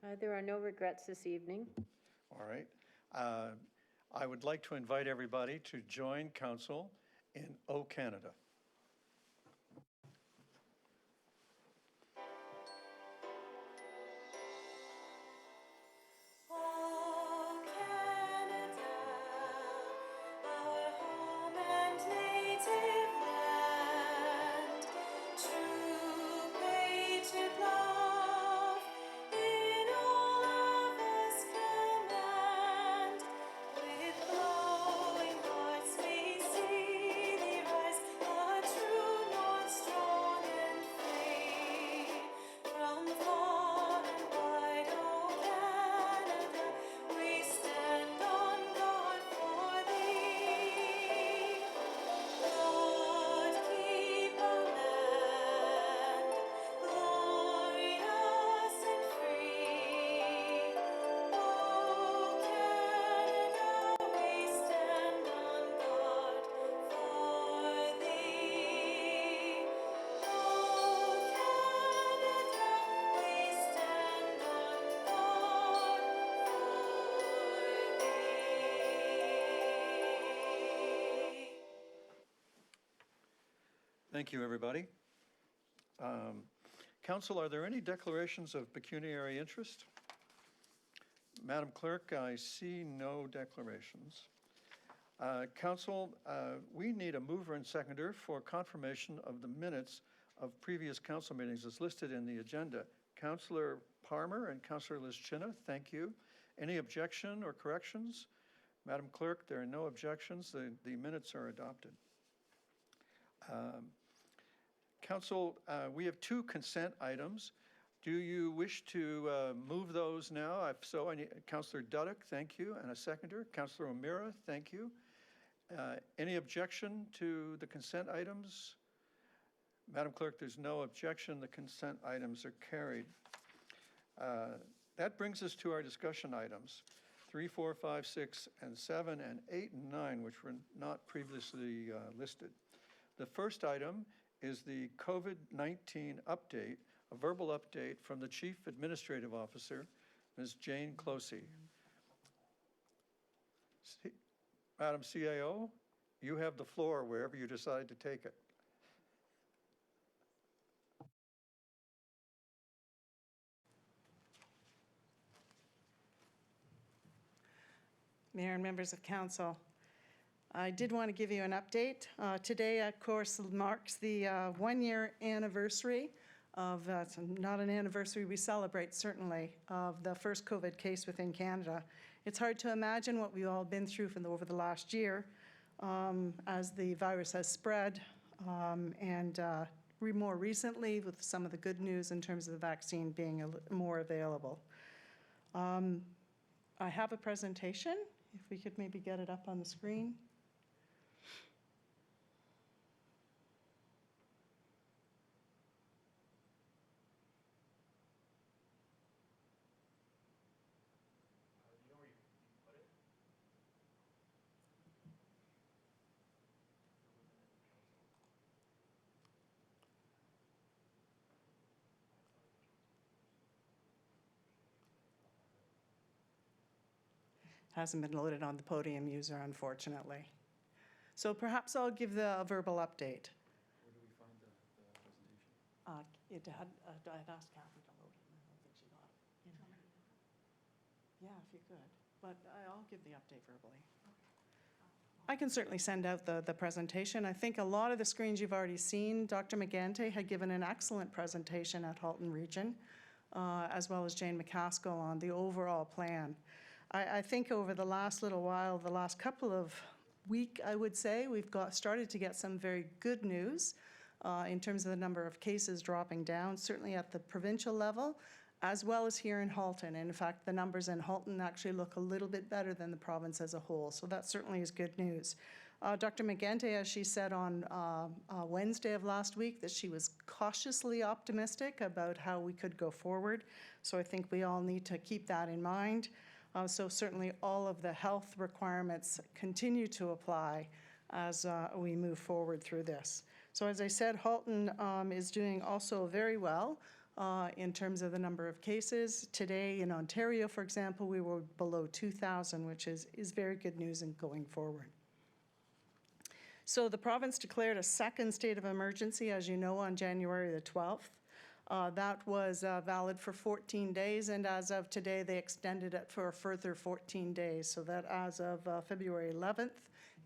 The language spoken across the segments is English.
There are no regrets this evening. All right. I would like to invite everybody to join council in O Canada. Thank you, everybody. Council, are there any declarations of pecuniary interest? Madam Clerk, I see no declarations. Council, we need a mover and seconder for confirmation of the minutes of previous council meetings as listed in the agenda. Councillor Palmer and Councillor Lischina, thank you. Any objection or corrections? Madam Clerk, there are no objections. The minutes are adopted. Council, we have 2 consent items. Do you wish to move those now? If so, I need Councillor Duddock, thank you, and a seconder. Councillor O'Meara, thank you. Any objection to the consent items? Madam Clerk, there's no objection. The consent items are carried. That brings us to our discussion items, 3, 4, 5, 6, and 7, and 8 and 9, which were not previously listed. The first item is the COVID-19 update, a verbal update from the Chief Administrative Officer, Ms. Jane Closey. Madam CAO, you have the floor wherever you decide to take it. Mayor and members of council, I did want to give you an update. Today, of course, marks the 1-year anniversary of, it's not an anniversary we celebrate, certainly, of the first COVID case within Canada. It's hard to imagine what we've all been through over the last year as the virus has spread and more recently with some of the good news in terms of the vaccine being more available. I have a presentation, if we could maybe get it up on the screen. Hasn't been loaded on the podium user, unfortunately. So perhaps I'll give the verbal update. Where do we find the presentation? I'd asked Kathy to load it, and I don't think she got it. Yeah, if you could. But I'll give the update verbally. I can certainly send out the presentation. I think a lot of the screens you've already seen. Dr. McGante had given an excellent presentation at Halton Region, as well as Jane McCaskill on the overall plan. I think over the last little while, the last couple of weeks, I would say, we've started to get some very good news in terms of the number of cases dropping down, certainly at the provincial level, as well as here in Halton. And in fact, the numbers in Halton actually look a little bit better than the province as a whole. So that certainly is good news. Dr. McGante, as she said on Wednesday of last week, that she was cautiously optimistic about how we could go forward. So I think we all need to keep that in mind. So certainly all of the health requirements continue to apply as we move forward through this. So as I said, Halton is doing also very well. in terms of the number of cases. Today in Ontario, for example, we were below 2,000, which is very good news in going forward. So the province declared a second state of emergency, as you know, on January the 12th. That was valid for 14 days, and as of today, they extended it for a further 14 days, so that as of February 11th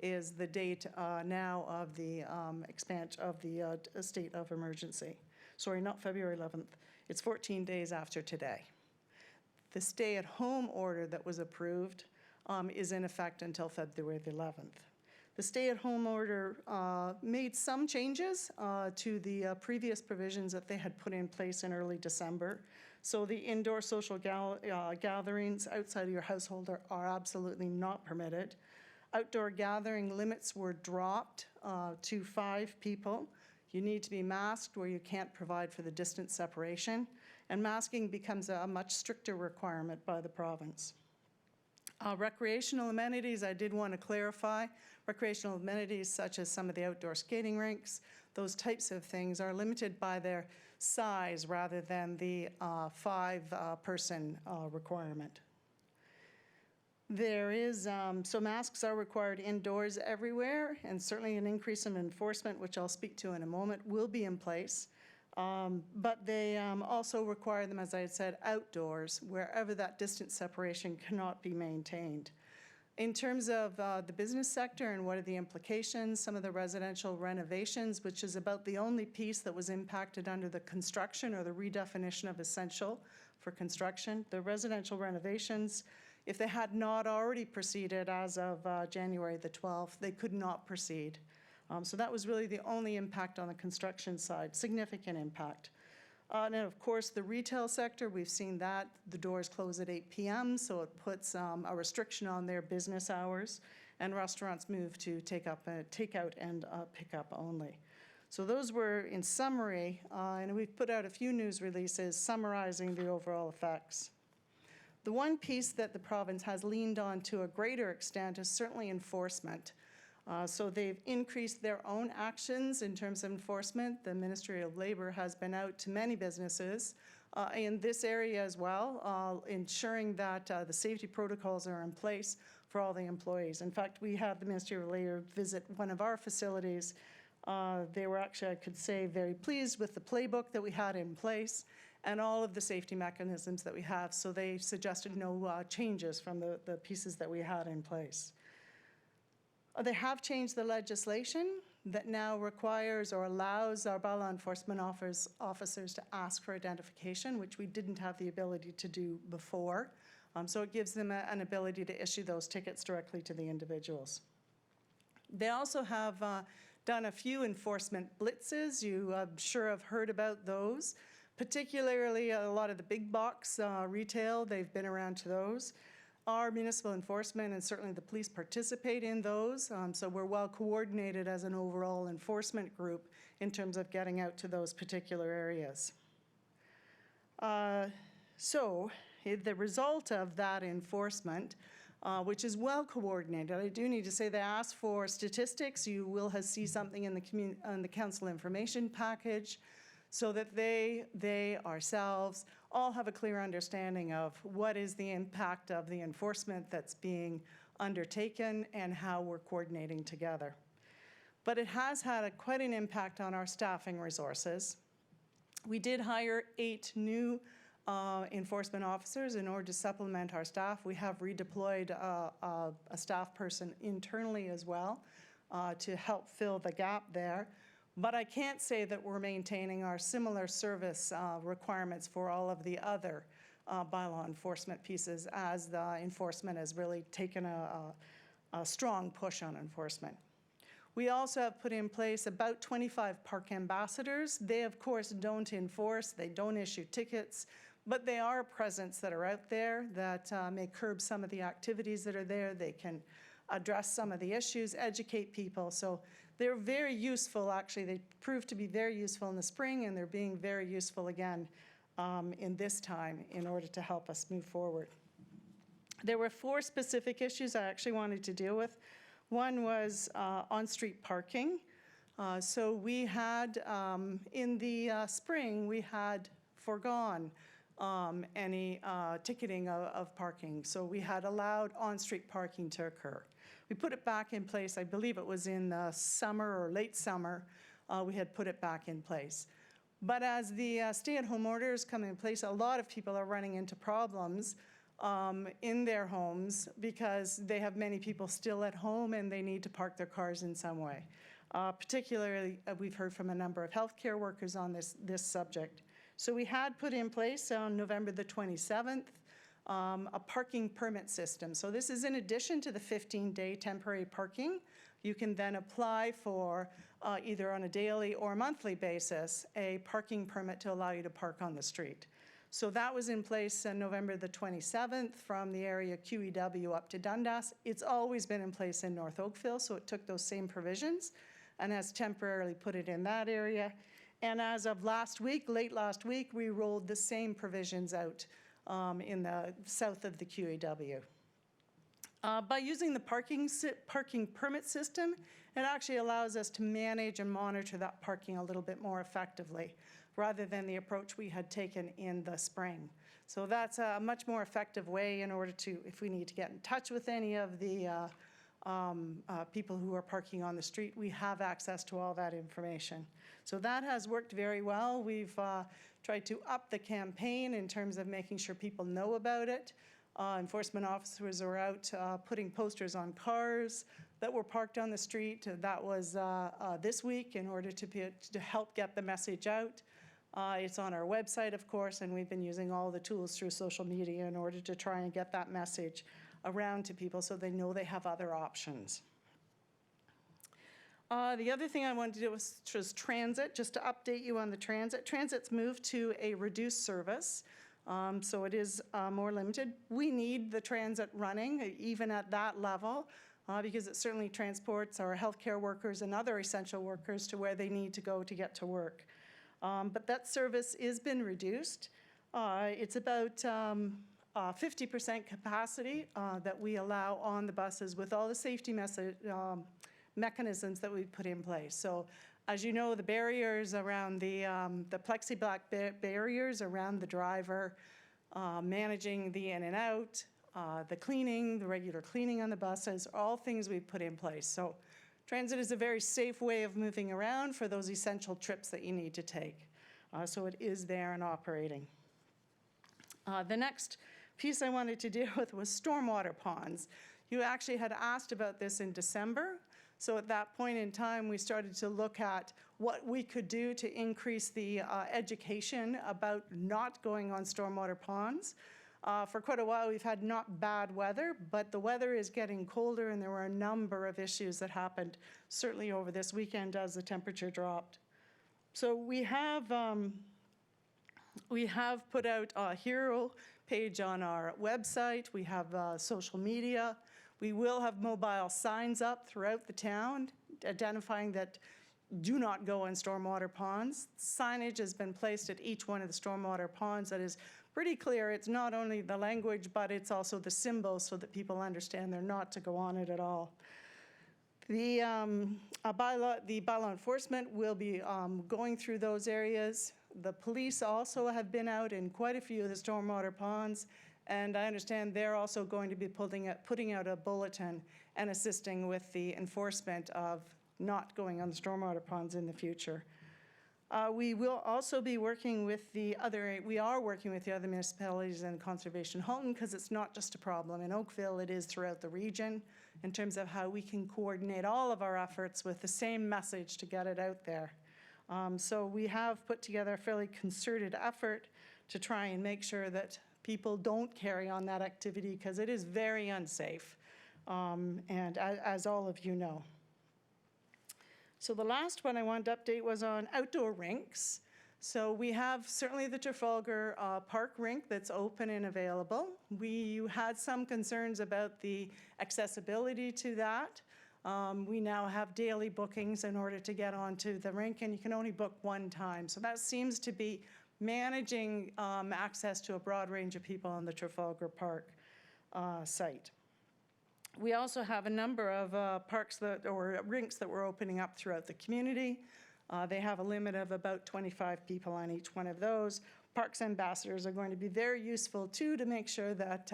is the date now of the expansion of the state of emergency. Sorry, not February 11th. It's 14 days after today. The stay-at-home order that was approved is in effect until February the 11th. The stay-at-home order made some changes to the previous provisions that they had put in place in early December. So the indoor social gatherings outside of your household are absolutely not permitted. Outdoor gathering limits were dropped to 5 people. You need to be masked where you can't provide for the distance separation, and masking becomes a much stricter requirement by the province. Recreational amenities, I did want to clarify. Recreational amenities such as some of the outdoor skating rinks, those types of things are limited by their size rather than the 5-person requirement. There is, so masks are required indoors everywhere, and certainly an increase in enforcement, which I'll speak to in a moment, will be in place. But they also require them, as I had said, outdoors, wherever that distance separation cannot be maintained. In terms of the business sector and what are the implications, some of the residential renovations, which is about the only piece that was impacted under the construction or the redefinition of essential for construction. The residential renovations, if they had not already proceeded as of January the 12th, they could not proceed. So that was really the only impact on the construction side, significant impact. And of course, the retail sector, we've seen that. The doors close at 8 p.m., so it puts a restriction on their business hours, and restaurants move to takeout and pickup only. So those were, in summary, and we've put out a few news releases summarizing the overall effects. The one piece that the province has leaned on to a greater extent is certainly enforcement. So they've increased their own actions in terms of enforcement. The Ministry of Labour has been out to many businesses in this area as well, ensuring that the safety protocols are in place for all the employees. In fact, we had the Ministry of Labour visit one of our facilities. They were actually, I could say, very pleased with the playbook that we had in place and all of the safety mechanisms that we have. So they suggested no changes from the pieces that we had in place. They have changed the legislation that now requires or allows our bylaw enforcement officers to ask for identification, which we didn't have the ability to do before. So it gives them an ability to issue those tickets directly to the individuals. They also have done a few enforcement blitzes. You, I'm sure, have heard about those, particularly a lot of the big box retail. They've been around to those. Our municipal enforcement and certainly the police participate in those, so we're well coordinated as an overall enforcement group in terms of getting out to those particular areas. So the result of that enforcement, which is well coordinated, I do need to say they asked for statistics. You will see something in the council information package so that they ourselves all have a clear understanding of what is the impact of the enforcement that's being undertaken and how we're coordinating together. But it has had quite an impact on our staffing resources. We did hire 8 new enforcement officers in order to supplement our staff. We have redeployed a staff person internally as well to help fill the gap there. But I can't say that we're maintaining our similar service requirements for all of the other bylaw enforcement pieces, as the enforcement has really taken a strong push on enforcement. We also have put in place about 25 park ambassadors. They, of course, don't enforce, they don't issue tickets, but they are a presence that are out there that may curb some of the activities that are there. They can address some of the issues, educate people. So they're very useful, actually. They proved to be very useful in the spring, and they're being very useful again in this time in order to help us move forward. There were 4 specific issues I actually wanted to deal with. One was on-street parking. So we had, in the spring, we had foregone any ticketing of parking. So we had allowed on-street parking to occur. We put it back in place, I believe it was in the summer or late summer, we had put it back in place. But as the stay-at-home orders come in place, a lot of people are running into problems in their homes because they have many people still at home and they need to park their cars in some way. Particularly, we've heard from a number of healthcare workers on this subject. So we had put in place on November the 27th a parking permit system. So this is in addition to the 15-day temporary parking. You can then apply for either on a daily or monthly basis a parking permit to allow you to park on the street. So that was in place on November the 27th from the area QEW up to Dundas. It's always been in place in North Oakville, so it took those same provisions and has temporarily put it in that area. And as of last week, late last week, we rolled the same provisions out in the south of the QEW. By using the parking permit system, it actually allows us to manage and monitor that parking a little bit more effectively, rather than the approach we had taken in the spring. So that's a much more effective way in order to, if we need to get in touch with any of the people who are parking on the street, we have access to all that information. So that has worked very well. We've tried to up the campaign in terms of making sure people know about it. Enforcement officers are out putting posters on cars that were parked on the street. That was this week in order to help get the message out. It's on our website, of course, and we've been using all the tools through social media in order to try and get that message around to people so they know they have other options. The other thing I wanted to do was transit, just to update you on the transit. Transit's moved to a reduced service, so it is more limited. We need the transit running, even at that level, because it certainly transports our healthcare workers and other essential workers to where they need to go to get to work. But that service has been reduced. It's about 50% capacity that we allow on the buses with all the safety mechanisms that we've put in place. So as you know, the barriers around the plexiglass barriers around the driver, managing the in and out, the cleaning, the regular cleaning on the buses, are all things we've put in place. So transit is a very safe way of moving around for those essential trips that you need to take. So it is there and operating. The next piece I wanted to deal with was stormwater ponds. You actually had asked about this in December. So at that point in time, we started to look at what we could do to increase the education about not going on stormwater ponds. For quite a while, we've had not bad weather, but the weather is getting colder, and there were a number of issues that happened, certainly over this weekend as the temperature dropped. So we have put out a hero page on our website. We have social media. We will have mobile signs up throughout the town identifying that do not go in stormwater ponds. Signage has been placed at each one of the stormwater ponds that is pretty clear. It's not only the language, but it's also the symbols so that people understand they're not to go on it at all. The bylaw enforcement will be going through those areas. The police also have been out in quite a few of the stormwater ponds, and I understand they're also going to be putting out a bulletin and assisting with the enforcement of not going on the stormwater ponds in the future. We will also be working with we are working with the other municipalities and Conservation Halton, because it's not just a problem in Oakville, it is throughout the region in terms of how we can coordinate all of our efforts with the same message to get it out there. So we have put together a fairly concerted effort to try and make sure that people don't carry on that activity, because it is very unsafe, and as all of you know. So the last one I wanted to update was on outdoor rinks. So we have certainly the Trafalgar Park rink that's open and available. We had some concerns about the accessibility to that. We now have daily bookings in order to get onto the rink, and you can only book one time. So that seems to be managing access to a broad range of people on the Trafalgar Park site. We also have a number of parks or rinks that we're opening up throughout the community. They have a limit of about 25 people on each one of those. Parks ambassadors are going to be very useful too, to make sure that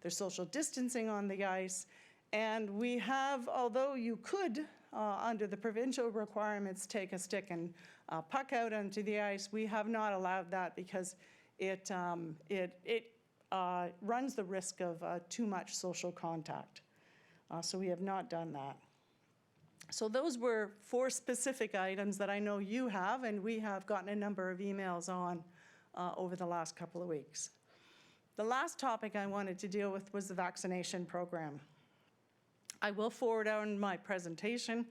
there's social distancing on the ice. And we have, although you could, under the provincial requirements, take a stick and puck out onto the ice, we have not allowed that because it runs the risk of too much social contact. So we have not done that. So those were 4 specific items that I know you have, and we have gotten a number of emails on over the last couple of weeks. The last topic I wanted to deal with was the vaccination program. I will forward on my presentation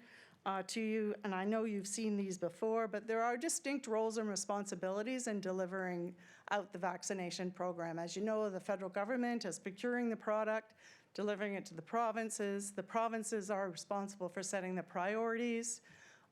to you, and I know you've seen these before, but there are distinct roles and responsibilities in delivering out the vaccination program. As you know, the federal government is procuring the product, delivering it to the provinces. The provinces are responsible for setting the priorities.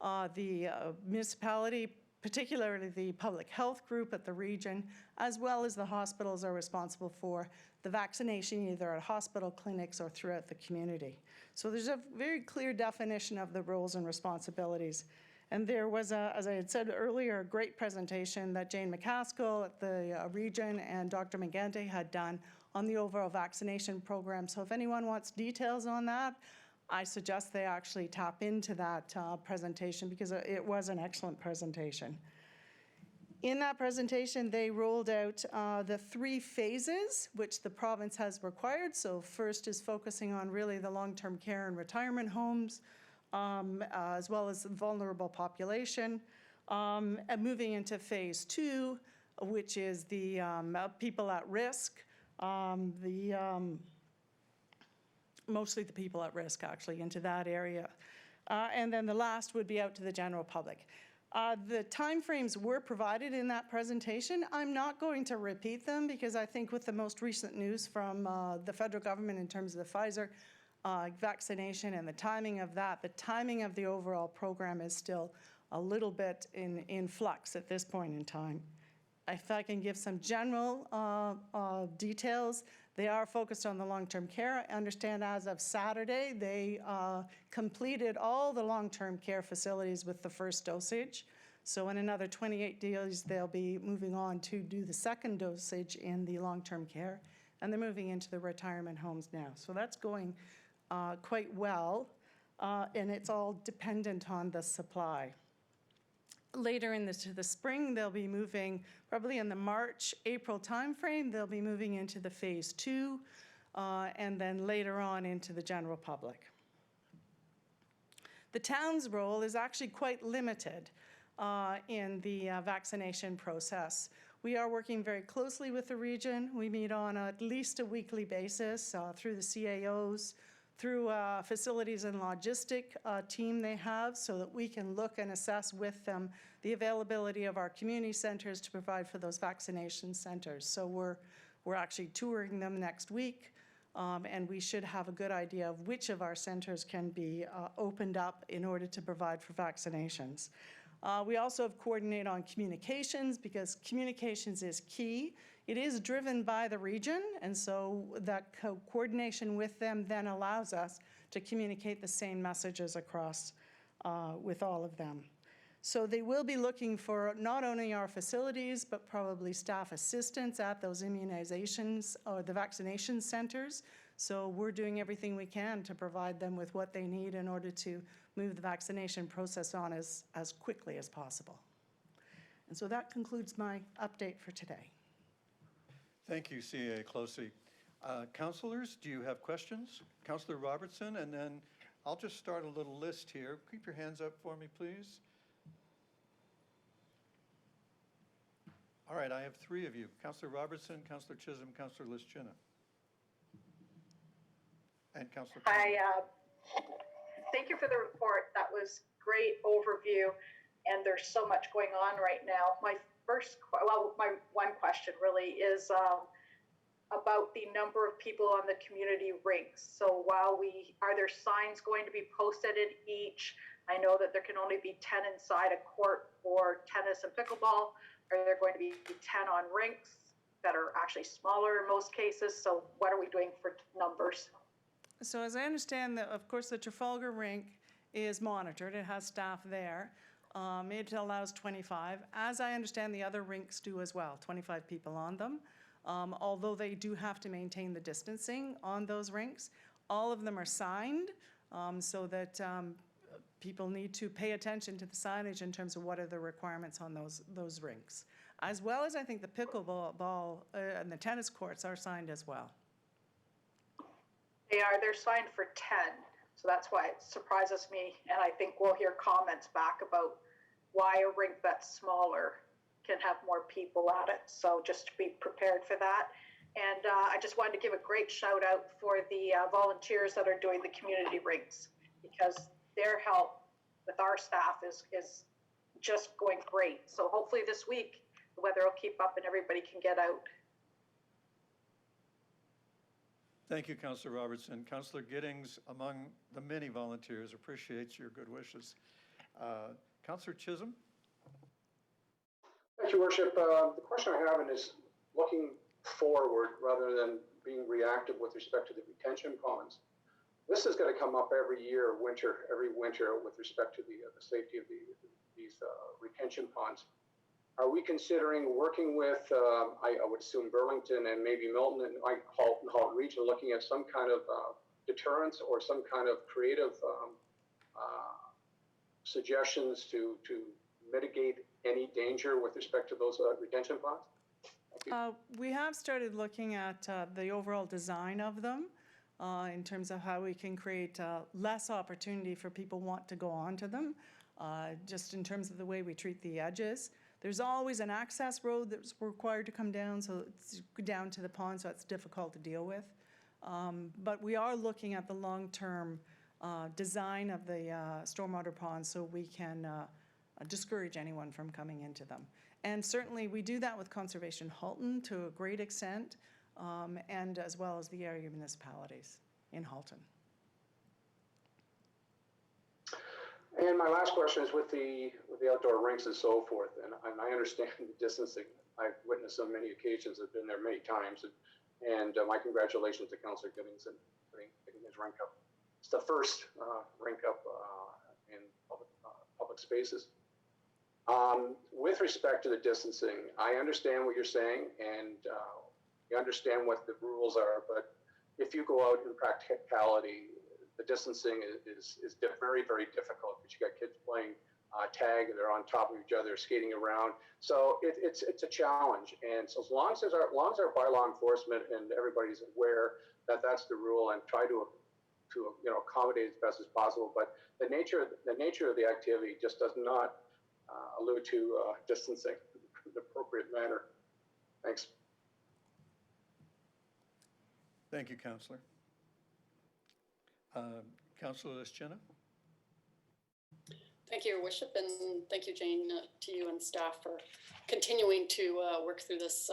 The municipality, particularly the public health group at the region, as well as the hospitals, are responsible for the vaccination either at hospital clinics or throughout the community. So there's a very clear definition of the roles and responsibilities. And there was, as I had said earlier, a great presentation that Jane McCaskill at the region and Dr. Magente had done on the overall vaccination program. So if anyone wants details on that, I suggest they actually tap into that presentation, because it was an excellent presentation. In that presentation, they rolled out the 3 phases which the province has required. So first is focusing on really the long-term care and retirement homes, as well as the vulnerable population, and moving into phase 2, which is the people at risk, mostly the people at risk, actually, into that area. And then the last would be out to the general public. The timeframes were provided in that presentation. I'm not going to repeat them, because I think with the most recent news from the federal government in terms of the Pfizer vaccination and the timing of that, the timing of the overall program is still a little bit in flux at this point in time. If I can give some general details, they are focused on the long-term care. I understand as of Saturday, they completed all the long-term care facilities with the first dosage. So in another 28 days, they'll be moving on to do the second dosage in the long-term care, and they're moving into the retirement homes now. So that's going quite well, and it's all dependent on the supply. Later into the spring, they'll be moving, probably in the March, April timeframe, they'll be moving into the phase 2, and then later on into the general public. The town's role is actually quite limited in the vaccination process. We are working very closely with the region. We meet on at least a weekly basis through the CAOs, through facilities and logistic team they have, so that we can look and assess with them the availability of our community centers to provide for those vaccination centers. So we're actually touring them next week, and we should have a good idea of which of our centers can be opened up in order to provide for vaccinations. We also have coordinated on communications, because communications is key. It is driven by the region, and so that coordination with them then allows us to communicate the same messages across with all of them. So they will be looking for not only our facilities, but probably staff assistance at those immunizations or the vaccination centers. So we're doing everything we can to provide them with what they need in order to move the vaccination process on as quickly as possible. And so that concludes my update for today. Thank you, CA Closey. Councillors, do you have questions? Councillor Robertson, and then I'll just start a little list here. Keep your hands up for me, please. All right, I have 3 of you. Councillor Robertson, Councillor Chisholm, Councillor Lischina. And Councillor Hi, thank you for the report. That was great overview, and there's so much going on right now. My one question really is about the number of people on the community rinks. So are there signs going to be posted in each? I know that there can only be 10 inside a court for tennis and pickleball. Are there going to be 10 on rinks that are actually smaller in most cases? So what are we doing for numbers? So as I understand, that, of course, the Trafalgar rink is monitored. It has staff there. It allows 25. As I understand, the other rinks do as well, 25 people on them. Although they do have to maintain the distancing on those rinks. All of them are signed so that people need to pay attention to the signage in terms of what are the requirements on those rinks. As well as I think the pickleball and the tennis courts are signed as well. They're signed for 10, so that's why it surprises me, and I think we'll hear comments back about why a rink that's smaller can have more people at it, so just to be prepared for that. And I just wanted to give a great shout out for the volunteers that are doing the community rinks, because their help with our staff is just going great. So hopefully this week, the weather will keep up and everybody can get out. Thank you, Councillor Robertson. Councillor Giddings, among the many volunteers, appreciates your good wishes. Councillor Chisholm? Thank you, Worship. The question I have is looking forward rather than being reactive with respect to the retention ponds. This is going to come up every year, every winter, with respect to the safety of these retention ponds. Are we considering working with, I would assume Burlington and maybe Milton and Halton Region, looking at some kind of deterrence or some kind of creative suggestions to mitigate any danger with respect to those retention ponds? We have started looking at the overall design of them in terms of how we can create less opportunity for people want to go onto them, just in terms of the way we treat the edges. There's always an access road that's required to come down, so it's down to the pond, so it's difficult to deal with. But we are looking at the long-term design of the stormwater ponds so we can discourage anyone from coming into them. And certainly we do that with Conservation Halton to a great extent, and as well as the area municipalities in Halton. And my last question is with the outdoor rinks and so forth, and I understand the distancing. I've witnessed on many occasions, I've been there many times, and my congratulations to Councillor Giddings and getting his rink up. It's the first rink up in public spaces. With respect to the distancing, I understand what you're saying, and you understand what the rules are, but if you go out in practicality, the distancing is very, very difficult because you got kids playing tag, they're on top of each other, skating around. So it's a challenge. And so as long as our bylaw enforcement and everybody's aware that that's the rule and try to accommodate as best as possible, but the nature of the activity just does not allude to distancing in the appropriate manner. Thanks. Thank you, Councillor. Councillor Lischina? Thank you, Your Worship, and thank you, Jane, to you and staff for continuing to work through this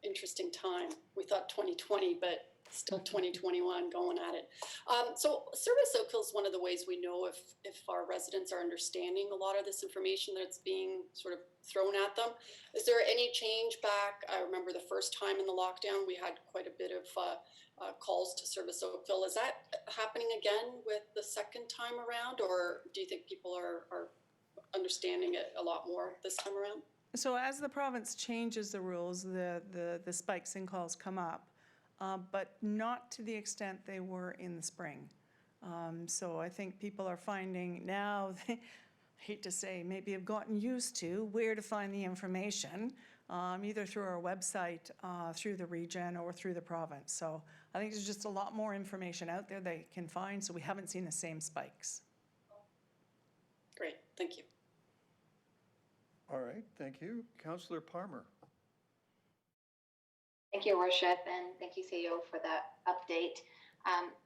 interesting time. We thought 2020, but still 2021 going at it. So Service Oakville is one of the ways we know if our residents are understanding a lot of this information that's being sort of thrown at them. Is there any change back? I remember the first time in the lockdown, we had quite a bit of calls to Service Oakville. Is that happening again with the second time around, or do you think people are understanding it a lot more this time around? So as the province changes the rules, the spikes in calls come up, but not to the extent they were in the spring. So I think people are finding now, I hate to say, maybe have gotten used to where to find the information, either through our website, through the region, or through the province. So I think there's just a lot more information out there they can find, so we haven't seen the same spikes. Great, thank you. All right, thank you. Councillor Palmer. Thank you, Worship, and thank you, CEO, for that update.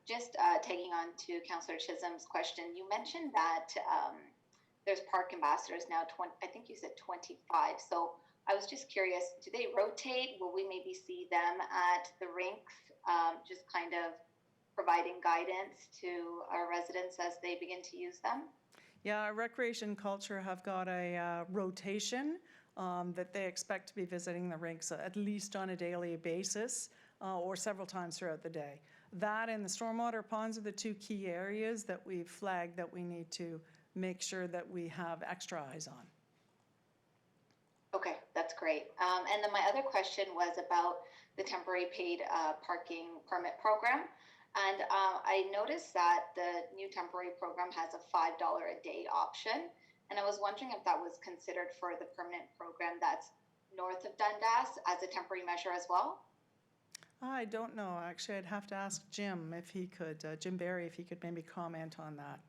Just taking on to Councillor Chisholm's question, you mentioned that there's park ambassadors now, I think you said 25. So I was just curious, do they rotate? Will we maybe see them at the rinks, just kind of providing guidance to our residents as they begin to use them? Yeah, our Recreation Culture have got a rotation that they expect to be visiting the rinks at least on a daily basis or several times throughout the day. That and the stormwater ponds are the two key areas that we've flagged that we need to make sure that we have extra eyes on. Okay, that's great. And then my other question was about the temporary paid parking permit program. And I noticed that the new temporary program has a $5 a day option. And I was wondering if that was considered for the permanent program that's north of Dundas as a temporary measure as well? I don't know. Actually, I'd have to ask Jim if he could, Jim Barry, if he could maybe comment on that.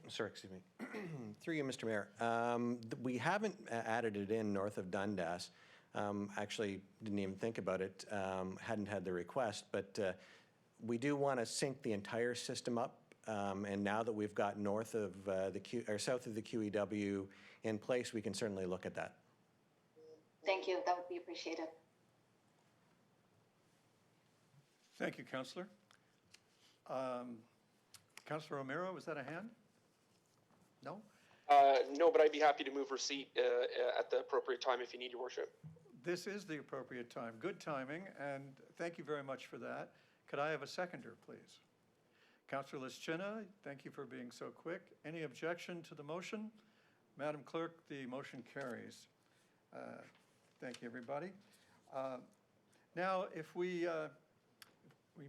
Sorry, excuse me. Through you, Mr. Mayor. We haven't added it in north of Dundas. Actually, didn't even think about it. Hadn't had the request, but we do want to sync the entire system up. And now that we've got north of or south of the QEW in place, we can certainly look at that. Thank you. That would be appreciated. Thank you, Councillor. Councillor Romero, was that a hand? No? No, but I'd be happy to move receipt at the appropriate time if you need, Your Worship. This is the appropriate time. Good timing, and thank you very much for that. Could I have a seconder, please? Councillor Lischina, thank you for being so quick. Any objection to the motion? Madam Clerk, the motion carries. Thank you, everybody. Now, if we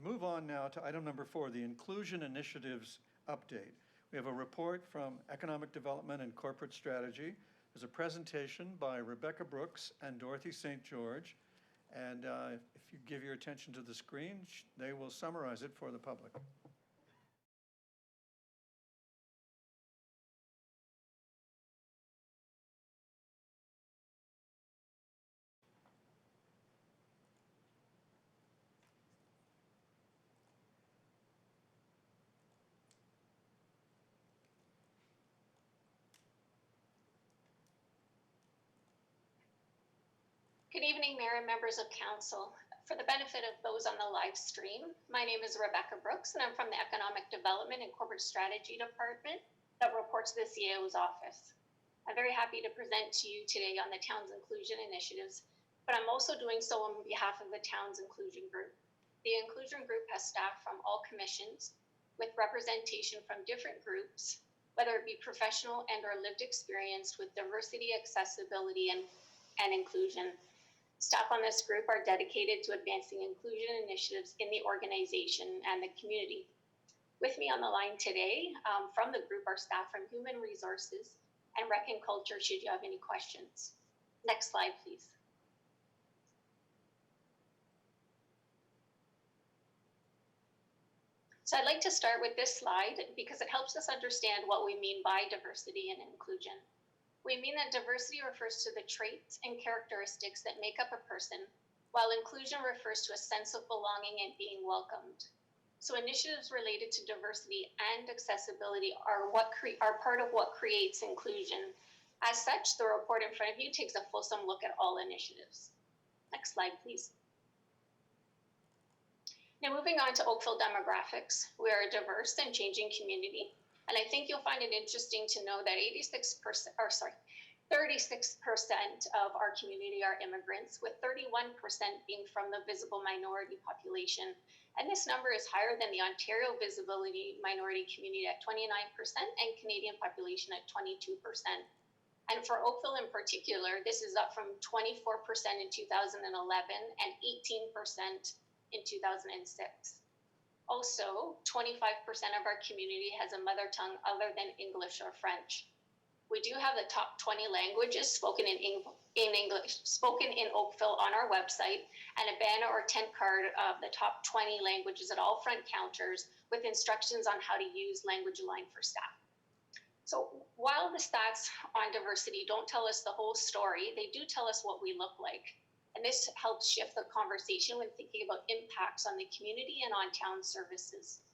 move on now to item number 4, the Inclusion Initiatives Update. We have a report from Economic Development and Corporate Strategy. There's a presentation by Rebecca Brooks and Dorothy St. George. And if you give your attention to the screen, they will summarize it for the public. Good evening, Mayor and members of Council. For the benefit of those on the live stream, my name is Rebecca Brooks, and I'm from the Economic Development and Corporate Strategy Department that reports to the CAO's office. I'm very happy to present to you today on the town's inclusion initiatives, but I'm also doing so on behalf of the town's inclusion group. The inclusion group has staff from all commissions with representation from different groups, whether it be professional and or lived experience with diversity, accessibility, and inclusion. Staff on this group are dedicated to advancing inclusion initiatives in the organization and the community. With me on the line today from the group are staff from Human Resources and Rec and Culture, should you have any questions. Next slide, please. So I'd like to start with this slide because it helps us understand what we mean by diversity and inclusion. We mean that diversity refers to the traits and characteristics that make up a person, while inclusion refers to a sense of belonging and being welcomed. So initiatives related to diversity and accessibility are part of what creates inclusion. As such, the report in front of you takes a fulsome look at all initiatives. Next slide, please. Now moving on to Oakville Demographics, we are a diverse and changing community. And I think you'll find it interesting to know that 36% of our community are immigrants, with 31% being from the visible minority population. And this number is higher than the Ontario visibility minority community at 29% and Canadian population at 22%. And for Oakville in particular, this is up from 24% in 2011 and 18% in 2006. Also, 25% of our community has a mother tongue other than English or French. We do have the top 20 languages spoken in English, spoken in Oakville on our website, and a banner or tent card of the top 20 languages at all front counters with instructions on how to use Language Align for staff. So while the stats on diversity don't tell us the whole story, they do tell us what we look like. And this helps shift the conversation when thinking about impacts on the community and on town services.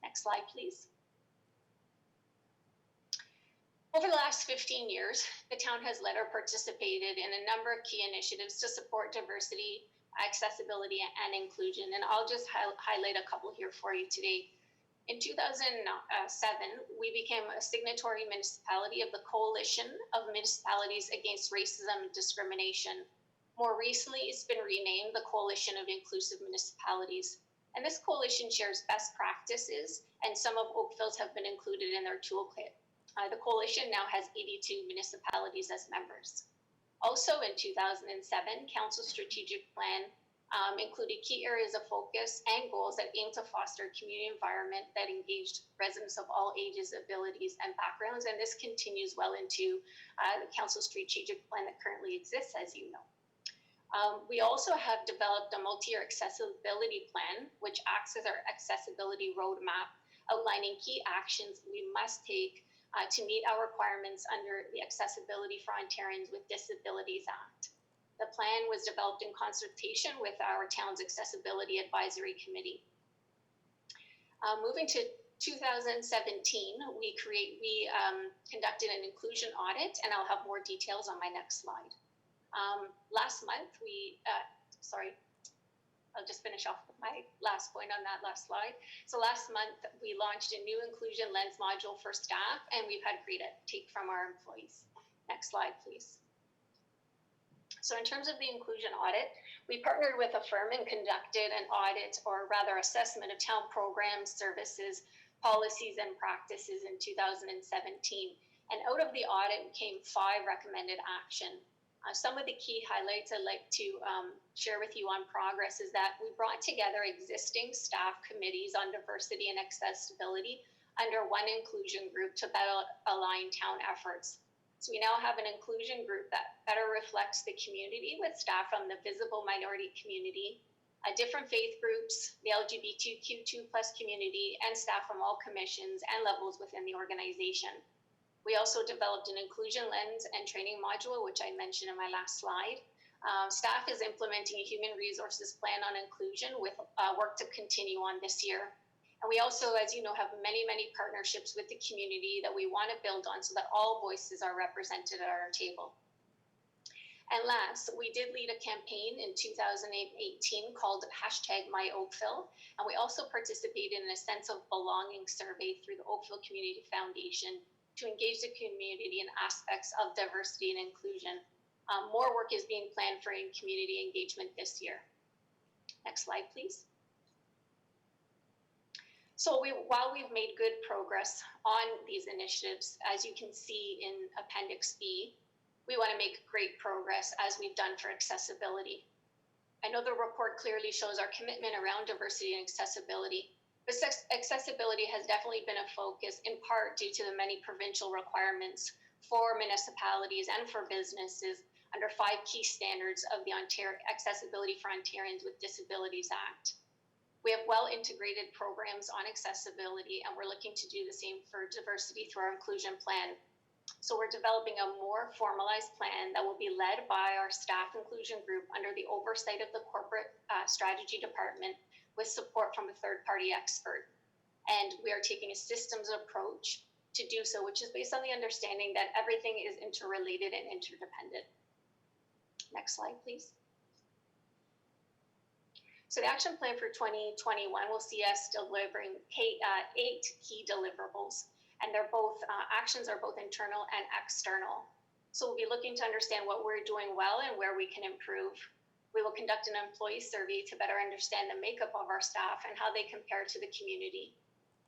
Next slide, please. Over the last 15 years, the town has led or participated in a number of key initiatives to support diversity, accessibility, and inclusion. And I'll just highlight a couple here for you today. In 2007, we became a signatory municipality of the Coalition of Municipalities Against Racism and Discrimination. More recently, it's been renamed the Coalition of Inclusive Municipalities. And this coalition shares best practices, and some of Oakville's have been included in their toolkit. The coalition now has 82 municipalities as members. Also in 2007, Council's strategic plan included key areas of focus and goals that aim to foster a community environment that engaged residents of all ages, abilities, and backgrounds. And this continues well into the council's strategic plan that currently exists, as you know. We also have developed a multi-year accessibility plan, which acts as our accessibility roadmap, outlining key actions we must take to meet our requirements under the Accessibility for Ontarians with Disabilities Act. The plan was developed in consultation with our town's Accessibility Advisory Committee. Moving to 2017, we conducted an inclusion audit, and I'll have more details on my next slide. Last month, I'll just finish off with my last point on that last slide. So last month, we launched a new inclusion lens module for staff, and we've had great uptake from our employees. Next slide, please. So in terms of the inclusion audit, we partnered with a firm and conducted an audit, or rather assessment, of town programs, services, policies, and practices in 2017. And out of the audit came 5 recommended action. Some of the key highlights I'd like to share with you on progress is that we brought together existing staff committees on diversity and accessibility under one inclusion group to better align town efforts. So we now have an inclusion group that better reflects the community, with staff from the visible minority community, different faith groups, the LGBTQ2+ community, and staff from all commissions and levels within the organization. We also developed an inclusion lens and training module, which I mentioned in my last slide. Staff is implementing a human resources plan on inclusion with work to continue on this year. And we also, as you know, have many partnerships with the community that we want to build on so that all voices are represented at our table. And last, we did lead a campaign in 2018 called #MyOakville. And we also participated in a sense of belonging survey through the Oakville Community Foundation to engage the community in aspects of diversity and inclusion. More work is being planned for community engagement this year. Next slide, please. So while we've made good progress on these initiatives, as you can see in Appendix B, we want to make great progress as we've done for accessibility. I know the report clearly shows our commitment around diversity and accessibility, but accessibility has definitely been a focus, in part due to the many provincial requirements for municipalities and for businesses under 5 key standards of the Accessibility for Ontarians with Disabilities Act. We have well-integrated programs on accessibility, and we're looking to do the same for diversity through our inclusion plan. So we're developing a more formalized plan that will be led by our staff inclusion group under the oversight of the corporate strategy department, with support from a third-party expert. And we are taking a systems approach to do so, which is based on the understanding that everything is interrelated and interdependent. Next slide, please. So the action plan for 2021 will see us delivering 8 key deliverables, and they're both, actions are both internal and external. So we'll be looking to understand what we're doing well and where we can improve. We will conduct an employee survey to better understand the makeup of our staff and how they compare to the community.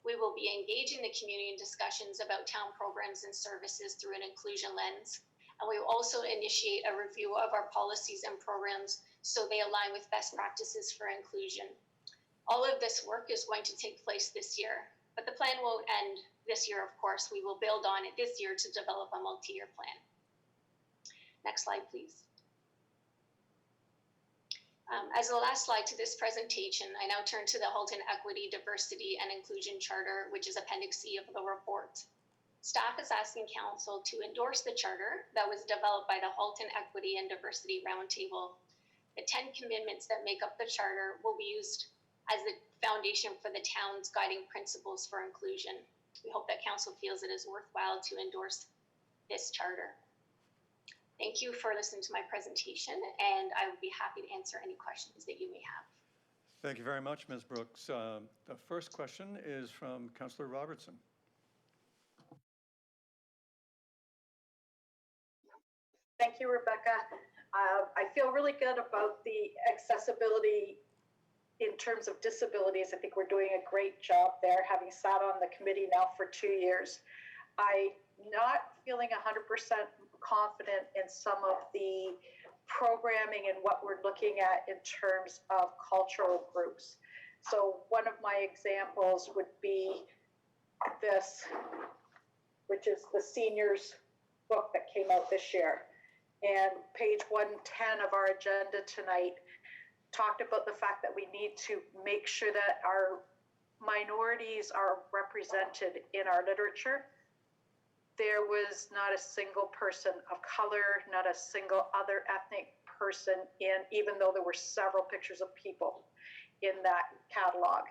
We will be engaging the community in discussions about town programs and services through an inclusion lens. And we will also initiate a review of our policies and programs so they align with best practices for inclusion. All of this work is going to take place this year, but the plan won't end this year, of course. We will build on it this year to develop a multi-year plan. Next slide, please. As the last slide to this presentation, I now turn to the Halton Equity, Diversity, and Inclusion Charter, which is Appendix C of the report. Staff is asking Council to endorse the charter that was developed by the Halton Equity and Diversity Roundtable. The 10 commitments that make up the charter will be used as the foundation for the town's guiding principles for inclusion. We hope that Council feels it is worthwhile to endorse this charter. Thank you for listening to my presentation, and I would be happy to answer any questions that you may have. Thank you very much, Ms. Brooks. The first question is from Councillor Robertson. Thank you, Rebecca. I feel really good about the accessibility in terms of disabilities. I think we're doing a great job there, having sat on the committee now for 2 years. I'm not feeling 100% confident in some of the programming and what we're looking at in terms of cultural groups. So one of my examples would be this, which is the seniors book that came out this year. And page 110 of our agenda tonight talked about the fact that we need to make sure that our minorities are represented in our literature. There was not a single person of color, not a single other ethnic person in, even though there were several pictures of people in that catalog.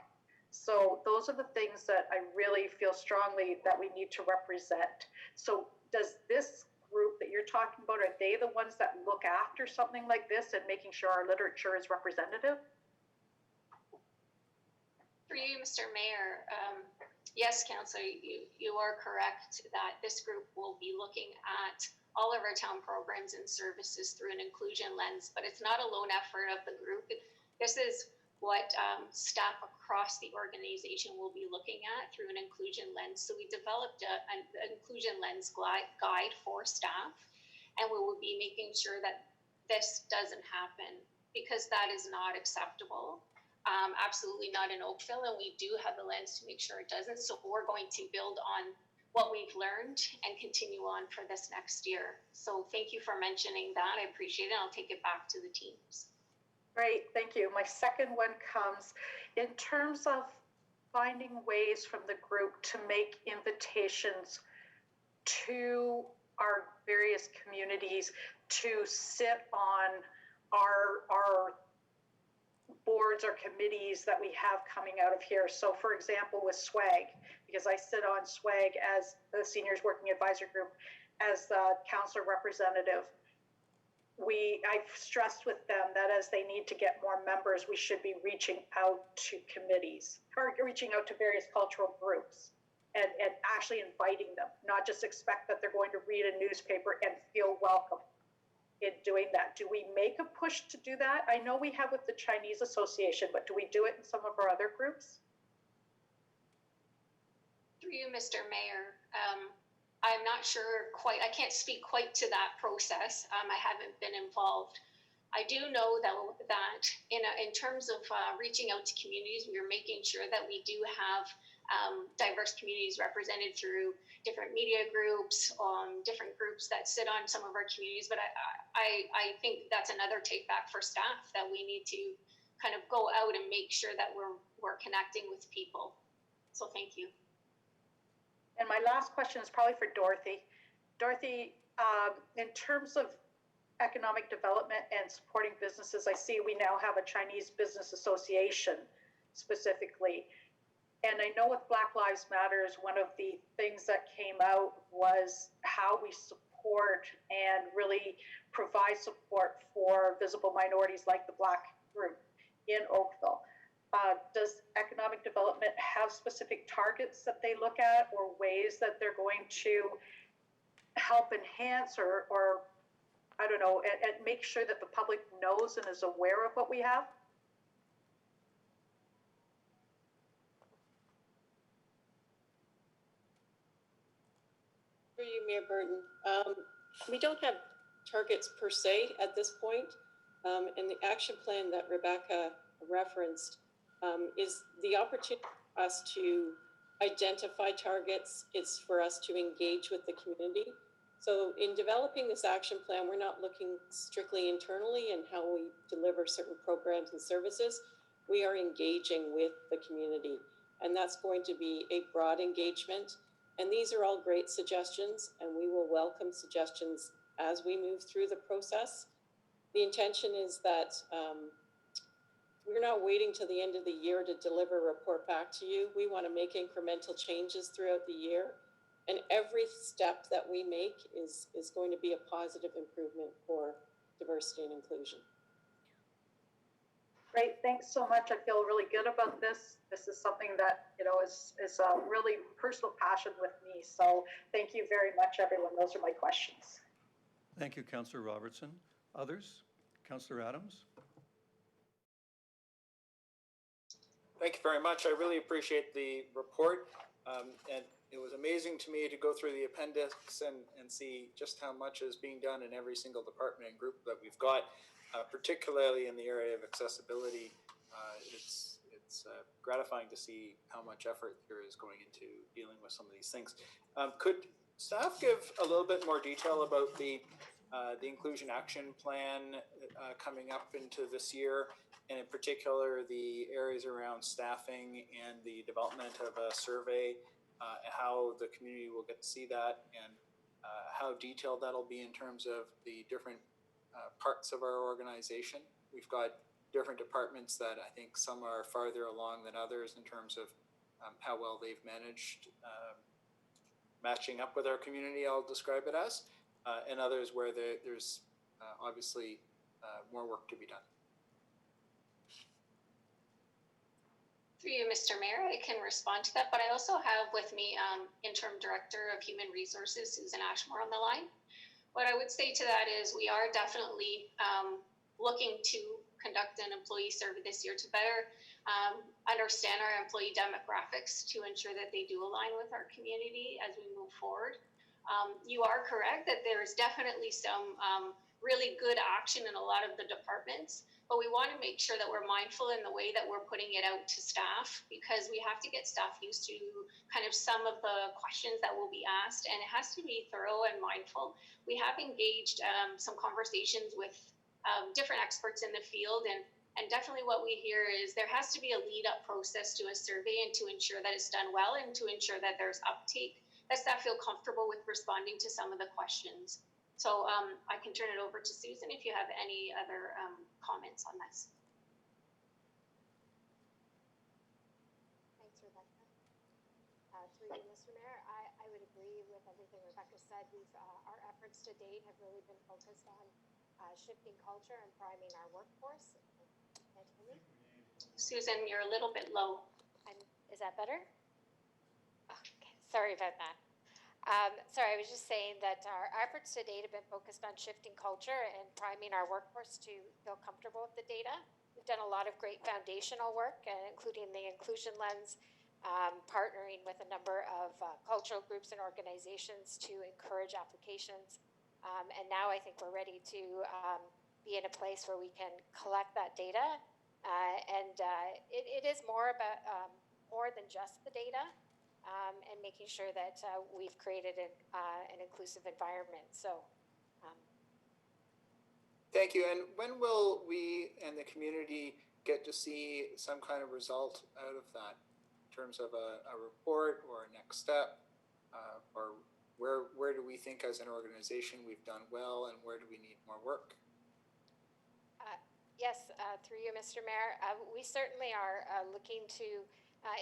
So those are the things that I really feel strongly that we need to represent. So does this group that you're talking about, are they the ones that look after something like this and making sure our literature is representative? Through you, Mr. Mayor, yes, Councillor, you are correct that this group will be looking at all of our town programs and services through an inclusion lens, but it's not a lone effort of the group. This is what staff across the organization will be looking at through an inclusion lens. So we developed an inclusion lens guide for staff, and we will be making sure that this doesn't happen, because that is not acceptable. Absolutely not in Oakville, and we do have the lens to make sure it doesn't. So we're going to build on what we've learned and continue on for this next year. So thank you for mentioning that. I appreciate it. I'll take it back to the teams. Great, thank you. My second one comes in terms of finding ways from the group to make invitations to our various communities to sit on our boards or committees that we have coming out of here. So for example, with SWAG, because I sit on SWAG as the Seniors Working Advisor Group, as the councillor representative, I've stressed with them that as they need to get more members, we should be reaching out to committees or reaching out to various cultural groups and actually inviting them, not just expect that they're going to read a newspaper and feel welcome in doing that. Do we make a push to do that? I know we have with the Chinese Association, but do we do it in some of our other groups? Through you, Mr. Mayor, I'm not sure quite, I can't speak quite to that process. I haven't been involved. I do know that in terms of reaching out to communities, we are making sure that we do have diverse communities represented through different media groups, different groups that sit on some of our communities. But I think that's another take back for staff, that we need to kind of go out and make sure that we're connecting with people. So thank you. And my last question is probably for Dorothy. Dorothy, in terms of economic development and supporting businesses, I see we now have a Chinese Business Association specifically. And I know with Black Lives Matter, one of the things that came out was how we support and really provide support for visible minorities like the Black group in Oakville. Does economic development have specific targets that they look at, or ways that they're going to help enhance or I don't know, and make sure that the public knows and is aware of what we have? For you, Mayor Burton, we don't have targets per se at this point, and the action plan that Rebecca referenced is the opportunity for us to identify targets. It's for us to engage with the community. So in developing this action plan, we're not looking strictly internally in how we deliver certain programs and services. We are engaging with the community, and that's going to be a broad engagement. And these are all great suggestions, and we will welcome suggestions as we move through the process. The intention is that we're not waiting till the end of the year to deliver a report back to you. We want to make incremental changes throughout the year. And every step that we make is going to be a positive improvement for diversity and inclusion. Great, thanks so much. I feel really good about this. This is something that, is a really personal passion with me. So thank you very much, everyone. Those are my questions. Thank you, Councillor Robertson. Others? Councillor Adams? Thank you very much. I really appreciate the report. And it was amazing to me to go through the appendix and see just how much is being done in every single department and group that we've got, particularly in the area of accessibility. It's gratifying to see how much effort there is going into dealing with some of these things. Could staff give a little bit more detail about the Inclusion Action Plan coming up into this year, and in particular the areas around staffing and the development of a survey, how the community will get to see that, and how detailed that'll be in terms of the different parts of our organization. We've got different departments that I think some are farther along than others in terms of how well they've managed matching up with our community, I'll describe it as, and others where there's obviously more work to be done. Through you, Mr. Mayor, I can respond to that, but I also have with me Interim Director of Human Resources, Susan Ashmore, on the line. What I would say to that is we are definitely looking to conduct an employee survey this year to better understand our employee demographics to ensure that they do align with our community as we move forward. You are correct that there is definitely some really good action in a lot of the departments, but we want to make sure that we're mindful in the way that we're putting it out to staff, because we have to get staff used to kind of some of the questions that will be asked, and it has to be thorough and mindful. We have engaged some conversations with different experts in the field, and definitely what we hear is there has to be a lead-up process to a survey, and to ensure that it's done well and to ensure that there's uptake, that staff feel comfortable with responding to some of the questions. So I can turn it over to Susan if you have any other comments on this. Thanks, Rebecca. Through you, Mr. Mayor, I would agree with everything Rebecca said. Our efforts to date have really been focused on shifting culture and priming our workforce. Can't hear me? Susan, you're a little bit low. Is that better? Okay, sorry about that. Sorry, I was just saying that our efforts to date have been focused on shifting culture and priming our workforce to feel comfortable with the data. We've done a lot of great foundational work, including the inclusion lens, partnering with a number of cultural groups and organizations to encourage applications. And now I think we're ready to be in a place where we can collect that data. It is more about more than just the data. And making sure that we've created an inclusive environment. So, Thank you. And when will we and the community get to see some kind of result out of that in terms of a report or a next step? Or where do we think as an organization we've done well, and where do we need more work? yes, through you, Mr. Mayor, we certainly are looking to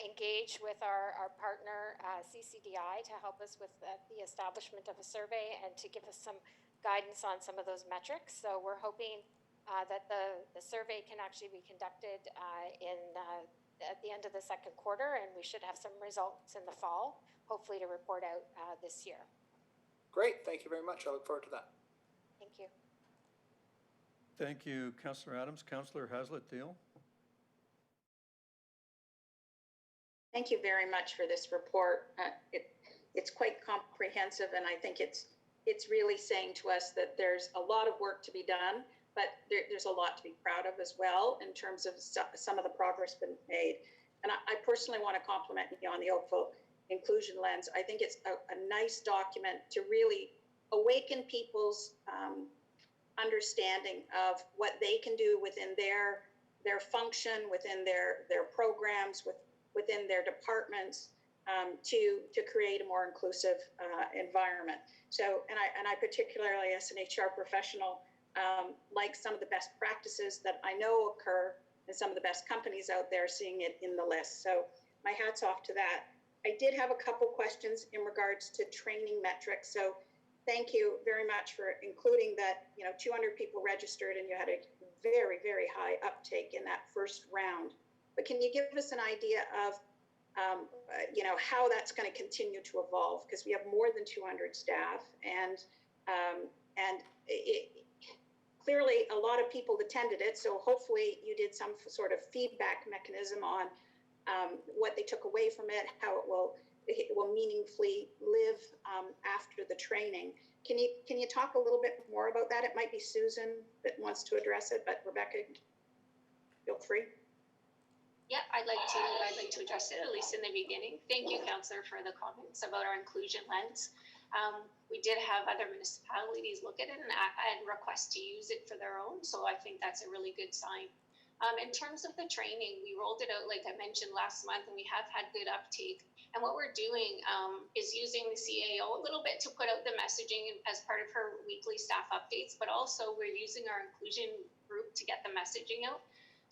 engage with our partner, CCDI, to help us with the establishment of a survey and to give us some guidance on some of those metrics. So we're hoping that the survey can actually be conducted at the end of the second quarter, and we should have some results in the fall, hopefully to report out this year. Great, thank you very much. I look forward to that. Thank you. Thank you, Councillor Adams. Councillor Haslett-Deal. Thank you very much for this report. It's quite comprehensive, and I think it's really saying to us that there's a lot of work to be done, but there's a lot to be proud of as well in terms of some of the progress been made. And I personally want to compliment you on the Oakville Inclusion Lens. I think it's a nice document to really awaken people's understanding of what they can do within their function, within their programs, within their departments, to create a more inclusive environment. So, and I particularly, as an HR professional, like some of the best practices that I know occur in some of the best companies out there, seeing it in the list. So my hat's off to that. I did have a couple questions in regards to training metrics. So thank you very much for including that, 200 people registered and you had a very, very high uptake in that first round. But can you give us an idea of, how that's going to continue to evolve? Because we have more than 200 staff and clearly a lot of people attended it. So hopefully you did some sort of feedback mechanism on what they took away from it, how it will meaningfully live after the training. Can you talk a little bit more about that? It might be Susan that wants to address it, but Rebecca, feel free. Yeah, I'd like to address it, at least in the beginning. Thank you, Councillor, for the comments about our inclusion lens. We did have other municipalities look at it and request to use it for their own, so I think that's a really good sign. In terms of the training, we rolled it out, like I mentioned, last month, and we have had good uptake. And what we're doing is using the CAO a little bit to put out the messaging as part of her weekly staff updates, but also we're using our inclusion group to get the messaging out.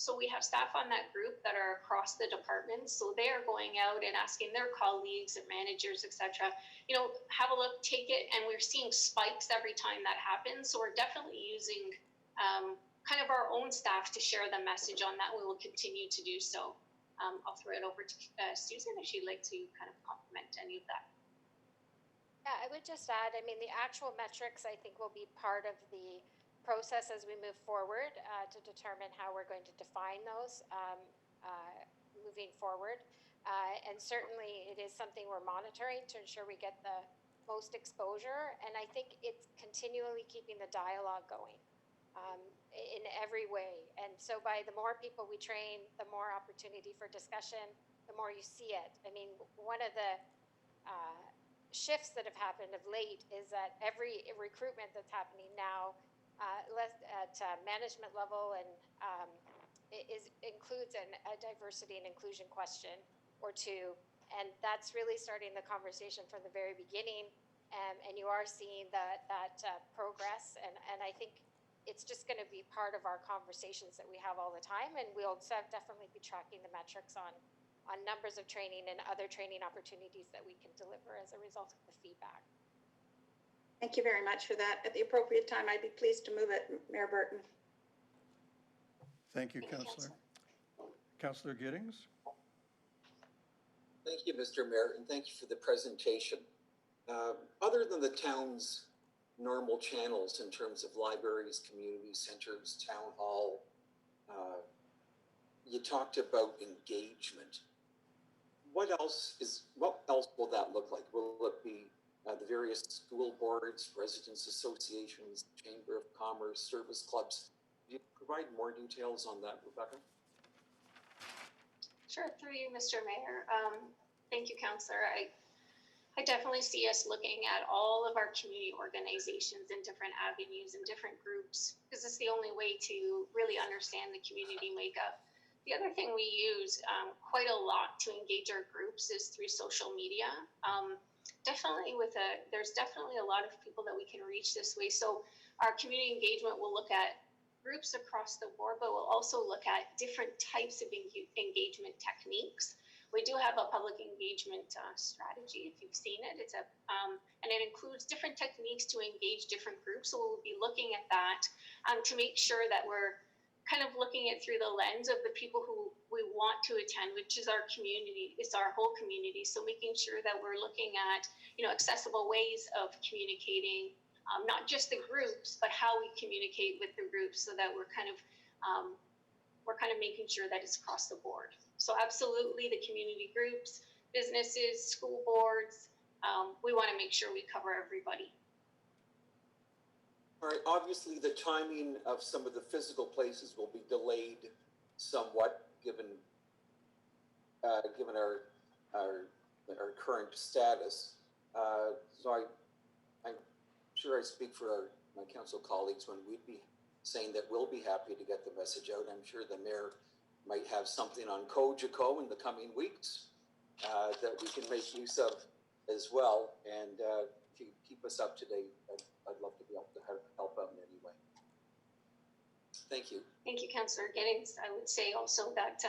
So we have staff on that group that are across the departments. So they are going out and asking their colleagues and managers, et cetera, have a look, take it. And we're seeing spikes every time that happens. So we're definitely using kind of our own staff to share the message on that. We will continue to do so. I'll throw it over to Susan if she'd like to kind of complement any of that. Yeah, I would just add, the actual metrics, I think, will be part of the process as we move forward to determine how we're going to define those moving forward. And certainly it is something we're monitoring to ensure we get the most exposure. And I think it's continually keeping the dialogue going in every way. And so by the more people we train, the more opportunity for discussion, the more you see it. One of the shifts that have happened of late is that every recruitment that's happening now less at management level and includes a diversity and inclusion question or two, and that's really starting the conversation from the very beginning, and you are seeing that progress, and I think it's just going to be part of our conversations that we have all the time, and we'll definitely be tracking the metrics on numbers of training and other training opportunities that we can deliver as a result of the feedback. Thank you very much for that. At the appropriate time, I'd be pleased to move it, Mayor Burton. Thank you, Councillor. Councillor Giddings? Thank you, Mr. Mayor, and thank you for the presentation. Other than the town's normal channels in terms of libraries, community centers, town hall, you talked about engagement. What else will that look like? Will it be the various school boards, residents associations, Chamber of Commerce, service clubs? Can you provide more details on that, Rebecca? Sure, through you, Mr. Mayor. Thank you, Councillor. I definitely see us looking at all of our community organizations in different avenues and different groups, because it's the only way to really understand the community makeup. The other thing we use quite a lot to engage our groups is through social media. There's definitely a lot of people that we can reach this way. So our community engagement will look at groups across the board, but we'll also look at different types of engagement techniques. We do have a public engagement strategy, if you've seen it. And it includes different techniques to engage different groups. So we'll be looking at that to make sure that we're kind of looking at through the lens of the people who we want to attend, which is our community. It's our whole community. So making sure that we're looking at, accessible ways of communicating, not just the groups, but how we communicate with the groups, so that we're kind of making sure that it's across the board. So absolutely, the community groups, businesses, school boards, we want to make sure we cover everybody. All right, obviously the timing of some of the physical places will be delayed somewhat given our current status. So I'm sure I speak for my council colleagues when we'd be saying that we'll be happy to get the message out. I'm sure the mayor might have something on Cogeco in the coming weeks that we can make use of as well. And if you keep us up to date, I'd love to be able to help out in any way. Thank you. Thank you, Councillor Giddings. I would say also that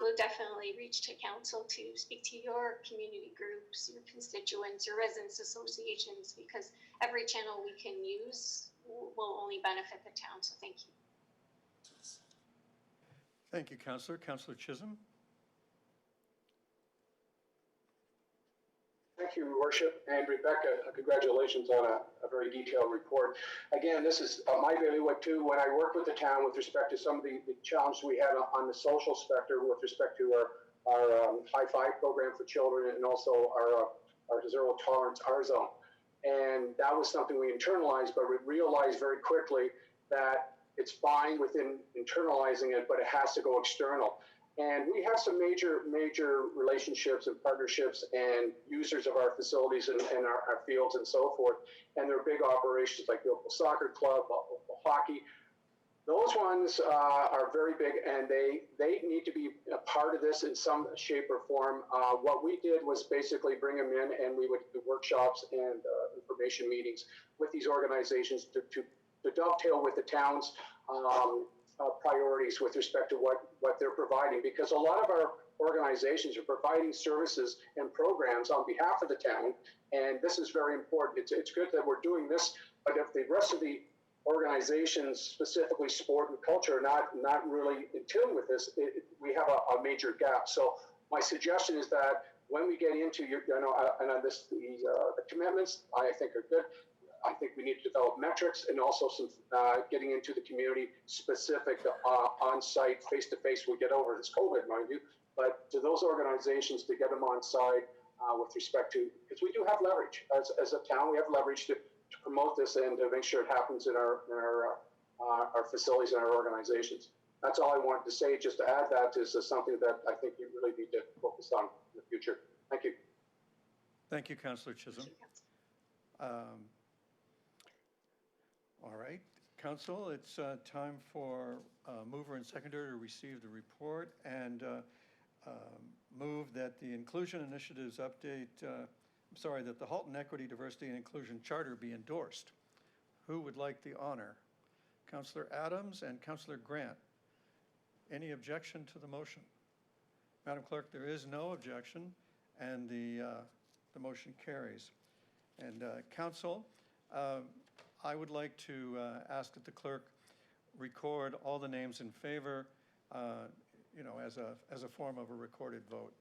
we'll definitely reach to council to speak to your community groups, your constituents, your residents associations, because every channel we can use will only benefit the town. So thank you. Thank you, Councillor. Councillor Chisholm? Thank you, Your Worship. And Rebecca, congratulations on a very detailed report. Again, this is my bailiwick too. When I work with the town with respect to some of the challenges we had on the social spectrum with respect to our High Five program for children and also our zero tolerance R zone. And that was something we internalized, but we realized very quickly that it's fine within internalizing it, but it has to go external. And we have some major relationships and partnerships and users of our facilities and our fields and so forth. And they're big operations like the Oakville Soccer Club, Oakville Hockey. Those ones are very big, and they need to be a part of this in some shape or form. What we did was basically bring them in, and we would do workshops and information meetings with these organizations to dovetail with the town's priorities with respect to what they're providing, because a lot of our organizations are providing services and programs on behalf of the town, and this is very important. It's good that we're doing this, but if the rest of the organizations, specifically sport and culture, are not really in tune with this, we have a major gap. So my suggestion is that when we get into the commitments, I think are good. I think we need to develop metrics and also some getting into the community specific on-site, face-to-face. We'll get over this COVID, mind you, but to those organizations to get them on site with respect to, because we do have leverage as a town, we have leverage to promote this and to make sure it happens in our facilities and our organizations. That's all I wanted to say. Just to add that is something that I think you really need to focus on in the future. Thank you. Thank you, Councillor Chisholm. All right, Council, it's time for mover and seconder to receive the report and move that the Inclusion Initiatives update, that the Halton Equity, Diversity and Inclusion Charter be endorsed. Who would like the honor? Councillor Adams and Councillor Grant. Any objection to the motion? Madam Clerk, there is no objection, and the motion carries. And Council, I would like to ask that the clerk record all the names in favor, as a form of a recorded vote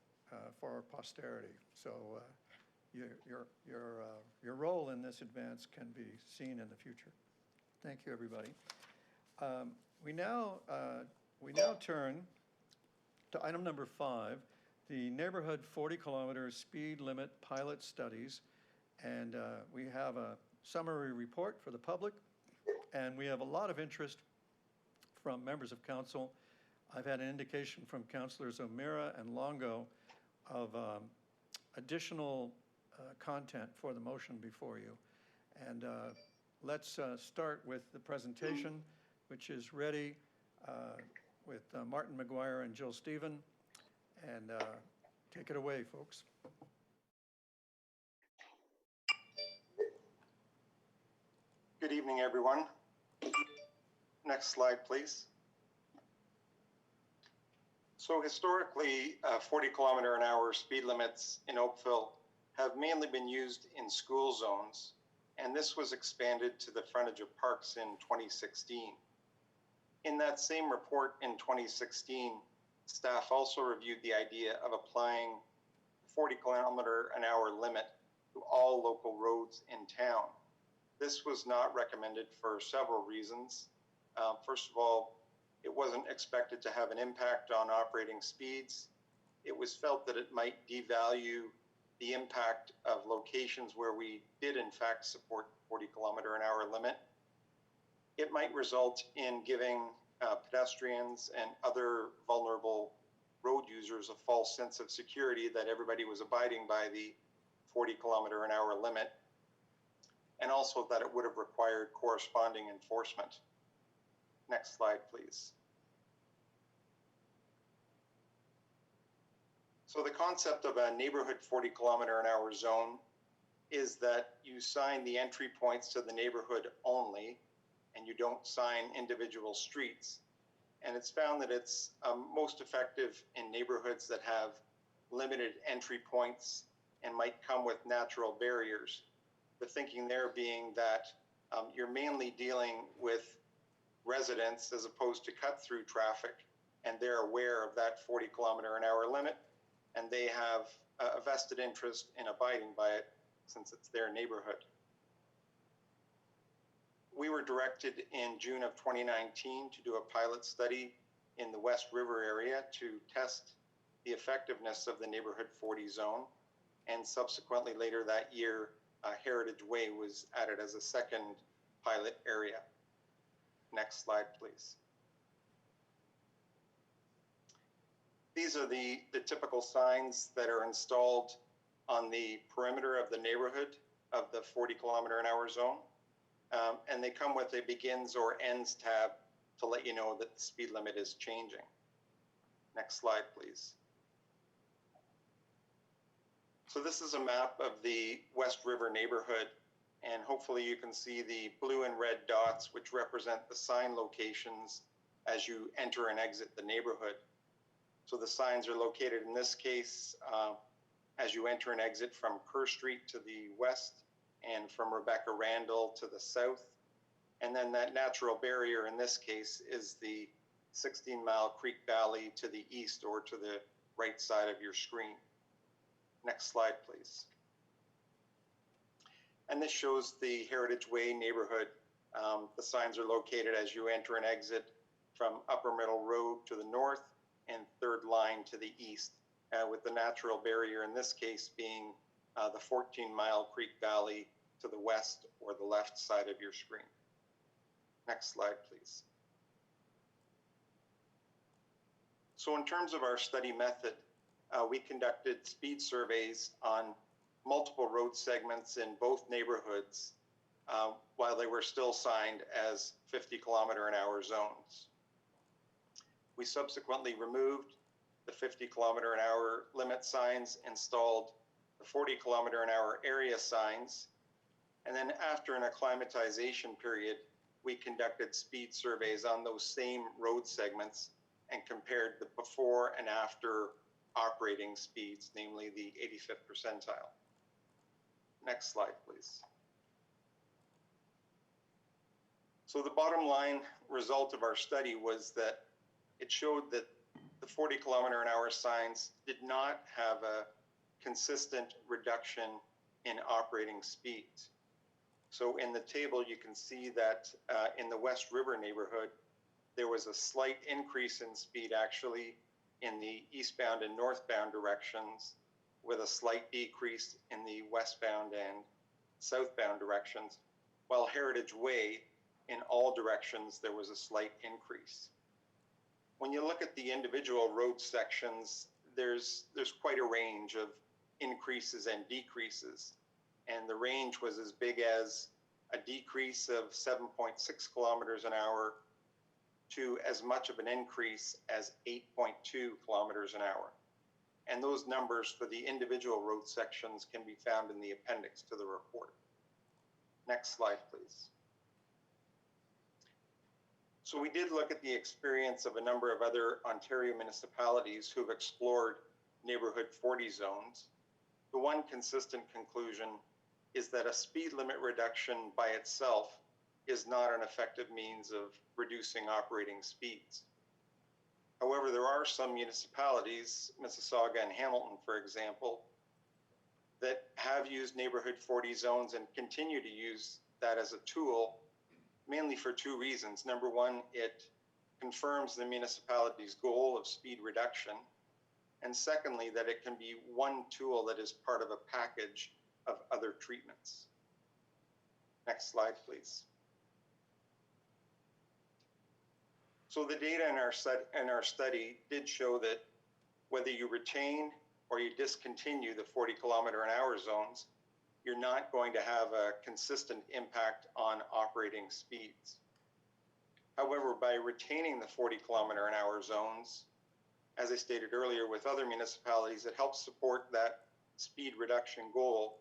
for our posterity. So your role in this advance can be seen in the future. Thank you, everybody. We now turn to item number 5, the neighborhood 40-kilometer speed limit pilot studies, and we have a summary report for the public, and we have a lot of interest from members of council. I've had an indication from Councillors O'Meara and Longo of additional content for the motion before you. And let's start with the presentation, which is ready with Martin McGuire and Jill Stephen. And take it away, folks. Good evening, everyone. Next slide, please. So historically, 40-kilometer-an-hour speed limits in Oakville have mainly been used in school zones, and this was expanded to the frontage of parks in 2016. In that same report in 2016, staff also reviewed the idea of applying 40-kilometer-an-hour limit to all local roads in town. This was not recommended for several reasons. First of all, it wasn't expected to have an impact on operating speeds. It was felt that it might devalue the impact of locations where we did in fact support 40-kilometer-an-hour limit. It might result in giving pedestrians and other vulnerable road users a false sense of security that everybody was abiding by the 40-kilometer-an-hour limit, and also that it would have required corresponding enforcement. Next slide, please. So the concept of a neighborhood 40-kilometer-an-hour zone is that you sign the entry points to the neighborhood only, and you don't sign individual streets. And it's found that it's most effective in neighborhoods that have limited entry points and might come with natural barriers. The thinking there being that you're mainly dealing with residents as opposed to cut through traffic, and they're aware of that 40-kilometer-an-hour limit, and they have a vested interest in abiding by it since it's their neighborhood. We were directed in June of 2019 to do a pilot study in the West River area to test the effectiveness of the neighborhood 40 zone, and subsequently later that year, Heritage Way was added as a second pilot area. Next slide, please. These are the typical signs that are installed on the perimeter of the neighborhood of the 40-kilometer-an-hour zone. And they come with a begins or ends tab to let you know that the speed limit is changing. Next slide, please. So this is a map of the West River neighborhood, and hopefully you can see the blue and red dots, which represent the sign locations as you enter and exit the neighborhood. So the signs are located in this case as you enter and exit from Kerr Street to the west and from Rebecca Randall to the south. And then that natural barrier in this case is the 16 Mile Creek Valley to the east or to the right side of your screen. Next slide, please. And this shows the Heritage Way neighborhood. The signs are located as you enter and exit from Upper Middle Road to the north and Third Line to the east, with the natural barrier in this case being the 14 Mile Creek Valley to the west or the left side of your screen. Next slide, please. So in terms of our study method, we conducted speed surveys on multiple road segments in both neighborhoods while they were still signed as 50-kilometer-an-hour zones. We subsequently removed the 50-kilometer-an-hour limit signs, installed the 40-kilometer-an-hour area signs, and then after an acclimatization period, we conducted speed surveys on those same road segments and compared the before and after operating speeds, namely the 85th percentile. Next slide, please. So the bottom line result of our study was that it showed that the 40-kilometer-an-hour signs did not have a consistent reduction in operating speeds. So in the table, you can see that in the West River neighborhood, there was a slight increase in speed actually in the eastbound and northbound directions, with a slight decrease in the westbound and southbound directions, while Heritage Way, in all directions, there was a slight increase. When you look at the individual road sections, there's quite a range of increases and decreases. And the range was as big as a decrease of 7.6 kilometers an hour to as much of an increase as 8.2 kilometers an hour. And those numbers for the individual road sections can be found in the appendix to the report. Next slide, please. So we did look at the experience of a number of other Ontario municipalities who've explored neighborhood 40 zones. The one consistent conclusion is that a speed limit reduction by itself is not an effective means of reducing operating speeds. However, there are some municipalities, Mississauga and Hamilton, for example, that have used neighborhood 40 zones and continue to use that as a tool, mainly for two reasons. Number one, it confirms the municipality's goal of speed reduction. And secondly, that it can be one tool that is part of a package of other treatments. Next slide, please. So the data in our study did show that whether you retain or you discontinue the 40-kilometer-an-hour zones, you're not going to have a consistent impact on operating speeds. However, by retaining the 40-kilometer-an-hour zones, as I stated earlier with other municipalities, it helps support that speed reduction goal.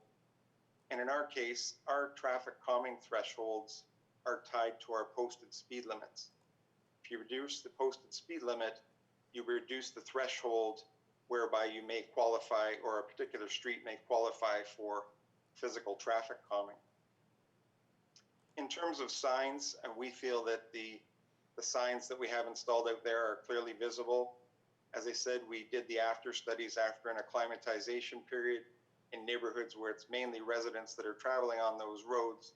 And in our case, our traffic calming thresholds are tied to our posted speed limits. If if you reduce the posted speed limit, you reduce the threshold whereby you may qualify, or a particular street may qualify for physical traffic calming. In terms of signs, we feel that the signs that we have installed out there are clearly visible. As I said, we did the after studies after an acclimatization period in neighborhoods where it's mainly residents that are traveling on those roads,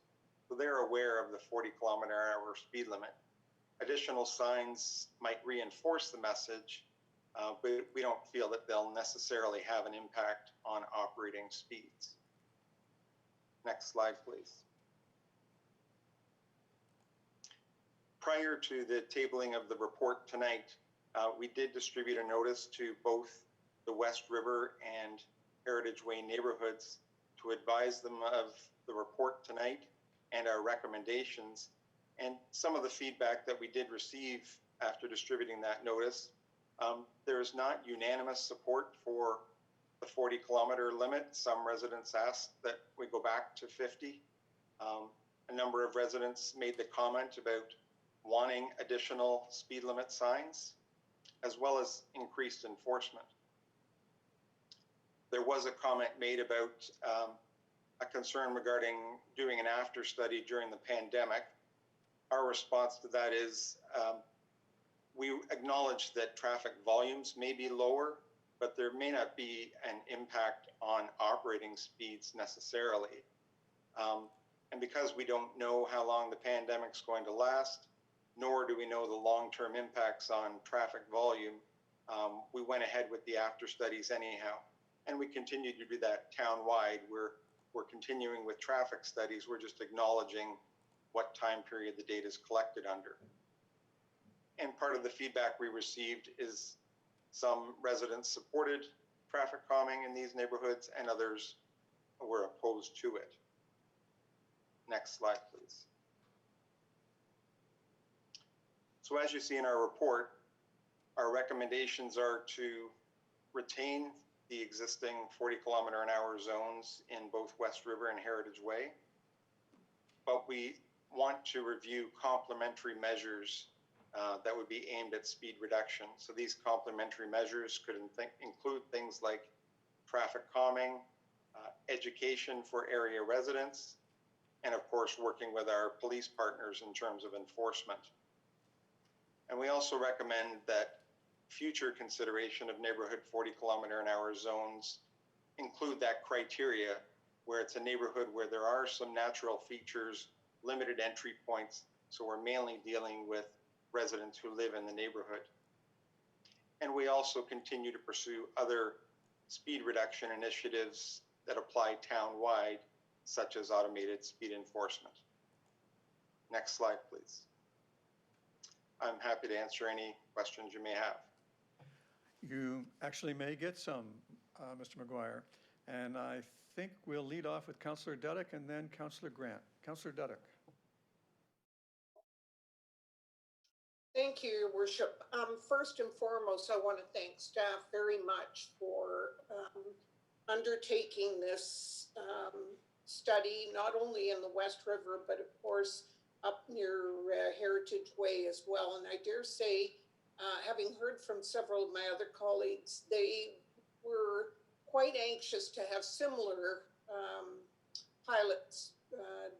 so they're aware of the 40-kilometer-an-hour speed limit. Additional signs might reinforce the message, but we don't feel that they'll necessarily have an impact on operating speeds. Next slide, please. Prior to the tabling of the report tonight, we did distribute a notice to both the West River and Heritage Way neighborhoods to advise them of the report tonight and our recommendations. And some of the feedback that we did receive after distributing that notice, there is not unanimous support for the 40-kilometer limit. Some residents asked that we go back to 50. A number of residents made the comment about wanting additional speed limit signs, as well as increased enforcement. There was a comment made about a concern regarding doing an after study during the pandemic. Our response to that is we acknowledge that traffic volumes may be lower, but there may not be an impact on operating speeds necessarily. And because we don't know how long the pandemic's going to last, nor do we know the long-term impacts on traffic volume, we went ahead with the after studies anyhow. And we continue to do that town-wide. We're continuing with traffic studies. We're just acknowledging what time period the data is collected under. And part of the feedback we received is some residents supported traffic calming in these neighborhoods and others were opposed to it. Next slide, please. So as you see in our report, our recommendations are to retain the existing 40-kilometer-an-hour zones in both West River and Heritage Way, but we want to review complementary measures that would be aimed at speed reduction. So these complementary measures could include things like traffic calming, education for area residents, and of course working with our police partners in terms of enforcement. And we also recommend that future consideration of neighborhood 40-kilometer-an-hour zones include that criteria where it's a neighborhood where there are some natural features, limited entry points, so we're mainly dealing with residents who live in the neighborhood. And we also continue to pursue other speed reduction initiatives that apply town-wide, such as automated speed enforcement. Next slide, please. I'm happy to answer any questions you may have. You actually may get some, Mr. McGuire. And I think we'll lead off with Councillor Dudek and then Councillor Grant. Councillor Dudek. Thank you, Your Worship. First and foremost, I want to thank staff very much for undertaking this study, not only in the West River, but of course up near Heritage Way as well. And I dare say, having heard from several of my other colleagues, they were quite anxious to have similar pilots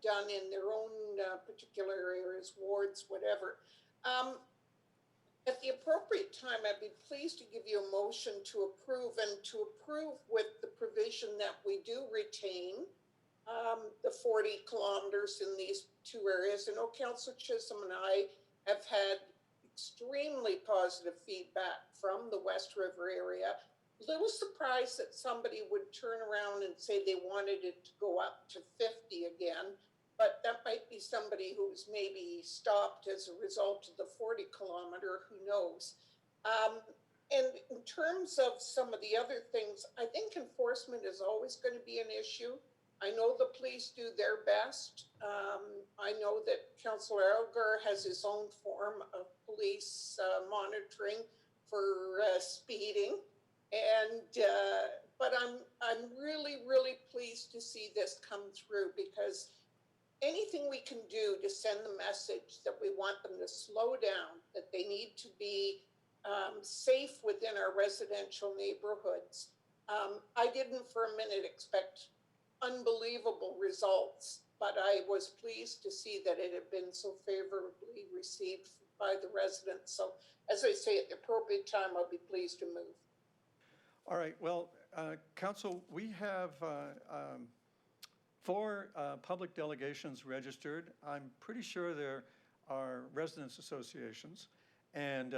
done in their own particular areas, wards, whatever. At the appropriate time, I'd be pleased to give you a motion to approve, and to approve with the provision that we do retain the 40 kilometers in these two areas. I know Councillor Chisholm and I have had extremely positive feedback from the West River area. A little surprised that somebody would turn around and say they wanted it to go up to 50 again, but that might be somebody who's maybe stopped as a result of the 40 kilometer, who knows. And in terms of some of the other things, I think enforcement is always going to be an issue. I know the police do their best. I know that Councillor Elgar has his own form of police monitoring for speeding. And but I'm really, really pleased to see this come through, because anything we can do to send the message that we want them to slow down, that they need to be safe within our residential neighborhoods. I didn't for a minute expect unbelievable results, but I was pleased to see that it had been so favorably received by the residents. So as I say, at the appropriate time, I'll be pleased to move. All right, well, Council, we have 4 public delegations registered. I'm pretty sure there are residents associations. And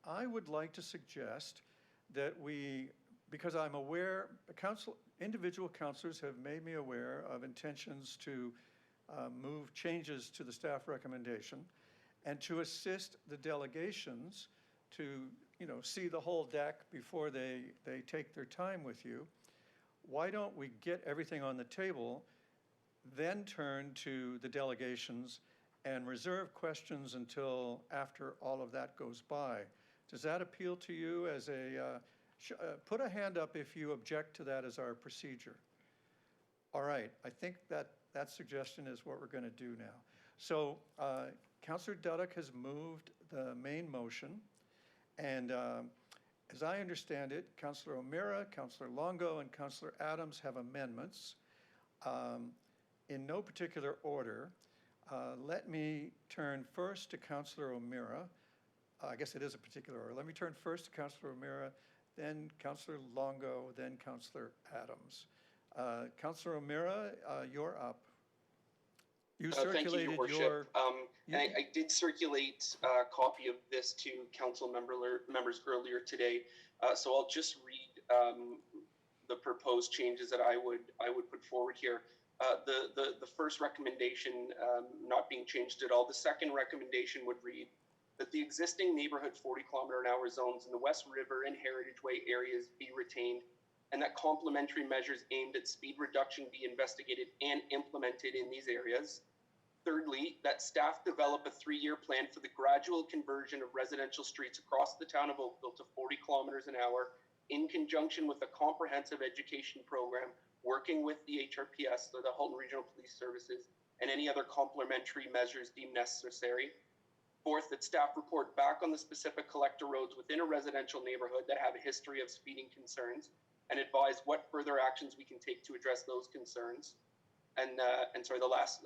I would like to suggest that we, because I'm aware, individual councilors have made me aware of intentions to move changes to the staff recommendation and to assist the delegations to, see the whole deck before they take their time with you. Why don't we get everything on the table, then turn to the delegations and reserve questions until after all of that goes by? Does that appeal to you as put a hand up if you object to that as our procedure? All right, I think that suggestion is what we're going to do now. So Councillor Duddock has moved the main motion, and as I understand it, Councillor O'Meara, Councillor Longo, and Councillor Adams have amendments. In no particular order, let me turn first to Councillor O'Meara. I guess it is a particular order. Let me turn first to Councillor O'Meara, then Councillor Longo, then Councillor Adams. Councillor O'Meara, you're up. You circulated Thank you, Your Worship. I did circulate a copy of this to council members earlier today, so I'll just read the proposed changes that I would put forward here. The first recommendation not being changed at all. The second recommendation would read that the existing neighborhood 40-kilometer-an-hour zones in the West River and Heritage Way areas be retained, and that complementary measures aimed at speed reduction be investigated and implemented in these areas. Thirdly, that staff develop a 3-year plan for the gradual conversion of residential streets across the town of Oakville to 40 kilometers an hour in conjunction with a comprehensive education program, working with the HRPS, so the Halton Regional Police Services, and any other complementary measures deemed necessary. Fourth, that staff report back on the specific collector roads within a residential neighborhood that have a history of speeding concerns and advise what further actions we can take to address those concerns. And sorry, the last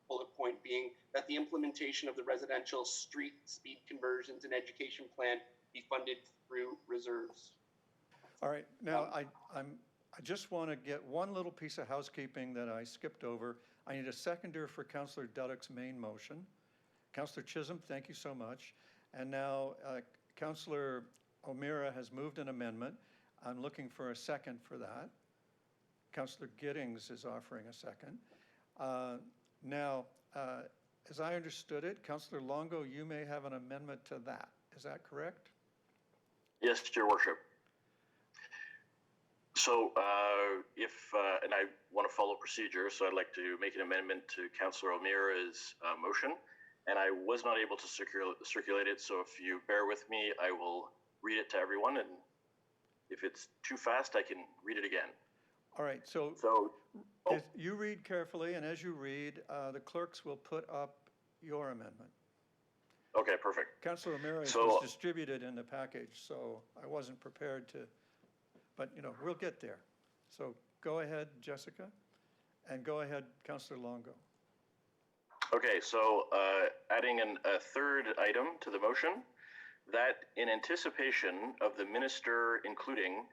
bullet point being that the implementation of the residential street speed conversions and education plan be funded through reserves. All right, now I just want to get one little piece of housekeeping that I skipped over. I need a seconder for Councillor Duddock's main motion. Councillor Chisholm, thank you so much. And now Councillor O'Meara has moved an amendment. I'm looking for a second for that. Councillor Giddings is offering a second. Now, as I understood it, Councillor Longo, you may have an amendment to that. Is that correct? Yes, Your Worship. So and I want to follow procedure, so I'd like to make an amendment to Councillor O'Meara's motion, and I was not able to circulate it, so if you bear with me, I will read it to everyone, and if it's too fast, I can read it again. All right, so if you read carefully, and as you read, the clerks will put up your amendment. Okay, perfect. Councillor O'Meara was distributed in the package, so I wasn't prepared to, but we'll get there. So go ahead, Jessica, and go ahead, Councillor Longo. Okay, so adding a third item to the motion, that in anticipation of the minister including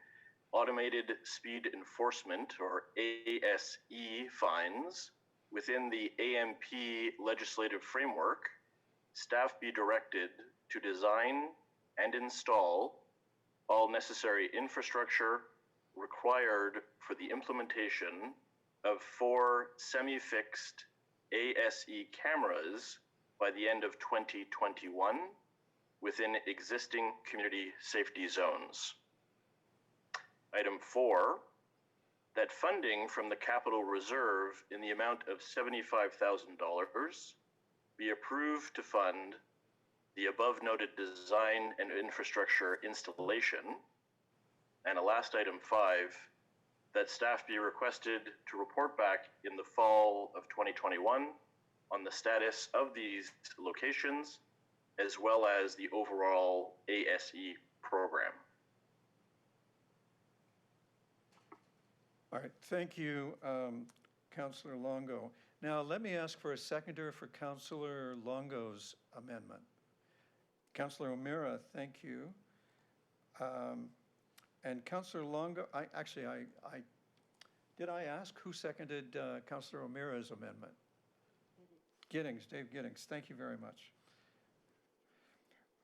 automated speed enforcement, or ASE fines, within the AMP legislative framework, staff be directed to design and install all necessary infrastructure required for the implementation of 4 semi-fixed ASE cameras by the end of 2021 within existing community safety zones. Item 4, that funding from the capital reserve in the amount of $75,000 be approved to fund the above noted design and infrastructure installation. And a last item 5, that staff be requested to report back in the fall of 2021 on the status of these locations, as well as the overall ASE program. All right, thank you, Councillor Longo. Now, let me ask for a seconder for Councillor Longo's amendment. Councillor O'Meara, thank you. And Councillor Longo, did I ask who seconded Councillor O'Meara's amendment? Giddings, Dave Giddings, thank you very much.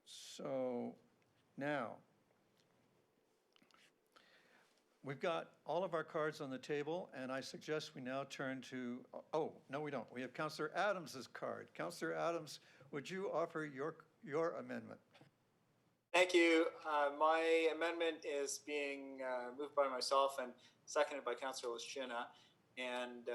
So now, we've got all of our cards on the table, and I suggest we now turn to, oh, no, we don't. We have Councillor Adams's card. Councillor Adams, would you offer your amendment? Thank you. My amendment is being moved by myself and seconded by Councillor Lashina, and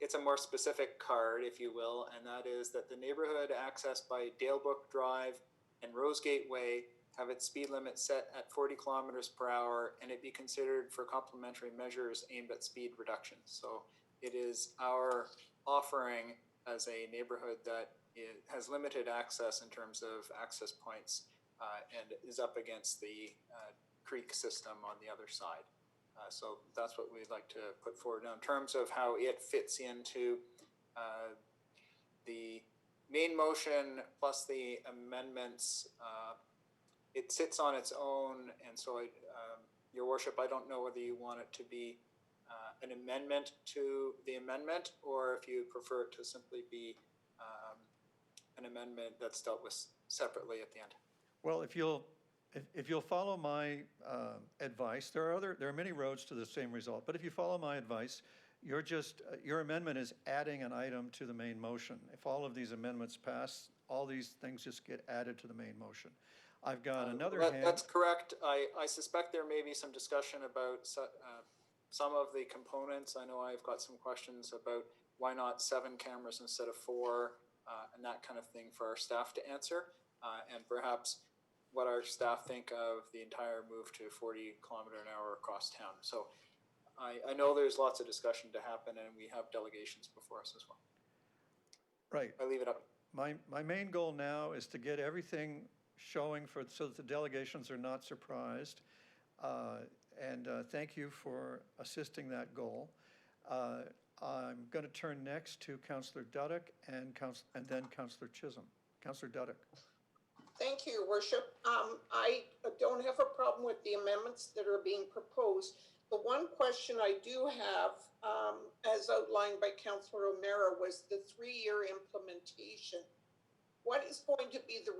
it's a more specific card, if you will, and that is that the neighborhood accessed by Dalebrook Drive and Rosegate Way have its speed limit set at 40 kilometers per hour, and it be considered for complementary measures aimed at speed reduction. So it is our offering as a neighborhood that has limited access in terms of access points and is up against the creek system on the other side. So that's what we'd like to put forward. Now, in terms of how it fits into the main motion plus the amendments, it sits on its own, and so Your Worship, I don't know whether you want it to be an amendment to the amendment, or if you prefer it to simply be an amendment that's dealt with separately at the end. Well, if you'll follow my advice, there are many roads to the same result, but if you follow my advice, your amendment is adding an item to the main motion. If all of these amendments pass, all these things just get added to the main motion. I've got another hand. That's correct. I suspect there may be some discussion about some of the components. I know I've got some questions about why not 7 cameras instead of 4, and that kind of thing for our staff to answer, and perhaps what our staff think of the entire move to 40 kilometer an hour across town. So I know there's lots of discussion to happen, and we have delegations before us as well. Right. I leave it up. My main goal now is to get everything showing so that the delegations are not surprised. And thank you for assisting that goal. I'm going to turn next to Councillor Duddeck and then Councillor Chisholm. Councillor Duddeck. Thank you, Your Worship. I don't have a problem with the amendments that are being proposed. The one question I do have, as outlined by Councillor O'Meara, was the 3-year implementation. What is going to be the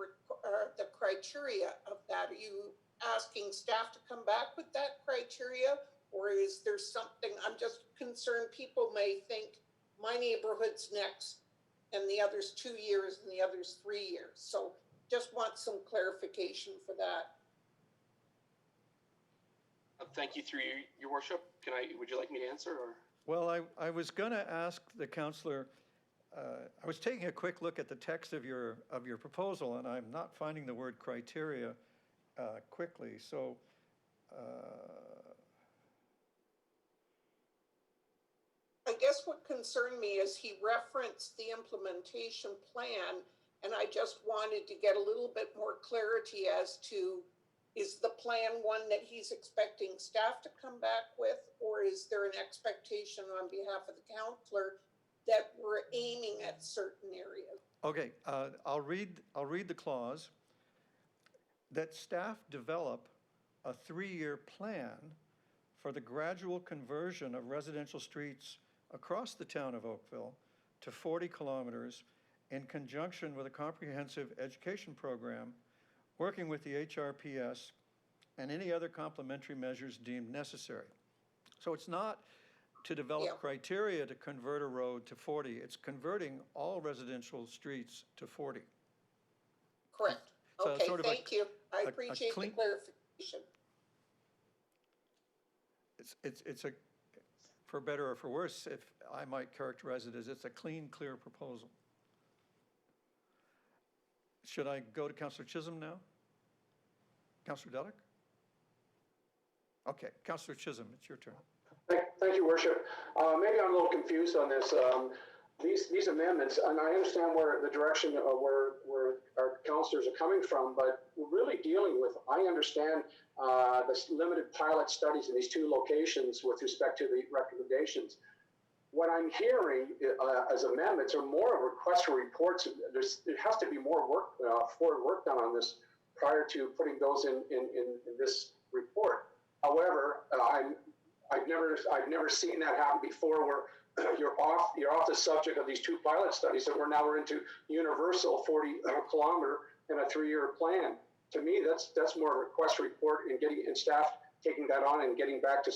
criteria of that? Are you asking staff to come back with that criteria, or is there something? I'm just concerned people may think my neighborhood's next and the other's 2 years and the other's 3 years. So just want some clarification for that. Thank you, through Your Worship. Would you like me to answer, or? Well, I was going to ask the councillor. I was taking a quick look at the text of your proposal, and I'm not finding the word criteria quickly. So I guess what concerned me is he referenced the implementation plan, and I just wanted to get a little bit more clarity as to, is the plan one that he's expecting staff to come back with, or is there an expectation on behalf of the councillor that we're aiming at certain areas? okay, I'll read the clause. That staff develop a 3-year plan for the gradual conversion of residential streets across the town of Oakville to 40 kilometers in conjunction with a comprehensive education program, working with the HRPS and any other complementary measures deemed necessary. So it's not to develop criteria to convert a road to 40. It's converting all residential streets to 40. Correct. So okay, sort of thank you. I appreciate the clarification. It's a, for better or for worse, if I might characterize it as, it's a clean, clear proposal. Should I go to Councillor Chisholm now? Councillor Duddeck? Okay, Councillor Chisholm, it's your turn. Thank you, Worship. Maybe I'm a little confused on this. these amendments, and I understand where the direction of where our councillors are coming from, but we're really dealing with, I understand this limited pilot studies in these two locations with respect to the recommendations. What I'm hearing as amendments are more of requests for reports. There has to be more work, forward work done on this prior to putting those in this report. However, I've never seen that happen before, where you're off the subject of these two pilot studies, and we're into universal 40-kilometer and a 3-year plan. To me, that's more a request report and staff taking that on and getting back to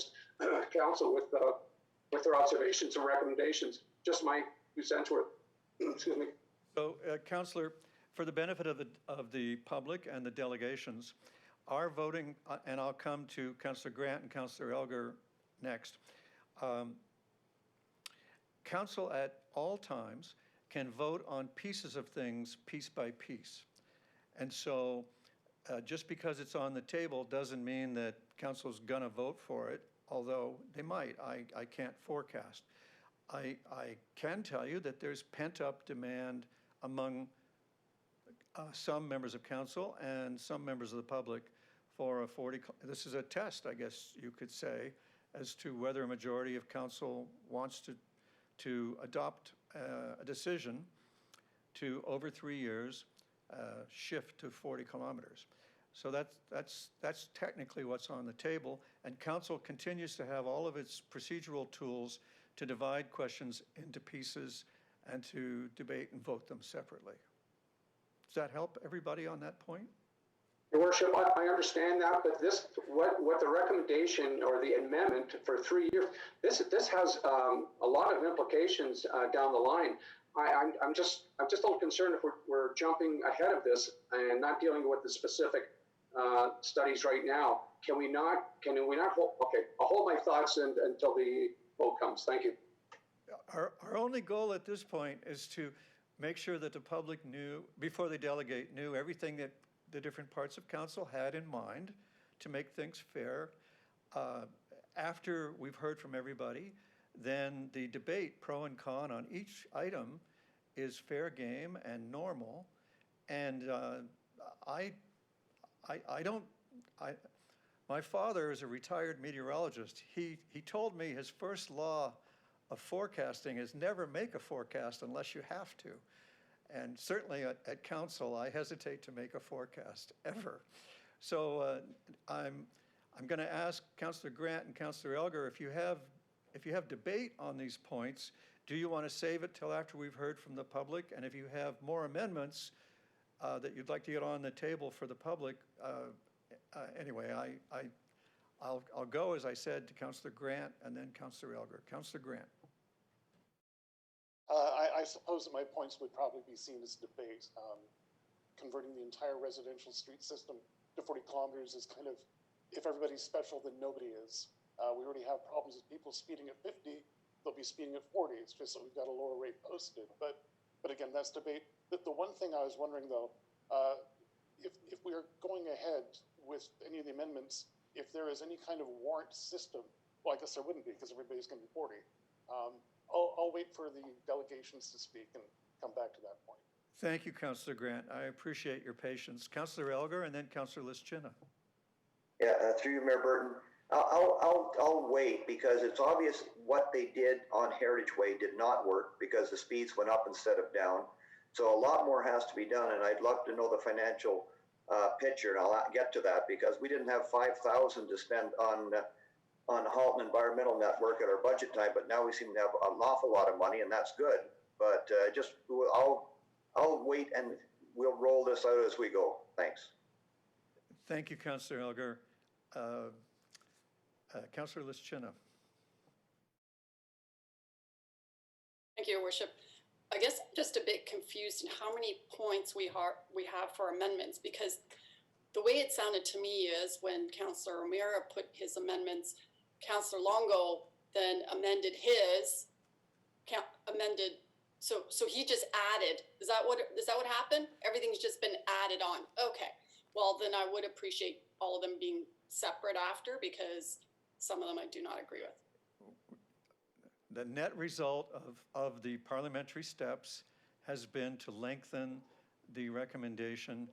council with their observations and recommendations. Just my 2 cents worth. Excuse me. So, Councillor, for the benefit of the public and the delegations, our voting, and I'll come to Councillor Grant and Councillor Elgar next. Council at all times can vote on pieces of things piece by piece. And so just because it's on the table doesn't mean that council's gonna vote for it, although they might. I can't forecast. I can tell you that there's pent-up demand among some members of council and some members of the public for a 40, this is a test, I guess you could say, as to whether a majority of council wants to adopt a decision to, over 3 years, shift to 40 kilometers. So that's technically what's on the table, and council continues to have all of its procedural tools to divide questions into pieces and to debate and vote them separately. Does that help everybody on that point? Your Worship, I understand that, but what the recommendation or the amendment for 3 years, this has a lot of implications down the line. I'm just a little concerned if we're jumping ahead of this and not dealing with the specific studies right now. Can we not hold? Okay, I'll hold my thoughts until the vote comes. Thank you. Our only goal at this point is to make sure that the public knew, before they delegate, knew everything that the different parts of council had in mind to make things fair. After we've heard from everybody, then the debate, pro and con, on each item is fair game and normal. And my father is a retired meteorologist. He told me his first law of forecasting is never make a forecast unless you have to. And certainly at council, I hesitate to make a forecast ever. So I'm going to ask Councillor Grant and Councillor Elgar, if you have debate on these points, do you want to save it till after we've heard from the public? And if you have more amendments that you'd like to get on the table for the public, anyway, I'll go, as I said, to Councillor Grant and then Councillor Elgar. Councillor Grant. I suppose that my points would probably be seen as debate. Converting the entire residential street system to 40 kilometers is kind of, if everybody's special, then nobody is. We already have problems with people speeding at 50, they'll be speeding at 40. It's just that we've got a lower rate posted. But again, that's debate. The one thing I was wondering though, if we are going ahead with any of the amendments, if there is any kind of warrant system, well, I guess there wouldn't be because everybody's going to be 40. I'll wait for the delegations to speak and come back to that point. Thank you, Councillor Grant. I appreciate your patience. Councillor Elgar and then Councillor Lischina. Yeah, through you, Mayor Burton. I'll wait because it's obvious what they did on Heritage Way did not work because the speeds went up instead of down. So a lot more has to be done, and I'd love to know the financial picture, and I'll get to that because we didn't have $5,000 to spend on Halton Environmental Network at our budget time, but now we seem to have an awful lot of money, and that's good. But I'll wait, and we'll roll this out as we go. Thanks. Thank you, Councillor Elgar. Councillor Lischina. Thank you, Your Worship. I guess I'm just a bit confused in how many points we have for amendments, because the way it sounded to me is when Councillor O'Meara put his amendments, Councillor Longo then amended his, so he just added. Is that what happened? Everything's just been added on. Okay. Well, then I would appreciate all of them being separate after, because some of them I do not agree with. the net result of the parliamentary steps has been to lengthen the recommendation.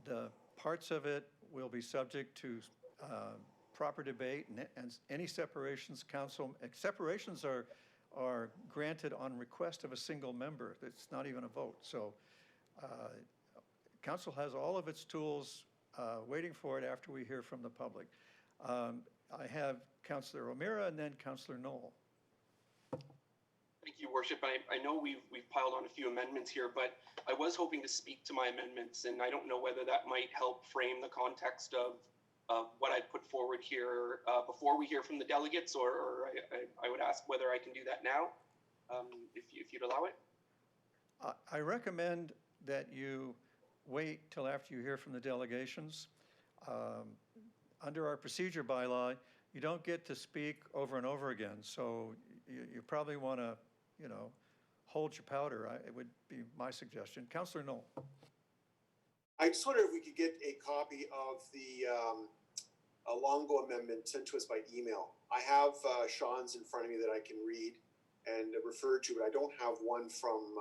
The parts of it will be subject to proper debate, and any separations, separations are granted on request of a single member. It's not even a vote. So council has all of its tools waiting for it after we hear from the public. I have Councillor O'Meara and then Councillor Knoll. Thank you, Worship. I know we've piled on a few amendments here, but I was hoping to speak to my amendments, and I don't know whether that might help frame the context of what I'd put forward here before we hear from the delegates, or I would ask whether I can do that now, if you'd allow it. I recommend that you wait till after you hear from the delegations. Under our procedure bylaw, you don't get to speak over and over again, so you probably want to, hold your powder. It would be my suggestion. Councillor Knoll. I just wonder if we could get a copy of the Longo amendment sent to us by email. I have Sean's in front of me that I can read and refer to, but I don't have one from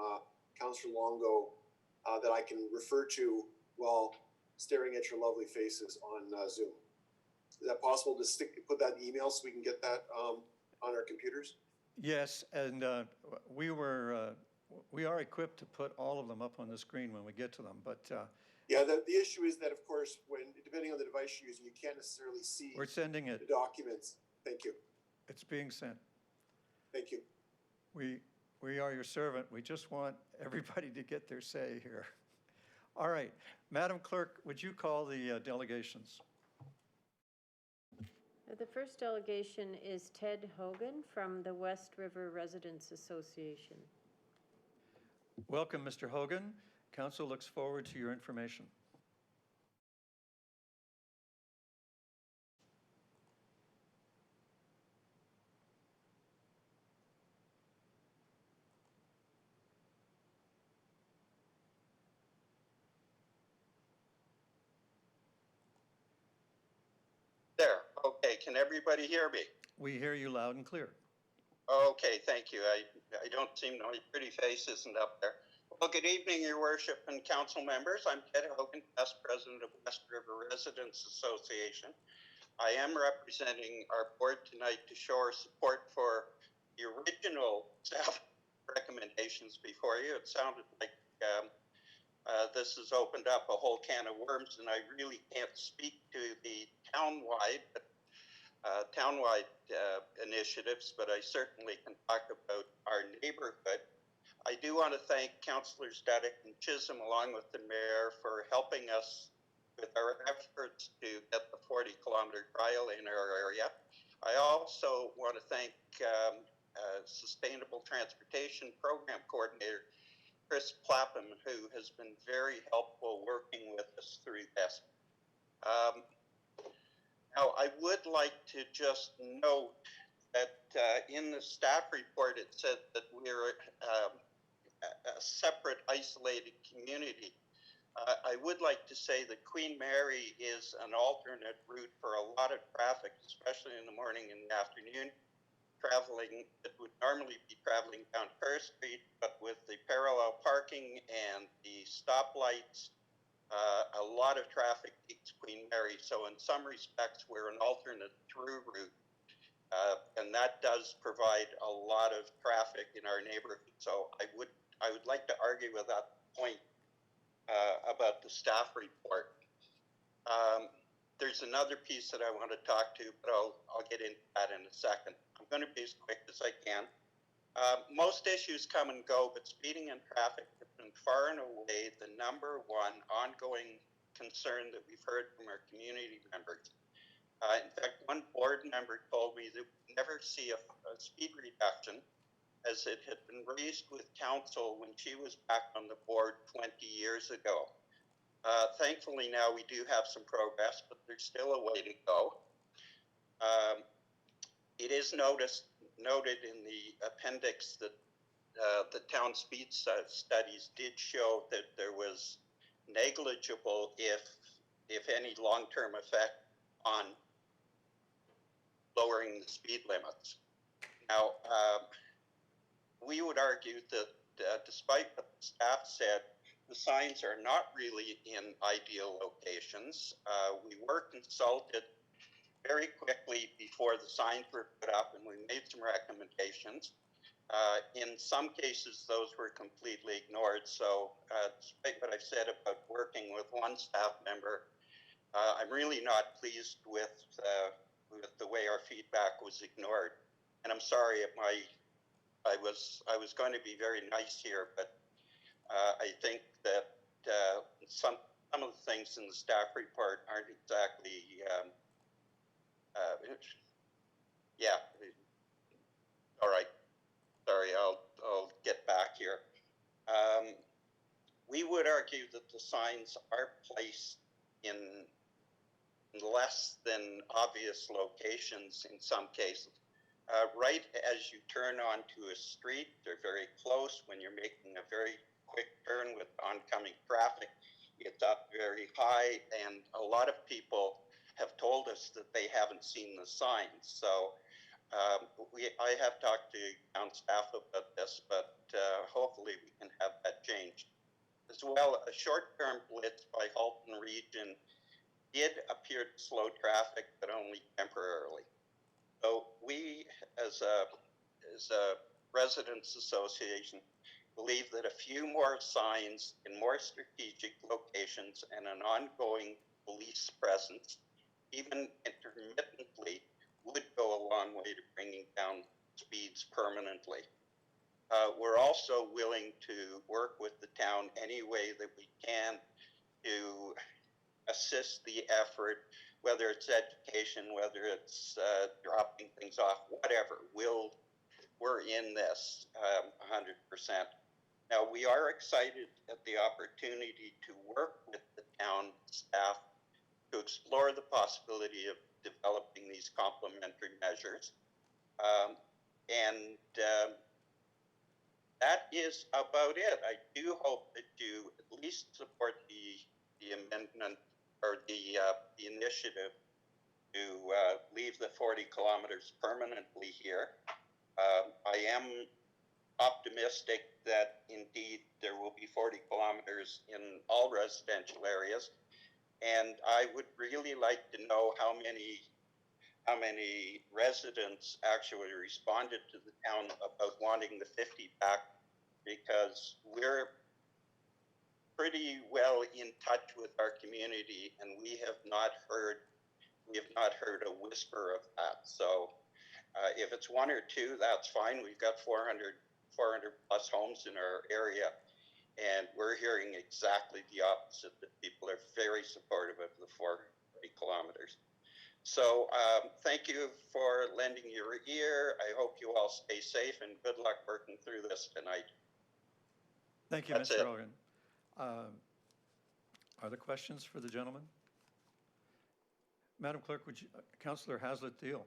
Councillor Longo that I can refer to while staring at your lovely faces on Zoom. Is that possible to put that in email so we can get that on our computers? Yes, and we are equipped to put all of them up on the screen when we get to them, but yeah, the issue is that, of course, depending on the device you're using, you can't necessarily see we're sending it. The documents. Thank you. It's being sent. Thank you. We are your servant. We just want everybody to get their say here. All right, Madam Clerk, would you call the delegations? The first delegation is Ted Hogan from the West River Residents Association. Welcome, Mr. Hogan. Council looks forward to your information. There. Okay, can everybody hear me? We hear you loud and clear. Okay, thank you. I don't seem to my pretty face isn't up there. Well, good evening, Your Worship and council members. I'm Ted Hogan, past president of West River Residents Association. I am representing our board tonight to show our support for the original staff recommendations before you. It sounded like this has opened up a whole can of worms, and I really can't speak to the townwide initiatives, but I certainly can talk about our neighborhood. I do want to thank Councillors Duddick and Chisholm, along with the mayor, for helping us with our efforts to get the 40-kilometer trial in our area. I also want to thank Sustainable Transportation Program Coordinator Chris Plapham, who has been very helpful working with us through this. Now, I would like to just note that in the staff report, it said that we're a separate, isolated community. I would like to say that Queen Mary is an alternate route for a lot of traffic, especially in the morning and the afternoon. Traveling that would normally be traveling down Kerr Street, but with the parallel parking and the stoplights, a lot of traffic takes Queen Mary. So in some respects, we're an alternate through route, and that does provide a lot of traffic in our neighborhood. So I would like to argue with that point about the staff report. There's another piece that I want to talk to, but I'll get into that in a second. I'm going to be as quick as I can. Most issues come and go, but speeding and traffic have been far and away the number one ongoing concern that we've heard from our community members. In fact, one board member told me that we never see a speed reduction, as it had been raised with council when she was back on the board 20 years ago. Thankfully, now we do have some progress, but there's still a way to go. It is noted in the appendix that the town speed studies did show that there was negligible, if any, long-term effect on lowering the speed limits. Now, we would argue that despite what the staff said, the signs are not really in ideal locations. We were consulted very quickly before the signs were put up, and we made some recommendations. In some cases, those were completely ignored. So despite what I've said about working with one staff member, I'm really not pleased with the way our feedback was ignored. And I'm sorry if I was going to be very nice here, but I think that some of the things in the staff report aren't exactly, yeah. All right. Sorry, I'll get back here. We would argue that the signs are placed in less than obvious locations in some cases. Right as you turn onto a street, they're very close. When you're making a very quick turn with oncoming traffic, it's up very high, and a lot of people have told us that they haven't seen the signs. So I have talked to town staff about this, but hopefully we can have that changed. As well, a short-term blitz by Halton Region did appear to slow traffic, but only temporarily. So we, as a residents association, believe that a few more signs in more strategic locations and an ongoing police presence, even intermittently, would go a long way to bringing down speeds permanently. We're also willing to work with the town any way that we can to assist the effort, whether it's education, whether it's dropping things off, whatever. We're in this 100%. Now, we are excited at the opportunity to work with the town staff to explore the possibility of developing these complementary measures. That is about it. I do hope that you at least support the amendment or the initiative to leave the 40 kilometers permanently here. I am optimistic that indeed there will be 40 kilometers in all residential areas. And I would really like to know how many residents actually responded to the town about wanting the 50 back, because we're pretty well in touch with our community, and we have not heard a whisper of that. So if it's one or two, that's fine. We've got 400 plus homes in our area, and we're hearing exactly the opposite, that people are very supportive of the 40 kilometers. So thank you for lending your ear. I hope you all stay safe, and good luck working through this tonight. Thank you, Mr. Hogan. Are there questions for the gentleman? Madam Clerk, would you, Councillor Haslett-Deal.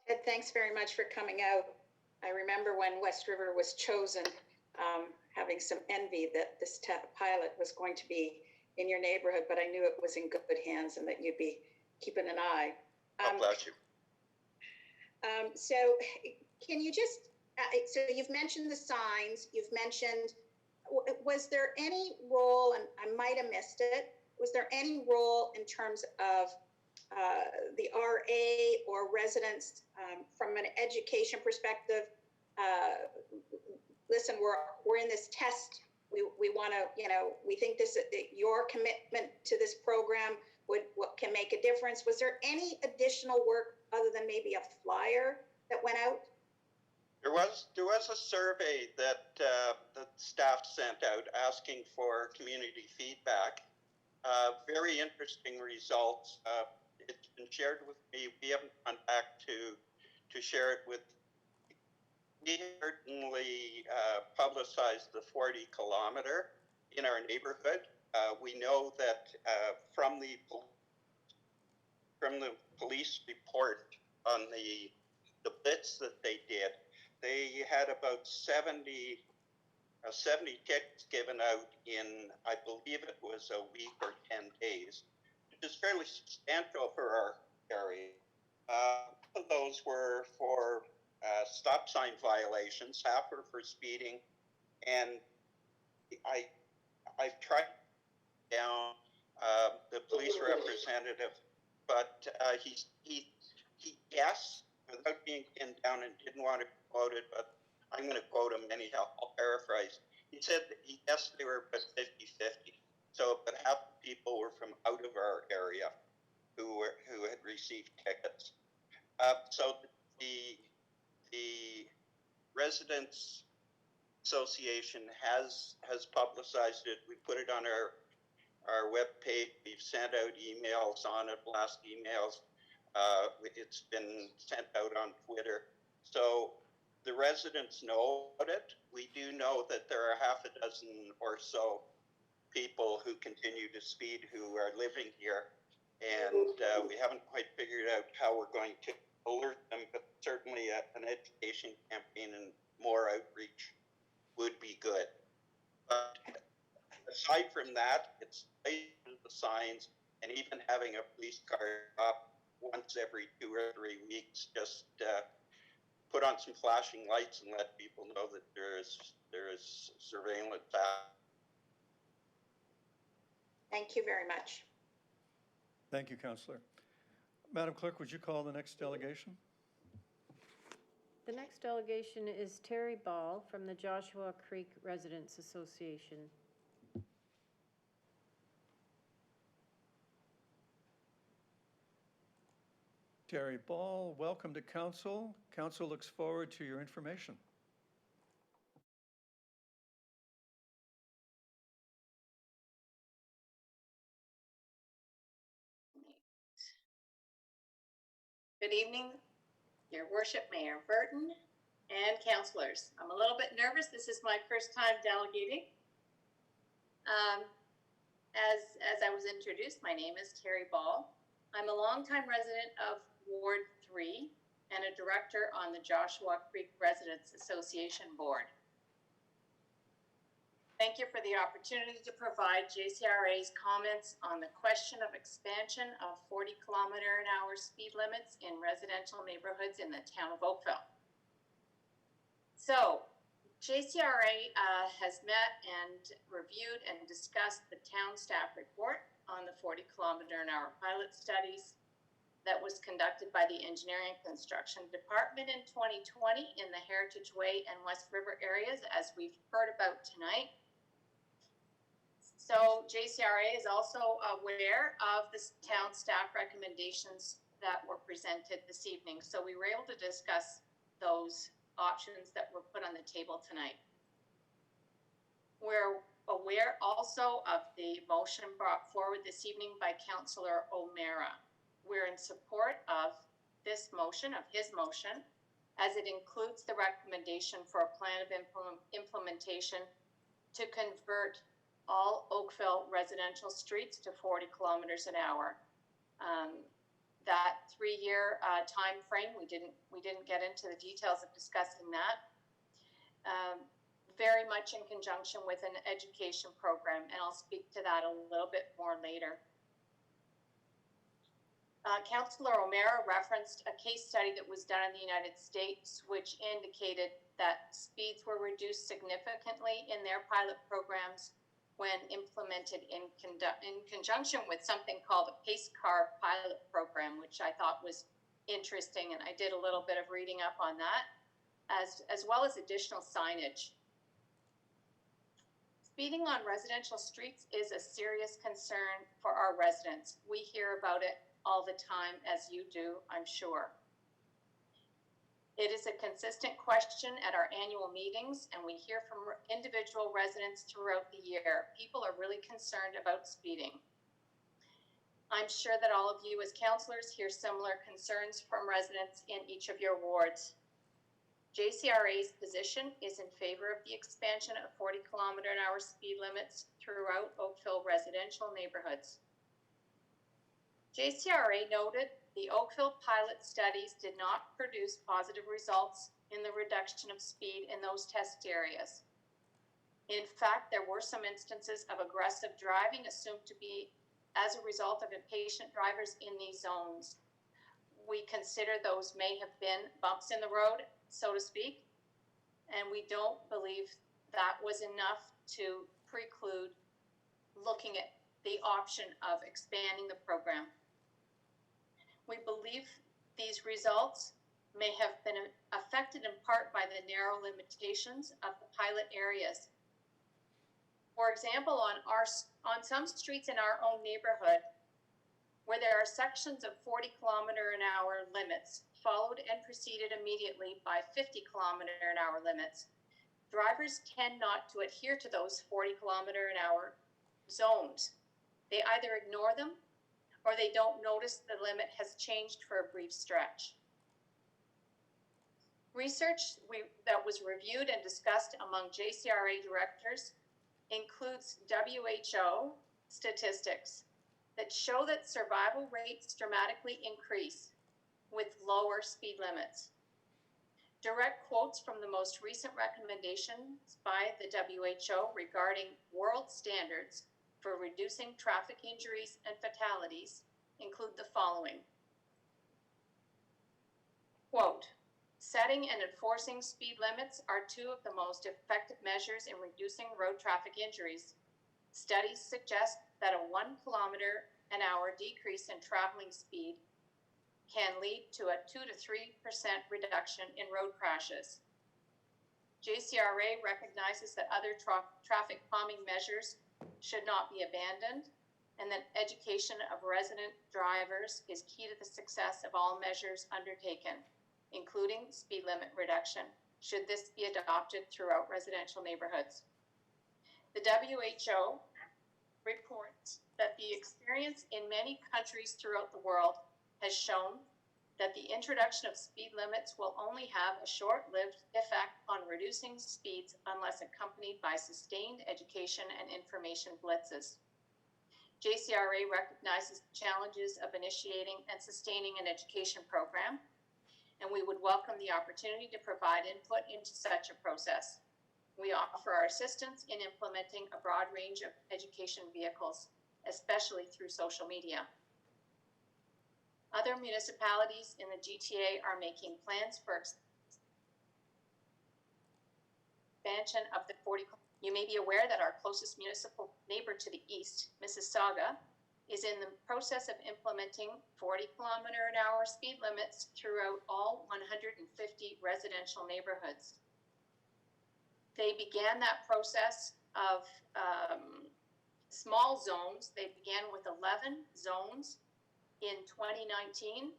Ted, thanks very much for coming out. I remember when West River was chosen, having some envy that this pilot was going to be in your neighborhood, but I knew it was in good hands and that you'd be keeping an eye. God bless you. So can you just, so you've mentioned the signs, you've mentioned, was there any role, and I might have missed it, was there any role in terms of the RA or residents from an education perspective? Listen, we're in this test. We want to, we think this, your commitment to this program can make a difference. Was there any additional work other than maybe a flyer that went out? There was a survey that the staff sent out asking for community feedback. Very interesting results. It's been shared with me. We haven't gone back to share it with. We certainly publicized the 40 kilometer in our neighborhood. We know that from the police report on the blitz that they did, they had about 70 tickets given out in, I believe it was a week or 10 days, which is fairly substantial for our area. of those were for stop sign violations, half were for speeding, and I've tracked down the police representative, but he guessed without being pinned down and didn't want to quote it, but I'm going to quote him anyhow. I'll paraphrase. He said that he guessed they were about 50-50. So, but half the people were from out of our area who had received tickets. So the Residents Association has publicized it. We put it on our webpage. We've sent out emails on it, blast emails. It's been sent out on Twitter. So the residents know about it. We do know that there are half a dozen or so people who continue to speed who are living here. And we haven't quite figured out how we're going to alert them, but certainly an education campaign and more outreach would be good. But aside from that, it's the signs, and even having a police car up once every 2 or 3 weeks, just put on some flashing lights and let people know that there is surveillance. Thank you very much. Thank you, Councillor. Madam Clerk, would you call the next delegation? The next delegation is Terry Ball from the Joshua Creek Residents Association. Terry Ball, welcome to Council. Council looks forward to your information. Good evening, Your Worship, Mayor Burton, and councillors. I'm a little bit nervous. This is my first time delegating. As I was introduced, my name is Terry Ball. I'm a longtime resident of Ward 3 and a director on the Joshua Creek Residents Association Board. Thank you for the opportunity to provide JCRA's comments on the question of expansion of 40-kilometer-an-hour speed limits in residential neighborhoods in the town of Oakville. So, JCRA has met and reviewed and discussed the town staff report on the 40-kilometer-an-hour pilot studies that was conducted by the Engineering and Construction Department in 2020 in the Heritage Way and West River areas, as we've heard about tonight. So JCRA is also aware of the town staff recommendations that were presented this evening. So we were able to discuss those options that were put on the table tonight. We're aware also of the motion brought forward this evening by Councillor O'Meara. We're in support of this motion, of his motion, as it includes the recommendation for a plan of implementation to convert all Oakville residential streets to 40 kilometers an hour. That 3-year time frame, we didn't get into the details of discussing that. Very much in conjunction with an education program, and I'll speak to that a little bit more later. Councillor O'Meara referenced a case study that was done in the United States, which indicated that speeds were reduced significantly in their pilot programs when implemented in conjunction with something called a pace car pilot program, which I thought was interesting, and I did a little bit of reading up on that, as well as additional signage. Speeding on residential streets is a serious concern for our residents. We hear about it all the time, as you do, I'm sure. It is a consistent question at our annual meetings, and we hear from individual residents throughout the year. People are really concerned about speeding. I'm sure that all of you as councillors hear similar concerns from residents in each of your wards. JCRA's position is in favor of the expansion of 40-kilometer-an-hour speed limits throughout Oakville residential neighborhoods. JCRA noted the Oakville pilot studies did not produce positive results in the reduction of speed in those test areas. In fact, there were some instances of aggressive driving assumed to be as a result of impatient drivers in these zones. we consider those may have been bumps in the road, so to speak, and we don't believe that was enough to preclude looking at the option of expanding the program. We believe these results may have been affected in part by the narrow limitations of the pilot areas. For example, on some streets in our own neighborhood, where there are sections of 40-kilometer-an-hour limits, followed and preceded immediately by 50-kilometer-an-hour limits, drivers tend not to adhere to those 40-kilometer-an-hour zones. They either ignore them or they don't notice the limit has changed for a brief stretch. Research that was reviewed and discussed among JCRA directors includes WHO statistics that show that survival rates dramatically increase with lower speed limits. Direct quotes from the most recent recommendations by the WHO regarding world standards for reducing traffic injuries and fatalities include the following. Quote, setting and enforcing speed limits are two of the most effective measures in reducing road traffic injuries. Studies suggest that a 1 kilometer-an-hour decrease in traveling speed can lead to a 2 to 3% reduction in road crashes. JCRA recognizes that other traffic calming measures should not be abandoned, and that education of resident drivers is key to the success of all measures undertaken, including speed limit reduction, should this be adopted throughout residential neighborhoods. The WHO reports that the experience in many countries throughout the world has shown that the introduction of speed limits will only have a short-lived effect on reducing speeds unless accompanied by sustained education and information blitzes. JCRA recognizes the challenges of initiating and sustaining an education program, and we would welcome the opportunity to provide input into such a process. We offer our assistance in implementing a broad range of education vehicles, especially through social media. Other municipalities in the GTA are making plans for expansion of the 40. You may be aware that our closest municipal neighbor to the east, Mississauga, is in the process of implementing 40-kilometer-an-hour speed limits throughout all 150 residential neighborhoods. They began that process of small zones. They began with 11 zones in 2019,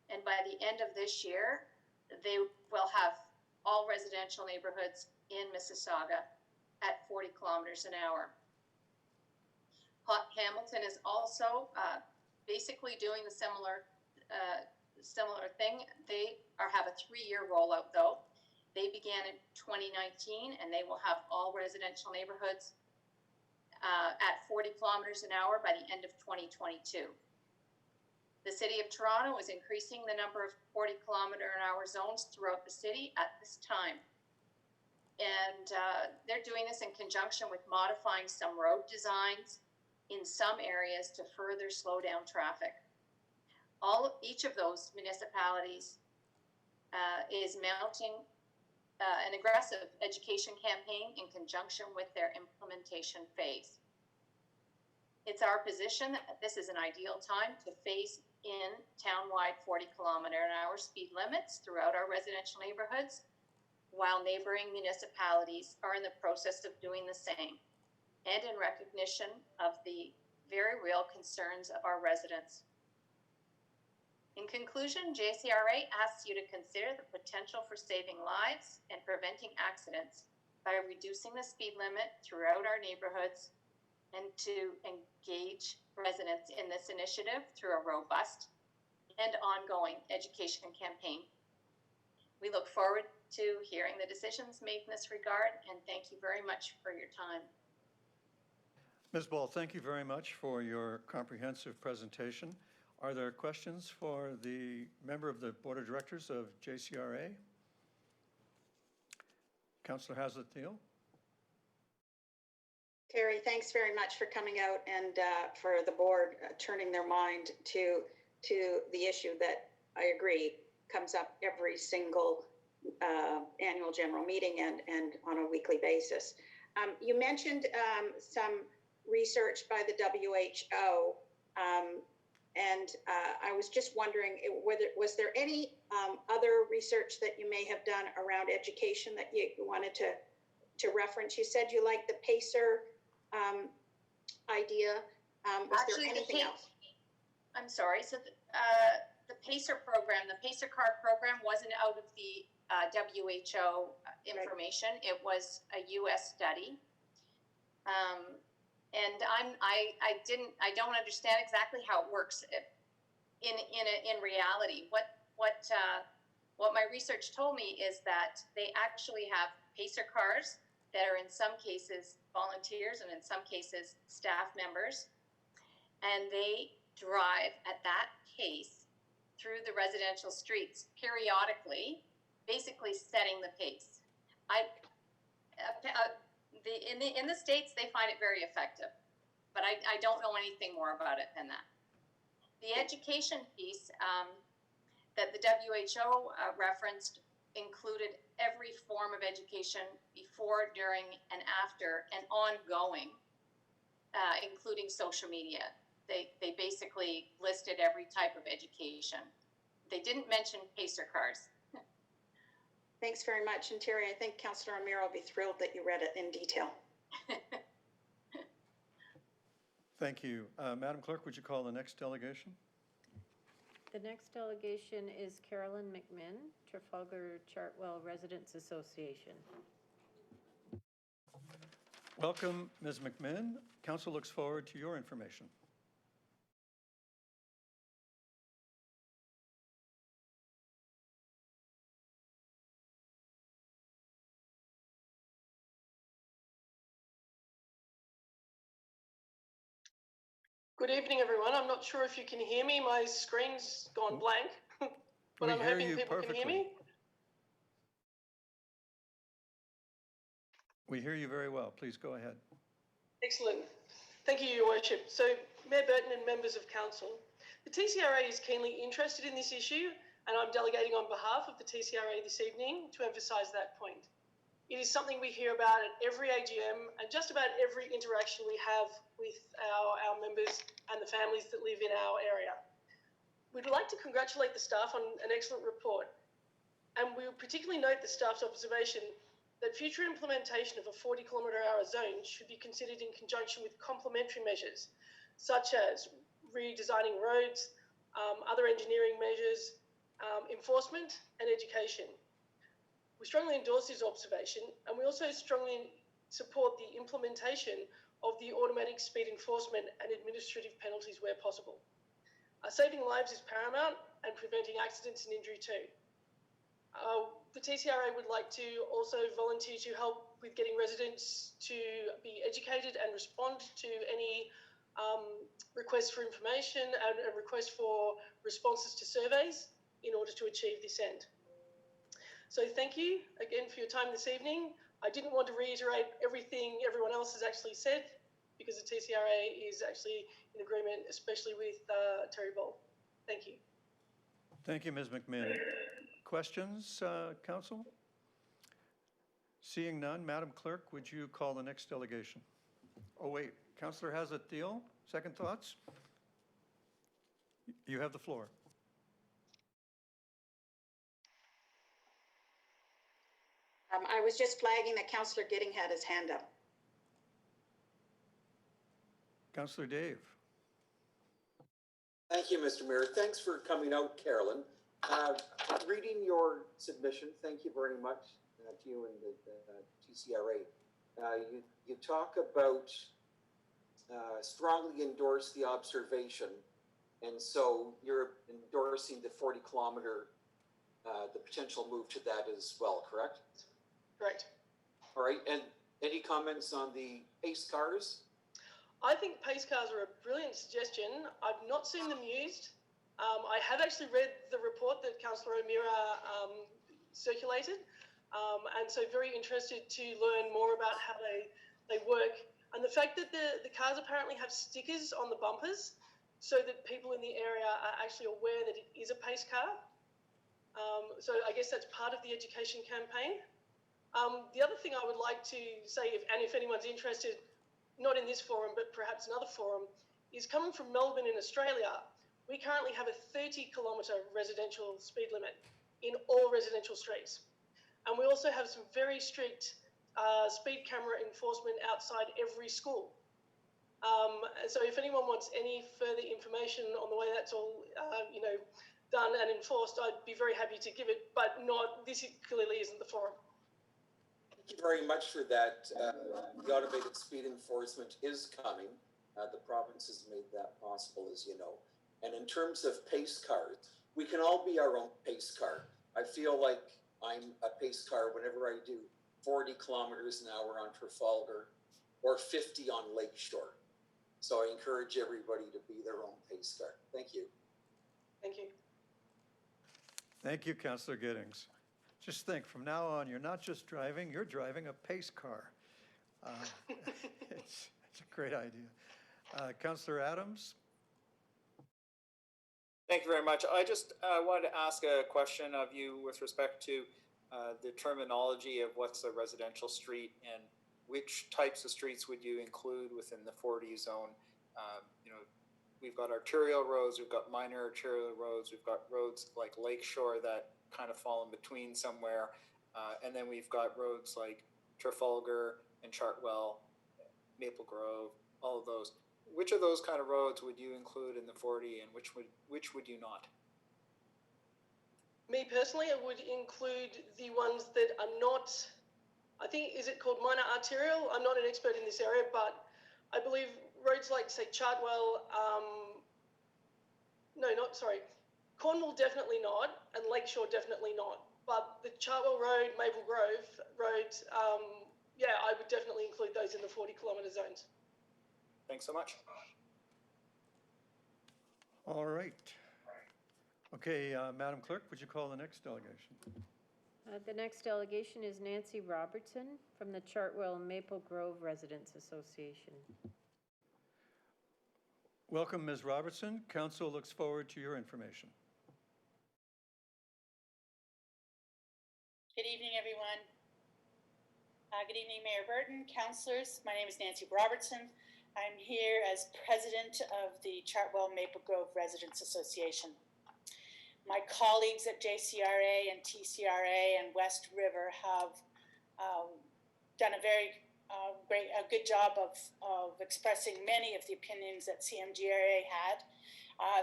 and by the end of this year, they will have all residential neighborhoods in Mississauga at 40 kilometers an hour. Hamilton is also basically doing the similar thing. They have a 3-year rollout though. They began in 2019 and they will have all residential neighborhoods at 40 kilometers an hour by the end of 2022. The City of Toronto is increasing the number of 40-kilometer-an-hour zones throughout the city at this time. And they're doing this in conjunction with modifying some road designs in some areas to further slow down traffic. Each of those municipalities is mounting an aggressive education campaign in conjunction with their implementation phase. It's our position that this is an ideal time to phase in town-wide 40-kilometer-an-hour speed limits throughout our residential neighborhoods, while neighboring municipalities are in the process of doing the same, and in recognition of the very real concerns of our residents. In conclusion, JCRA asks you to consider the potential for saving lives and preventing accidents by reducing the speed limit throughout our neighborhoods, and to engage residents in this initiative through a robust and ongoing education campaign. We look forward to hearing the decisions made in this regard, and thank you very much for your time. Ms. Ball, thank you very much for your comprehensive presentation. Are there questions for the member of the Board of Directors of JCRA? Councillor Hazlitt-Thiel. Terry, thanks very much for coming out and for the board turning their mind to the issue that I agree, comes up every single annual general meeting and on a weekly basis. You mentioned some research by the WHO, and I was just wondering whether was there any other research that you may have done around education that you wanted to reference? You said you liked the PACER idea. Was Actually, there anything else? I'm sorry. So the PACER program, the PACER card program, wasn't out of the WHO information. Right. It was a U.S. study. And I don't understand exactly how it works in reality. What my research told me is that they actually have PACER cars that are in some cases volunteers and in some cases staff members, and they drive at that pace through the residential streets periodically, basically setting the pace. In the States, they find it very effective, but I don't know anything more about it than that. The education piece that the WHO referenced included every form of education before, during, and after, and ongoing, including social media. They basically listed every type of education. They didn't mention PACER cars. Thanks very much. And Terry, I think Councillor Amir will be thrilled that you read it in detail. Thank you. Madam Clerk, would you call the next delegation? The next delegation is Carolyn McMinn, Trafalgar Chartwell Residents Association. Welcome, Ms. McMinn. Council looks forward to your information. Good evening, everyone. I'm not sure if you can hear me. My screen's gone blank, but I'm hoping people can hear me. We hear you very well. Please go ahead. Excellent. Thank you, Your Worship. So, Mayor Burton and members of Council, the TCRA is keenly interested in this issue, and I'm delegating on behalf of the TCRA this evening to emphasise that point. It is something we hear about at every AGM and just about every interaction we have with our members and the families that live in our area. We'd like to congratulate the staff on an excellent report, and we would particularly note the staff's observation that future implementation of a 40-kilometre-hour zone should be considered in conjunction with complementary measures, such as redesigning roads, other engineering measures, enforcement and education. We strongly endorse this observation, and we also strongly support the implementation of the automatic speed enforcement and administrative penalties where possible. Saving lives is paramount and preventing accidents and injury too. The TCRA would like to also volunteer to help with getting residents to be educated and respond to any requests for information and requests for responses to surveys in order to achieve this end. So thank you again for your time this evening. I didn't want to reiterate everything everyone else has actually said because the TCRA is actually in agreement, especially with Terry Ball. Thank you. Thank you, Ms. McMinn. Questions, Council? Seeing none, Madam Clerk, would you call the next delegation? Oh, wait, Councillor Hazat-Deal, second thoughts? You have the floor. I was just flagging that Councillor Gidding had his hand up. Councillor Dave. Thank you, Mr. Mayor. Thanks for coming out, Carolyn. Reading your submission, thank you very much to you and the TCRA. You talk about strongly endorse the observation, and so you're endorsing the 40-kilometer, the potential move to that as well, correct? Correct. All right, and any comments on the PACE cars? I think PACE cars are a brilliant suggestion. I've not seen them used. I have actually read the report that Councillor O'Meara circulated, and so very interested to learn more about how they work. And the fact that the cars apparently have stickers on the bumpers so that people in the area are actually aware that it is a PACE car So I guess that's part of the education campaign. The other thing I would like to say, if anyone's interested, not in this forum, but perhaps another forum, is coming from Melbourne in Australia, we currently have a 30-kilometre residential speed limit in all residential streets. And we also have some very strict speed camera enforcement outside every school. So if anyone wants any further information on the way that's all, done and enforced, I'd be very happy to give it, but this clearly isn't the forum. Thank you very much for that. The automated speed enforcement is coming. The province has made that possible, as you know. And in terms of pace cars, we can all be our own pace car. I feel like I'm a pace car whenever I do 40 kilometers an hour on Trafalgar or 50 on Lakeshore. So I encourage everybody to be their own pace car. Thank you. Thank you. Thank you, Councillor Giddings. Just think, from now on, you're not just driving, you're driving a pace car. It's a great idea. Councillor Adams? Thank you very much. I just wanted to ask a question of you with respect to the terminology of what's a residential street and which types of streets would you include within the 40 zone. We've got arterial roads, we've got minor arterial roads, we've got roads like Lakeshore that kind of fall in between somewhere, and then we've got roads like Trafalgar and Chartwell, Maple Grove, all of those. Which of those kind of roads would you include in the 40 and which would you not? Me personally, I would include the ones that are not, I think, is it called minor arterial? I'm not an expert in this area, but I believe roads like, say, Chartwell, Cornwall definitely not, and Lakeshore definitely not. But the Chartwell Road, Maple Grove Road, I would definitely include those in the 40-kilometre zones. Thanks so much. All right. Okay, Madam Clerk, would you call the next delegation? The next delegation is Nancy Robertson from the Chartwell Maple Grove Residents Association. Welcome, Ms. Robertson. Council looks forward to your information. Good evening, everyone. Good evening, Mayor Burton, councillors. My name is Nancy Robertson. I'm here as president of the Chartwell Maple Grove Residents Association. My colleagues at JCRA and TCRA and West River have done a very good job of expressing many of the opinions that CMGRA had.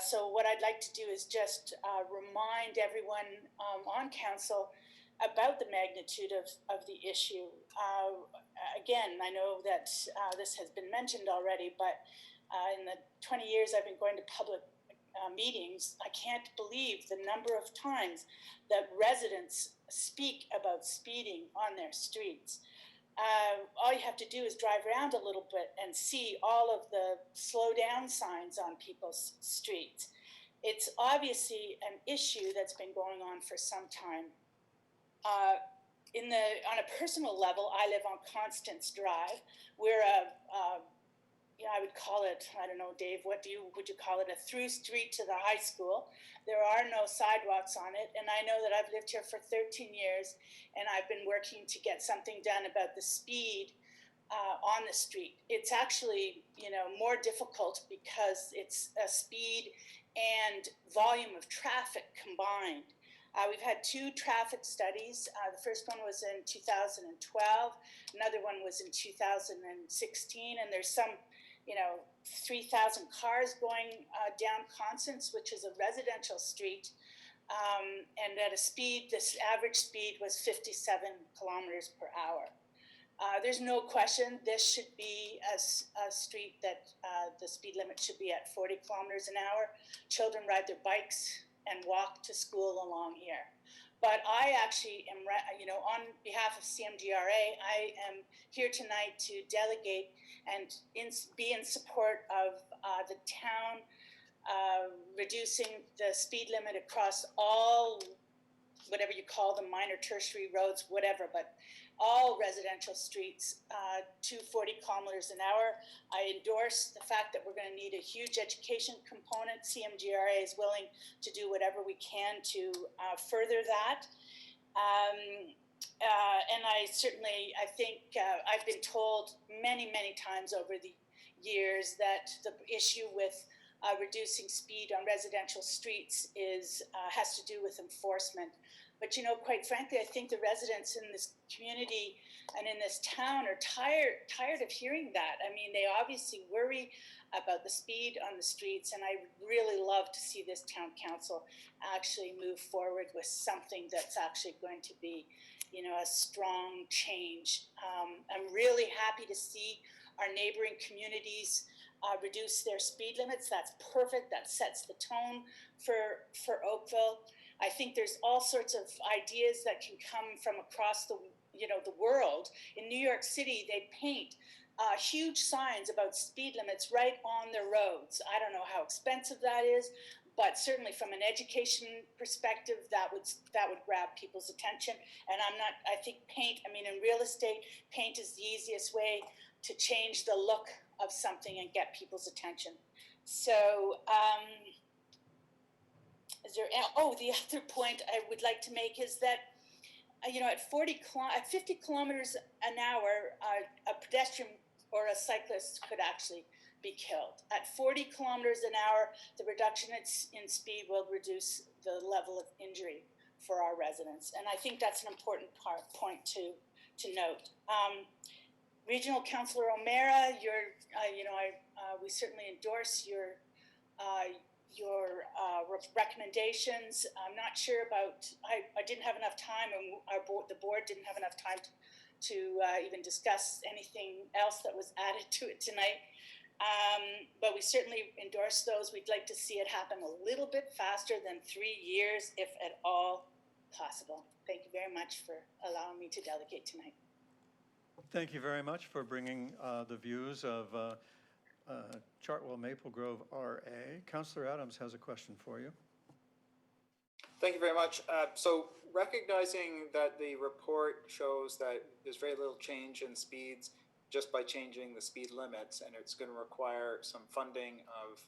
So what I'd like to do is just remind everyone on council about the magnitude of the issue. Again, I know that this has been mentioned already, but in the 20 years I've been going to public meetings, I can't believe the number of times that residents speak about speeding on their streets. All you have to do is drive around a little bit and see all of the slow down signs on people's streets. It's obviously an issue that's been going on for some time. On a personal level, I live on Constance Drive. We're I would call it, I don't know, Dave, would you call it, a through street to the high school. There are no sidewalks on it, and I know that I've lived here for 13 years, and I've been working to get something done about the speed on the street. It's actually, more difficult because it's a speed and volume of traffic combined. We've had 2 traffic studies. The first one was in 2012, another one was in 2016, and there's some 3,000 cars going down Constance, which is a residential street, and at a speed, this average speed was 57 kilometers per hour. There's no question this should be a street that the speed limit should be at 40 kilometers an hour. Children ride their bikes and walk to school along here. But I actually am, on behalf of CMGRA, I am here tonight to delegate and be in support of the town reducing the speed limit across all, whatever you call them, minor tertiary roads, whatever, but all residential streets to 40 kilometers an hour. I endorse the fact that we're going to need a huge education component. CMGRA is willing to do whatever we can to further that. And I think I've been told many, many times over the years that the issue with reducing speed on residential streets has to do with enforcement. But, quite frankly, I think the residents in this community and in this town are tired of hearing that. I mean, they obviously worry about the speed on the streets, and I really love to see this town council actually move forward with something that's actually going to be, a strong change. I'm really happy to see our neighboring communities reduce their speed limits. That's perfect. That sets the tone for Oakville. I think there's all sorts of ideas that can come from across the world. In New York City, they paint huge signs about speed limits right on their roads. I don't know how expensive that is, but certainly from an education perspective, that would grab people's attention. And I think in real estate, paint is the easiest way to change the look of something and get people's attention. So, the other point I would like to make is that, at 50 kilometers an hour, a pedestrian or a cyclist could actually be killed. At 40 kilometers an hour, the reduction in speed will reduce the level of injury for our residents. And I think that's an important point to note. Regional Councillor O'Meara, we certainly endorse your recommendations. I'm not sure about, I didn't have enough time, and the board didn't have enough time to even discuss anything else that was added to it tonight. But we certainly endorse those. We'd like to see it happen a little bit faster than 3 years, if at all possible. Thank you very much for allowing me to delegate tonight. Thank you very much for bringing the views of Chartwell Maple Grove RA. Councillor Adams has a question for you. Thank you very much. So recognizing that the report shows that there's very little change in speeds just by changing the speed limits, and it's going to require some funding of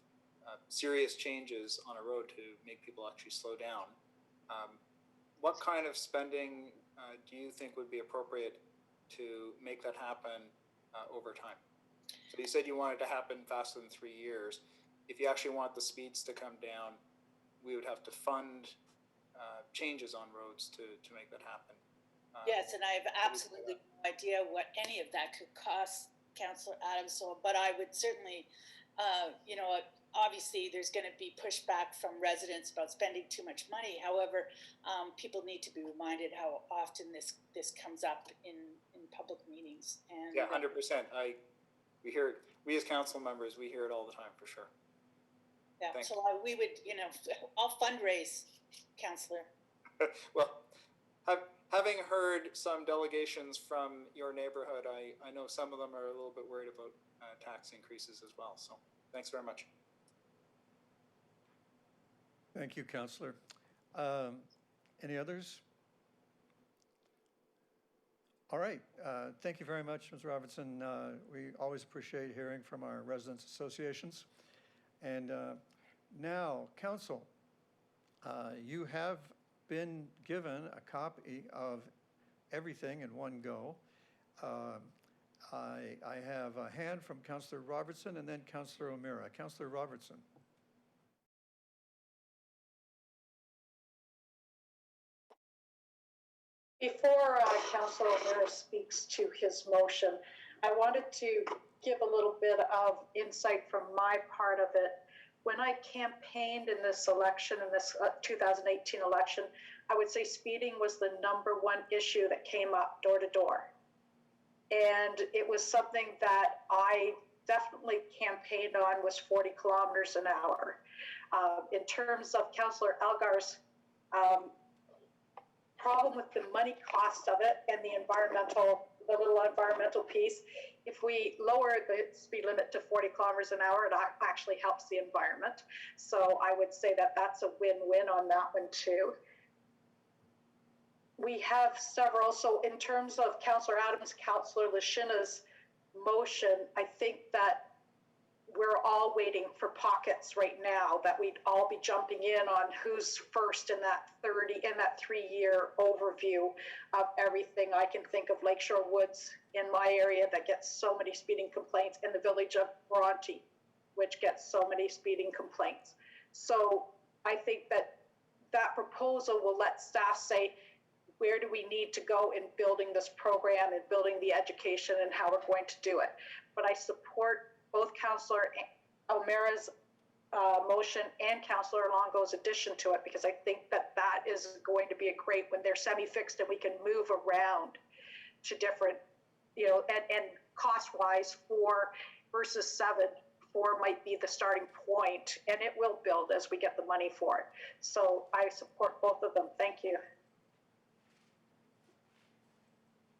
serious changes on a road to make people actually slow down. What kind of spending do you think would be appropriate to make that happen over time? So you said you want it to happen faster than 3 years. If you actually want the speeds to come down, we would have to fund changes on roads to make that happen. Yes, and I have absolutely no idea what any of that could cost, Councillor Adams. But I would certainly, obviously there's going to be pushback from residents about spending too much money. However, people need to be reminded how often this comes up in public meetings. And yeah, 100%. We hear it. We as council members, we hear it all the time for sure. Yeah, so we would, I'll fundraise, Councillor. Well, having heard some delegations from your neighborhood, I know some of them are a little bit worried about tax increases as well. So thanks very much. Thank you, Councillor. Any others? All right. Thank you very much, Ms. Robertson. We always appreciate hearing from our residents associations. And now, Council, you have been given a copy of everything in one go. I have a hand from Councillor Robertson and then Councillor O'Meara. Councillor Robertson. Before Councillor O'Meara speaks to his motion, I wanted to give a little bit of insight from my part of it. When I campaigned in this election, in this 2018 election, I would say speeding was the #1 issue that came up door to door. And it was something that I definitely campaigned on, was 40 kilometers an hour. In terms of Councillor Elgar's problem with the money cost of it and the little environmental piece, if we lower the speed limit to 40 kilometers an hour, it actually helps the environment. So I would say that that's a win-win on that one too. we have several. So in terms of Councillor Adams, Councillor Lashina's motion, I think that we're all waiting for pockets right now, that we'd all be jumping in on who's first in that 3-year overview of everything. I can think of Lakeshore Woods in my area that gets so many speeding complaints, in the village of Bronte, which gets so many speeding complaints. So I think that that proposal will let staff say, where do we need to go in building this program and building the education and how we're going to do it. But I support both Councillor O'Meara's motion and Councillor Longo's addition to it, because I think that that is going to be a great, when they're semi-fixed and we can move around to different, you know, and cost-wise 4 versus 7, 4 might be the starting point, and it will build as we get the money for it. So I support both of them. Thank you.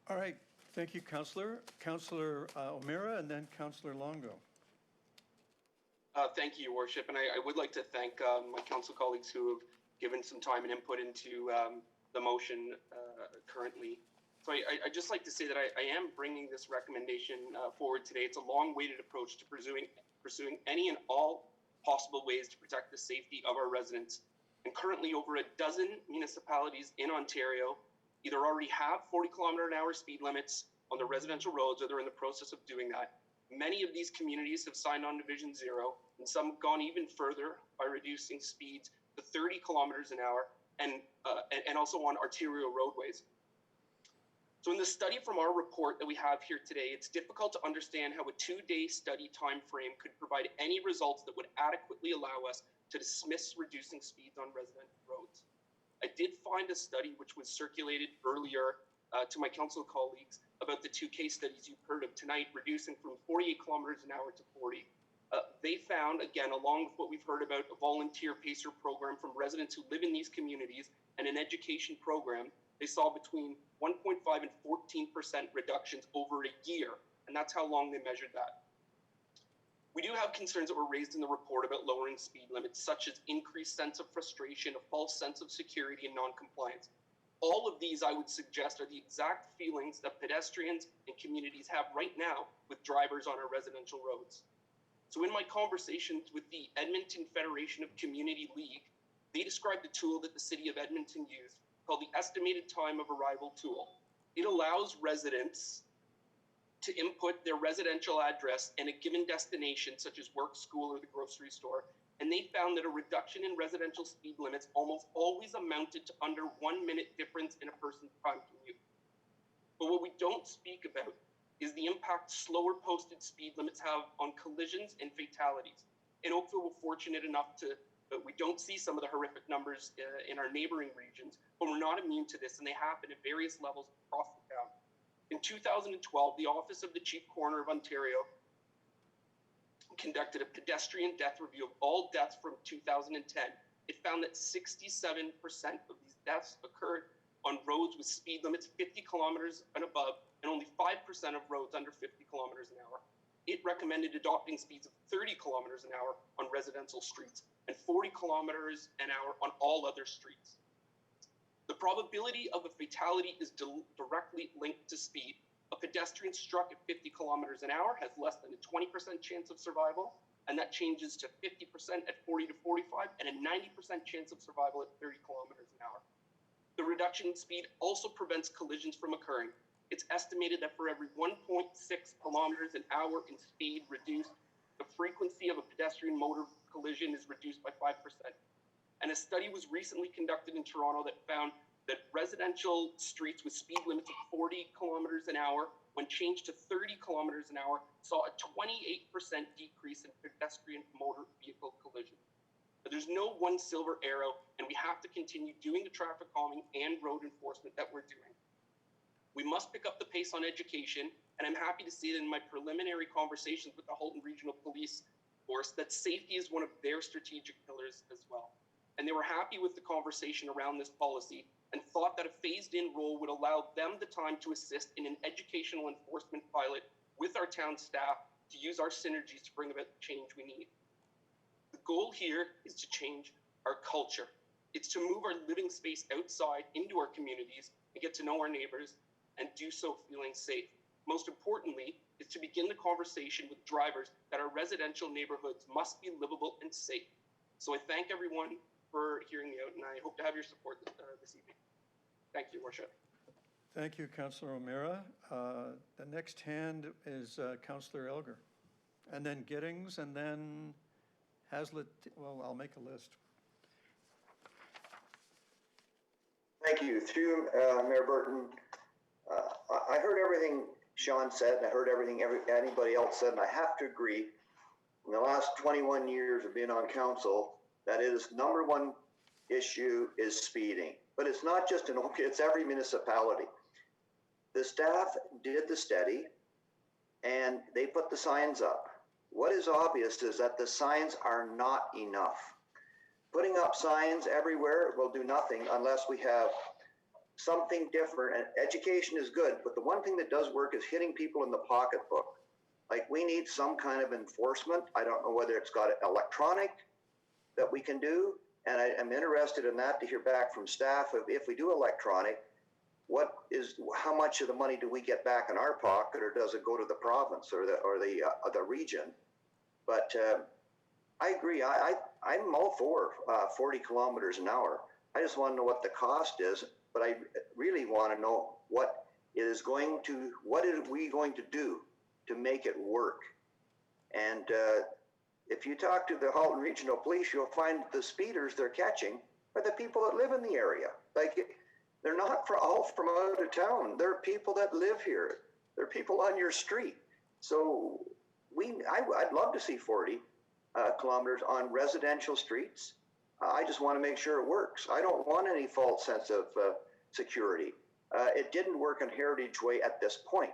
All right, thank you, Councillor. Councillor O'Meara, and then Councillor Longo. Thank you, Your Worship, and I would like to thank my council colleagues who have given some time and input into the motion currently. So I'd just like to say that I am bringing this recommendation forward today. It's a long-awaited approach to pursuing any and all possible ways to protect the safety of our residents. And currently, over a dozen municipalities in Ontario either already have 40-kilometer-an-hour speed limits on the residential roads, or they're in the process of doing that. Many of these communities have signed on to Vision Zero, and some have gone even further by reducing speeds to 30 kilometers an hour and also on arterial roadways. So in the study from our report that we have here today, it's difficult to understand how a 2-day study time frame could provide any results that would adequately allow us to dismiss reducing speeds on residential roads. I did find a study which was circulated earlier to my council colleagues about the 2 case studies you've heard of tonight, reducing from 48 kilometers an hour to 40. They found, again, along with what we've heard about, a volunteer pacer program from residents who live in these communities and an education program, they saw between 1.5 and 14% reductions over a year, and that's how long they measured that. We do have concerns that were raised in the report about lowering speed limits, such as increased sense of frustration, a false sense of security, and non-compliance. All of these, I would suggest, are the exact feelings that pedestrians and communities have right now with drivers on our residential roads. So in my conversations with the Edmonton Federation of Community League, they described a tool that the city of Edmonton used called the Estimated Time of Arrival tool. It allows residents to input their residential address and a given destination, such as work, school, or the grocery store, and they found that a reduction in residential speed limits almost always amounted to under 1 minute difference in a person's time commute. But what we don't speak about is the impact slower posted speed limits have on collisions and fatalities. In Oakville, we're fortunate enough that we don't see some of the horrific numbers in our neighboring regions, but we're not immune to this, and they happen at various levels across the town. In 2012, the Office of the Chief Coroner of Ontario conducted a pedestrian death review of all deaths from 2010. It found that 67% of these deaths occurred on roads with speed limits 50 kilometers and above, and only 5% of roads under 50 kilometers an hour. It recommended adopting speeds of 30 kilometers an hour on residential streets and 40 kilometers an hour on all other streets. The probability of a fatality is directly linked to speed. A pedestrian struck at 50 kilometers an hour has less than a 20% chance of survival, and that changes to 50% at 40 to 45 and a 90% chance of survival at 30 kilometers an hour. The reduction in speed also prevents collisions from occurring. It's estimated that for every 1.6 kilometers an hour in speed reduced, the frequency of a pedestrian motor collision is reduced by 5%. And a study was recently conducted in Toronto that found that residential streets with speed limits of 40 kilometers an hour, when changed to 30 kilometers an hour, saw a 28% decrease in pedestrian motor vehicle collisions. But there's no one silver arrow, and we have to continue doing the traffic calming and road enforcement that we're doing. We must pick up the pace on education, and I'm happy to see that in my preliminary conversations with the Halton Regional Police Force that safety is one of their strategic pillars as well. And they were happy with the conversation around this policy and thought that a phased-in role would allow them the time to assist in an educational enforcement pilot with our town staff to use our synergies to bring about the change we need. The goal here is to change our culture. It's to move our living space outside into our communities and get to know our neighbors and do so feeling safe. Most importantly, is to begin the conversation with drivers that our residential neighborhoods must be livable and safe. So I thank everyone for hearing me out, and I hope to have your support this evening. Thank you, Worship. Thank you, Councillor O'Meara. The next hand is Councillor Elgar, and then Giddings, and then Hazlitt. Well, I'll make a list. Thank you. Through Mayor Burton, I heard everything Sean said, and I heard everything anybody else said, and I have to agree. In the last 21 years of being on council, that is number one issue is speeding. But it's not just in Oakville, it's every municipality. The staff did the study and they put the signs up. What is obvious is that the signs are not enough. Putting up signs everywhere will do nothing unless we have something different. And education is good, but the one thing that does work is hitting people in the pocketbook. Like, we need some kind of enforcement. I don't know whether it's got electronic that we can do. And I'm interested in that, to hear back from staff of, if we do electronic, how much of the money do we get back in our pocket, or does it go to the province or the region? But I agree. I'm all for 40 kilometers an hour. I just want to know what the cost is, but I really want to know what are we going to do to make it work? And if you talk to the Halton Regional Police, you'll find the speeders they're catching are the people that live in the area. Like, they're not all from out of town. They're people that live here. They're people on your street. So I'd love to see 40 kilometers on residential streets. I just want to make sure it works. I don't want any false sense of security. It didn't work on Heritage Way at this point.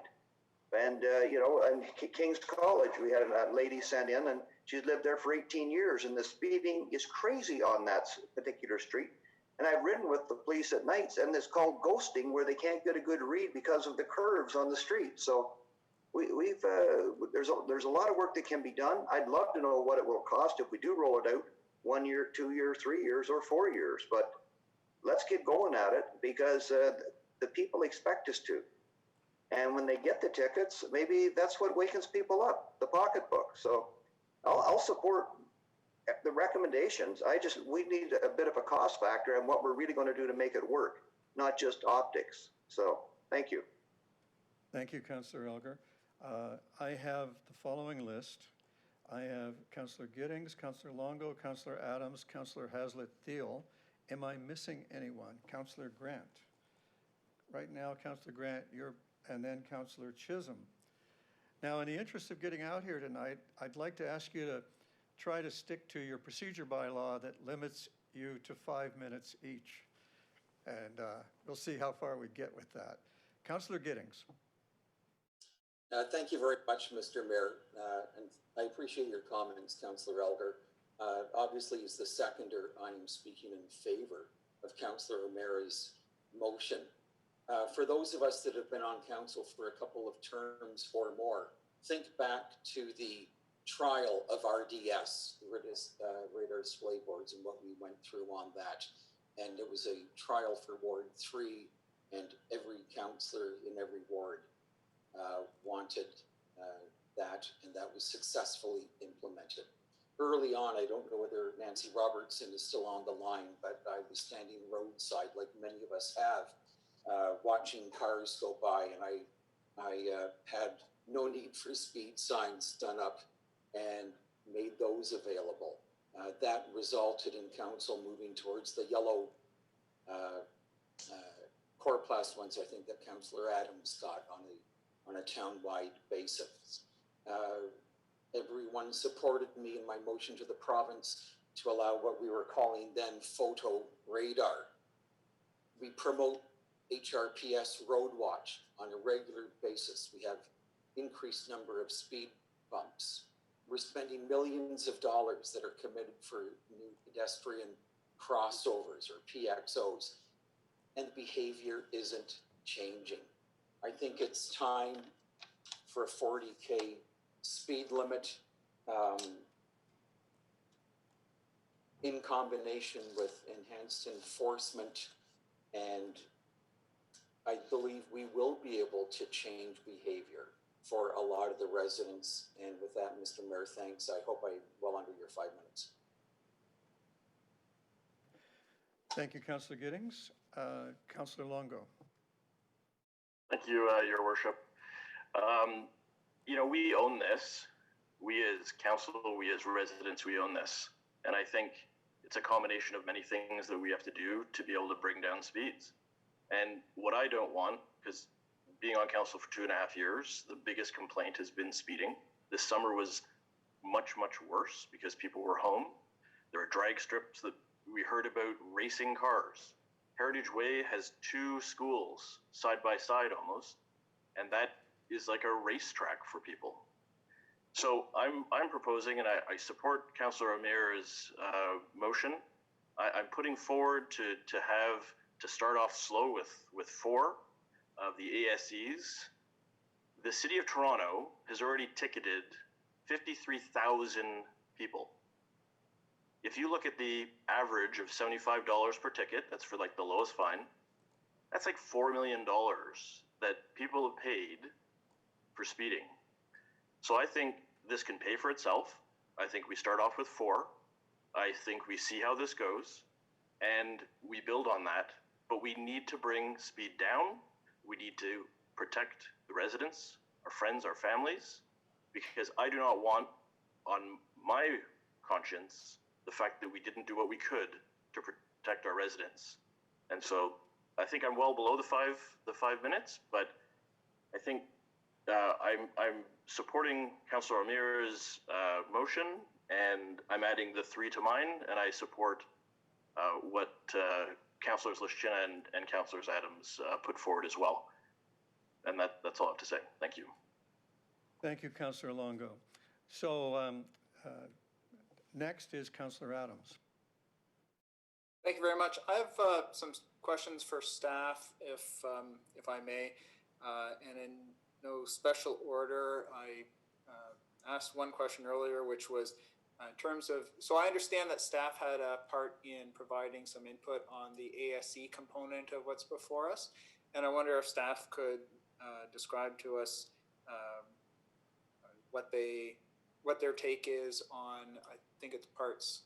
And, in King's College, we had a lady sent in, and she's lived there for 18 years, and the speeding is crazy on that particular street. And I've ridden with the police at nights, and it's called ghosting, where they can't get a good read because of the curves on the street. So there's a lot of work that can be done. I'd love to know what it will cost if we do roll it out 1 year, 2 years, 3 years, or 4 years. But let's get going at it, because the people expect us to. And when they get the tickets, maybe that's what wakens people up, the pocketbook. So I'll support the recommendations. We need a bit of a cost factor and what we're really going to do to make it work, not just optics. So thank you. Thank you, Councillor Elgar. I have the following list. I have Councillor Giddings, Councillor Longo, Councillor Adams, Councillor Hazlitt-Thiel. Am I missing anyone? Councillor Grant. Right now, Councillor Grant, and then Councillor Chisholm. Now, in the interest of getting out here tonight, I'd like to ask you to try to stick to your procedure bylaw that limits you to 5 minutes each. And we'll see how far we get with that. Councillor Giddings. Thank you very much, Mr. Mayor. And I appreciate your comments, Councillor Elgar. Obviously, as the seconder, I am speaking in favor of Councillor O'Meara's motion. For those of us that have been on council for a couple of terms or more, think back to the trial of RDS, radar display boards, and what we went through on that. And it was a trial for Ward 3, and every councillor in every ward wanted that, and that was successfully implemented. Early on, I don't know whether Nancy Robertson is still on the line, but I was standing roadside, like many of us have, watching cars go by, and I had no need for speed signs done up and made those available. That resulted in council moving towards the yellow Coroplast ones, I think, that Councillor Adams got on a town-wide basis. Everyone supported me in my motion to the province to allow what we were calling then photo radar. We promote HRPS road watch on a regular basis. We have increased number of speed bumps. We're spending millions of dollars that are committed for new pedestrian crossovers or PXOs, and the behavior isn't changing. I think it's time for a 40K speed limit in combination with enhanced enforcement and I believe we will be able to change behavior for a lot of the residents. And with that, Mr. Mayor, thanks. I hope I'm well under your 5 minutes. Thank you, Councillor Giddings. Councillor Longo. Thank you, Your Worship. We own this. We as council, we as residents, we own this. And I think it's a combination of many things that we have to do to be able to bring down speeds. And what I don't want, because being on council for 2.5 years, the biggest complaint has been speeding. This summer was much, much worse because people were home. There are drag strips that we heard about racing cars. Heritage Way has 2 schools side by side almost, and that is like a racetrack for people. So I'm proposing, and I support Councillor O'Meara's motion. I'm putting forward to start off slow with 4 of the ASEs. The City of Toronto has already ticketed 53,000 people. If you look at the average of $75 per ticket, that's for like the lowest fine, that's like $4 million that people have paid for speeding. So I think this can pay for itself. I think we start off with 4. I think we see how this goes and we build on that, but we need to bring speed down. We need to protect the residents, our friends, our families, because I do not want on my conscience the fact that we didn't do what we could to protect our residents. And so I think I'm well below the 5 minutes, but I think I'm supporting Councillor O'Meara's motion, and I'm adding the 3 to mine, and I support what Councillors Lischina and Councillors Adams put forward as well. And that's all I have to say. Thank you. Thank you, Councillor Longo. So next is Councillor Adams. Thank you very much. I have some questions for staff, if I may, and in no special order. I asked one question earlier, which was in terms of, so I understand that staff had a part in providing some input on the ASE component of what's before us, and I wonder if staff could describe to us what their take is on, I think it's parts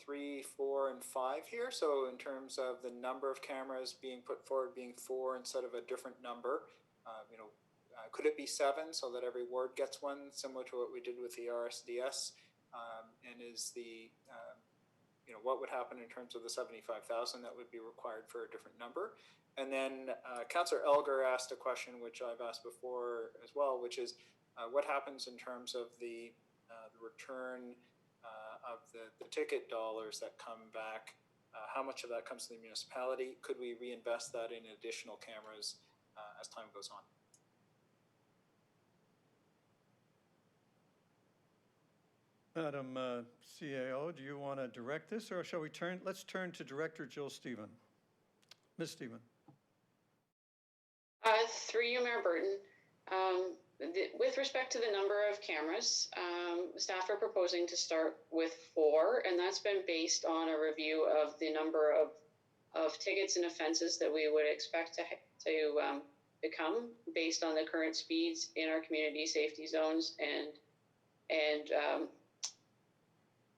3, 4, and 5 here. So in terms of the number of cameras being put forward being 4 instead of a different number, could it be 7 so that every ward gets one, similar to what we did with the RSDS? And is the, what would happen in terms of the 75,000 that would be required for a different number? And then Councillor Elgar asked a question which I've asked before as well, which is what happens in terms of the return of the ticket dollars that come back? How much of that comes to the municipality? Could we reinvest that in additional cameras as time goes on? Madam CAO, do you want to direct this, or shall we let's turn to Director Jill Stephen. Ms. Stephen. Through you, Mayor Burton. With respect to the number of cameras, staff are proposing to start with 4, and that's been based on a review of the number of tickets and offenses that we would expect to become based on the current speeds in our community safety zones and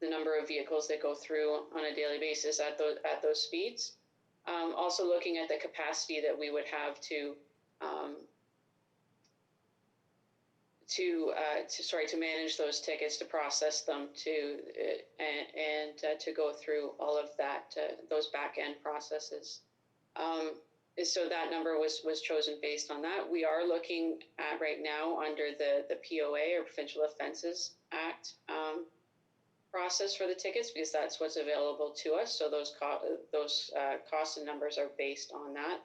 the number of vehicles that go through on a daily basis at those speeds. Also looking at the capacity that we would have to manage those tickets, to process them, and to go through all of that, those back end processes. So that number was chosen based on that. We are looking at right now under the POA, or Provincial Offences Act, process for the tickets, because that's what's available to us. So those costs and numbers are based on that.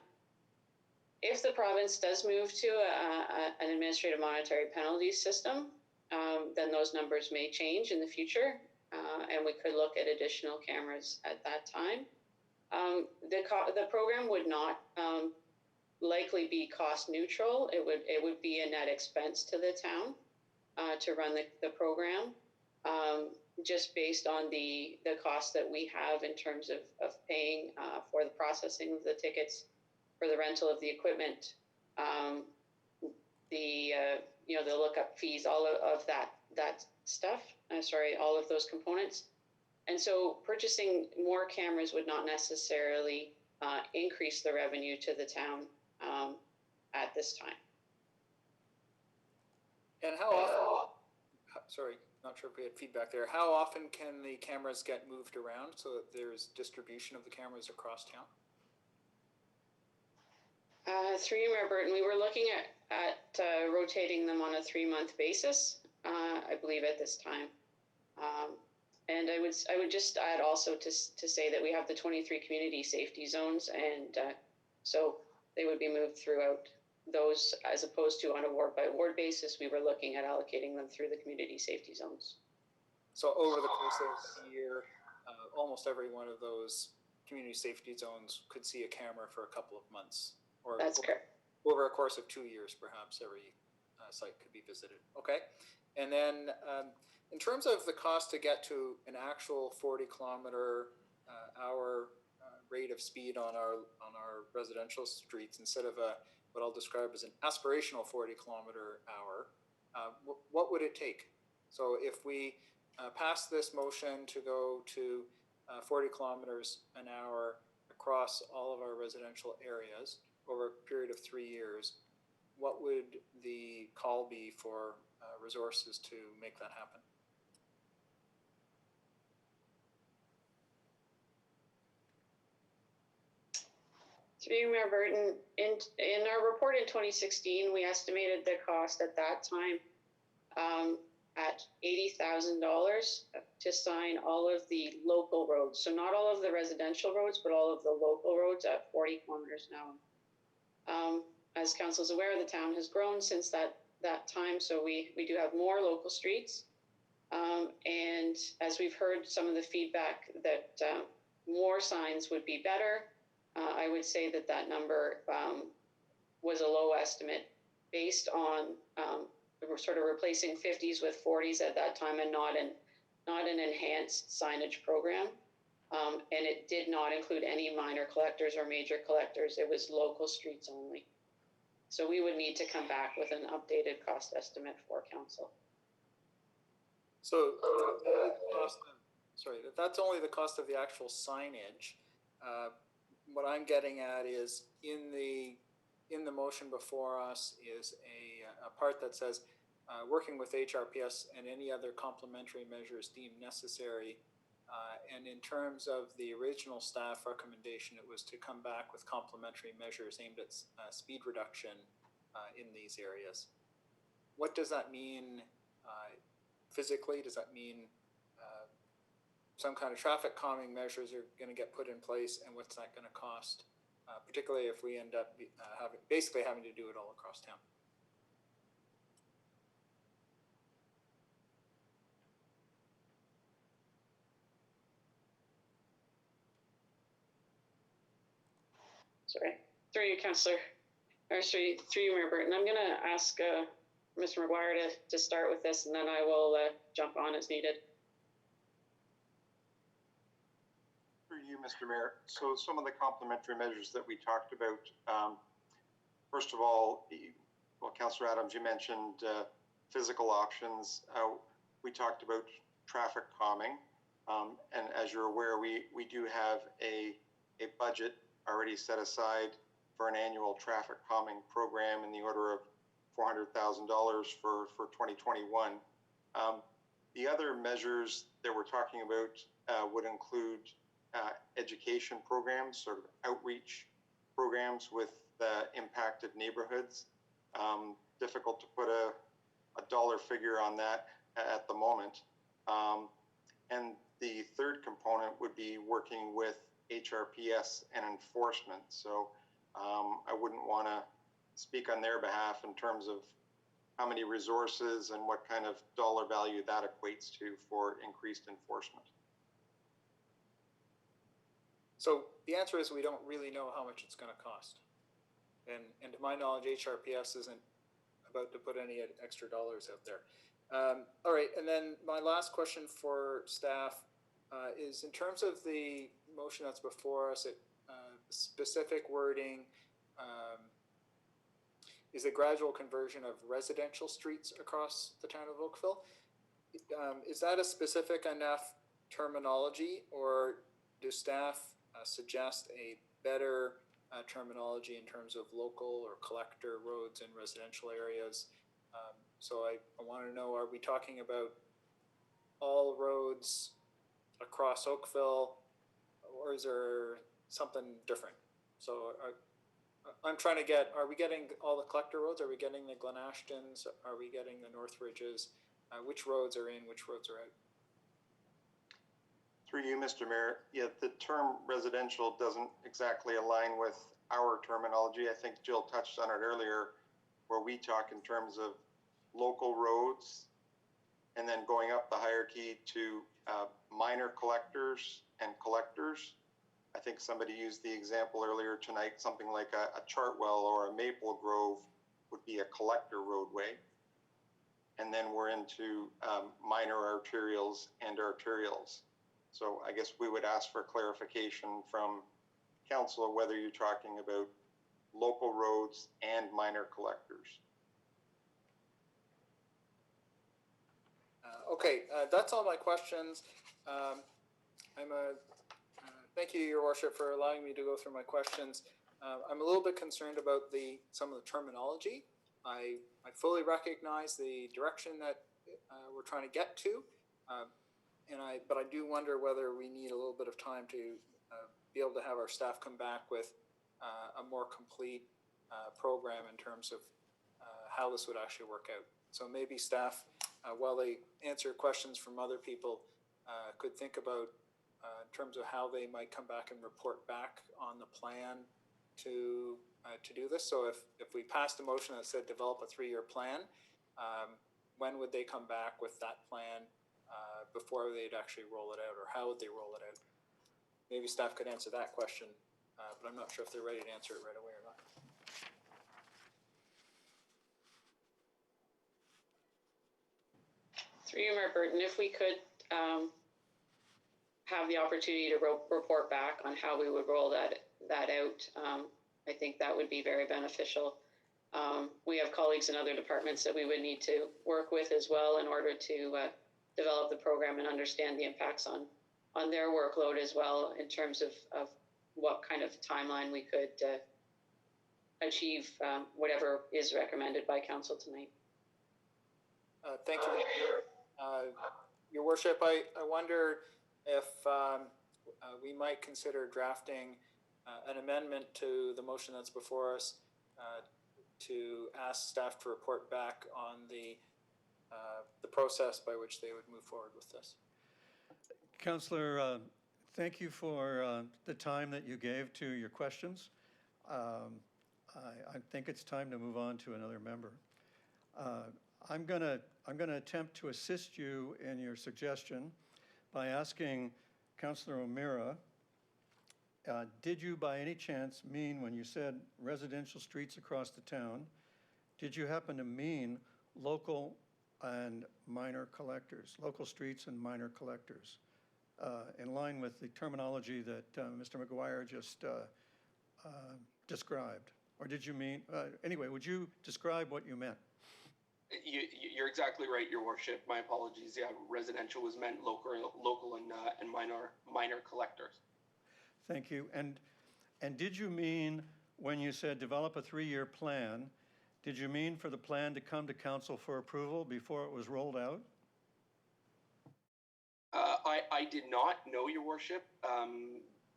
If the province does move to an administrative monetary penalty system, then those numbers may change in the future, and we could look at additional cameras at that time. The program would not likely be cost neutral. It would be a net expense to the town to run the program, just based on the cost that we have in terms of paying for the processing of the tickets for the rental of the equipment, the lookup fees, all of that stuff. All of those components. And so purchasing more cameras would not necessarily increase the revenue to the town at this time. And how often, sorry, not sure if we had feedback there. How often can the cameras get moved around so that there's distribution of the cameras across town? Through you, Mayor Burton, we were looking at rotating them on a 3-month basis, I believe at this time. And I would just add also to say that we have the 23 community safety zones, and so they would be moved throughout those, as opposed to on a ward by ward basis. We were looking at allocating them through the community safety zones. So over the course of the year, almost every one of those community safety zones could see a camera for a couple of months. Or that's correct. Over a course of 2 years, perhaps every site could be visited. Okay, and then in terms of the cost to get to an actual 40-kilometer hour rate of speed on our residential streets, instead of what I'll describe as an aspirational 40-kilometer hour, what would it take? So if we pass this motion to go to 40 kilometers an hour across all of our residential areas over a period of 3 years, what would the call be for resources to make that happen? Through Mayor Burton, in our report in 2016, we estimated the cost at that time at $80,000 to sign all of the local roads. So not all of the residential roads, but all of the local roads at 40 kilometers an hour. As council is aware, the town has grown since that time, so we do have more local streets. And as we've heard some of the feedback that more signs would be better, I would say that number was a low estimate based on we're sort of replacing 50s with 40s at that time, and not an enhanced signage program. And it did not include any minor collectors or major collectors. It was local streets only. So we would need to come back with an updated cost estimate for council. So that's only the cost of the actual signage. What I'm getting at is in the motion before us is a part that says working with HRPS and any other complementary measures deemed necessary. And in terms of the original staff recommendation, it was to come back with complementary measures aimed at speed reduction in these areas. What does that mean physically? Does that mean some kind of traffic calming measures are going to get put in place, and what's that going to cost, particularly if we end up having to do it all across town? Sorry, through you, Councillor, or through you, Mayor Burton. I'm going to ask Mr. McGuire to start with this, and then I will jump on as needed. For you, Mr. Mayor. So some of the complementary measures that we talked about, first of all, well, Councillor Adams, you mentioned physical options. We talked about traffic calming. And as you're aware, we do have a budget already set aside for an annual traffic calming program in the order of $400,000 for 2021. The other measures that we're talking about would include education programs, sort of outreach programs with impacted neighborhoods. Difficult to put a dollar figure on that at the moment. And the third component would be working with HRPS and enforcement. So I wouldn't want to speak on their behalf in terms of how many resources and what kind of dollar value that equates to for increased enforcement. So the answer is we don't really know how much it's going to cost. And to my knowledge, HRPS isn't about to put any extra dollars out there. All right, and then my last question for staff is in terms of the motion that's before us, specific wording is a gradual conversion of residential streets across the town of Oakville. Is that a specific enough terminology, or do staff suggest a better terminology in terms of local or collector roads in residential areas? So I want to know, are we talking about all roads across Oakville, or is there something different? So I'm trying to get, are we getting all the collector roads? Are we getting the Glen Ashtons? Are we getting the North Ridges? Which roads are in, which roads are out? Through you, Mr. Mayor, yeah, the term residential doesn't exactly align with our terminology. I think Jill touched on it earlier, where we talk in terms of local roads and then going up the hierarchy to minor collectors and collectors. I think somebody used the example earlier tonight, something like a Chartwell or a Maple Grove would be a collector roadway. And then we're into minor arterials and arterials. So I guess we would ask for clarification from council whether you're talking about local roads and minor collectors. Okay, that's all my questions. Thank you, Your Worship, for allowing me to go through my questions. I'm a little bit concerned about some of the terminology. I fully recognize the direction that we're trying to get to, but I do wonder whether we need a little bit of time to be able to have our staff come back with a more complete program in terms of how this would actually work out. So maybe staff, while they answer questions from other people, could think about in terms of how they might come back and report back on the plan to do this. So if we passed a motion that said develop a 3-year plan, when would they come back with that plan before they'd actually roll it out, or how would they roll it out? Maybe staff could answer that question, but I'm not sure if they're ready to answer it right away or not. Through you, Mayor Burton, if we could have the opportunity to report back on how we would roll that out, I think that would be very beneficial. We have colleagues in other departments that we would need to work with as well in order to develop the program and understand the impacts on their workload as well, in terms of what kind of timeline we could achieve whatever is recommended by council tonight. Thank you. Your Worship, I wonder if we might consider drafting an amendment to the motion that's before us to ask staff to report back on the process by which they would move forward with this. Councillor, thank you for the time that you gave to your questions. I think it's time to move on to another member. I'm gonna attempt to assist you in your suggestion by asking Councillor O'Meara, did you by any chance mean, when you said residential streets across the town, did you happen to mean local and minor collectors, local streets and minor collectors, in line with the terminology that Mr. McGuire just described? Or did you mean, anyway, would you describe what you meant? You're exactly right, Your Worship. My apologies. Yeah, residential was meant local and minor collectors. Thank you. And did you mean, when you said develop a 3-year plan, did you mean for the plan to come to council for approval before it was rolled out? I did not know, Your Worship,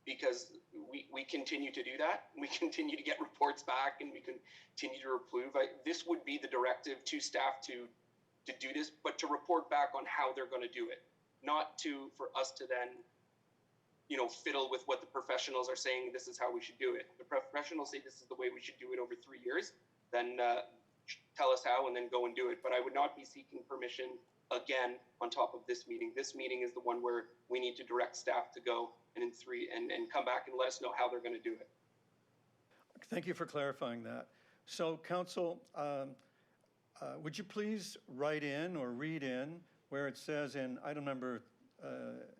because we continue to do that. We continue to get reports back, and we continue to approve. This would be the directive to staff to do this, but to report back on how they're going to do it, not for us to then, fiddle with what the professionals are saying. This is how we should do it. The professionals say this is the way we should do it over 3 years. Then tell us how, and then go and do it. But I would not be seeking permission again on top of this meeting. This meeting is the one where we need to direct staff to go and come back and let us know how they're going to do it. Thank you for clarifying that. So, council, would you please write in or read in where it says in item number,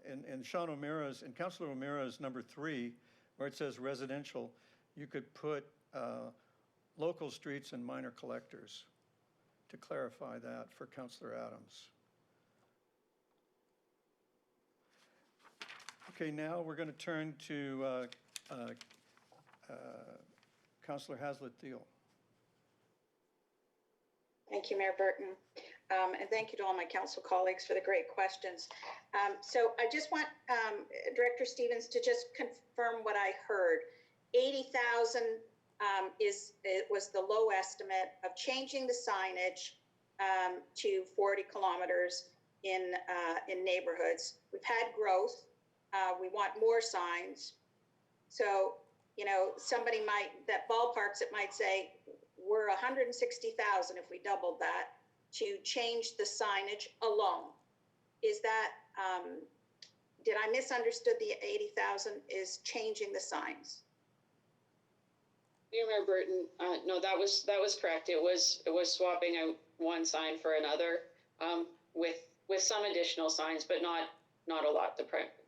in Councillor O'Meara's number 3, where it says residential, you could put local streets and minor collectors, to clarify that for Councillor Adams. Okay, now we're going to turn to Councillor Haslett-Deal. Thank you, Mayor Burton. And thank you to all my council colleagues for the great questions. So I just want Director Stevens to just confirm what I heard. 80,000 was the low estimate of changing the signage to 40 kilometers in neighborhoods. We've had growth. We want more signs. So, you know, somebody that ballparks it might say, we're 160,000 if we doubled that to change the signage alone. Is that, did I misunderstood the 80,000 is changing the signs? Mayor Burton, no, that was correct. It was swapping out one sign for another, with some additional signs, but not a lot.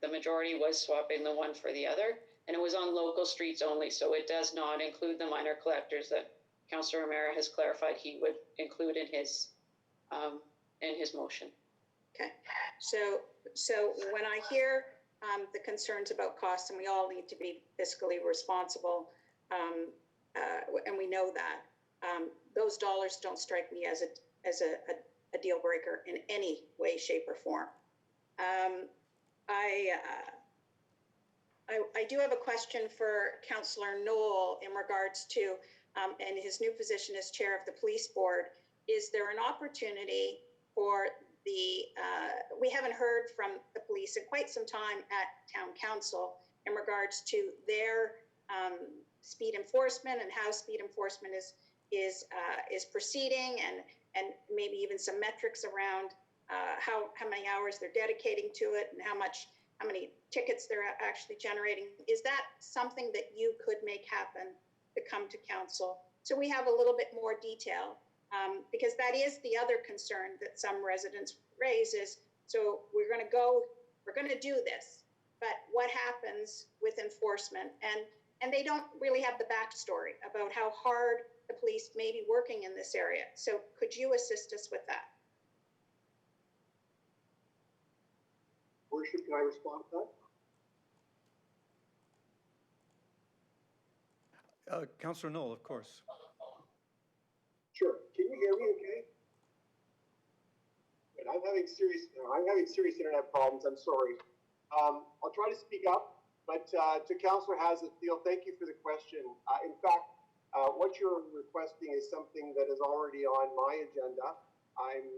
The majority was swapping the one for the other, and it was on local streets only. So it does not include the minor collectors that Councillor O'Meara has clarified he would include in his motion. Okay, so when I hear the concerns about costs, and we all need to be fiscally responsible, and we know that, those dollars don't strike me as a deal breaker in any way, shape, or form. I do have a question for Councillor Knoll in regards to, and his new position as chair of the police board. Is there an opportunity for we haven't heard from the police in quite some time at town council in regards to their speed enforcement and how speed enforcement is proceeding, and maybe even some metrics around how many hours they're dedicating to it and how many tickets they're actually generating. Is that something that you could make happen to come to council so we have a little bit more detail? Because that is the other concern that some residents raise is, so we're going to do this, but what happens with enforcement? And they don't really have the backstory about how hard the police may be working in this area. So could you assist us with that? Worship, can I respond to that? Councillor Knoll, of course. Sure. Can you hear me okay? Good. I'm having serious internet problems. I'm sorry. I'll try to speak up, but to Councillor Haslett-Deal, thank you for the question. In fact, what you're requesting is something that is already on my agenda. I'm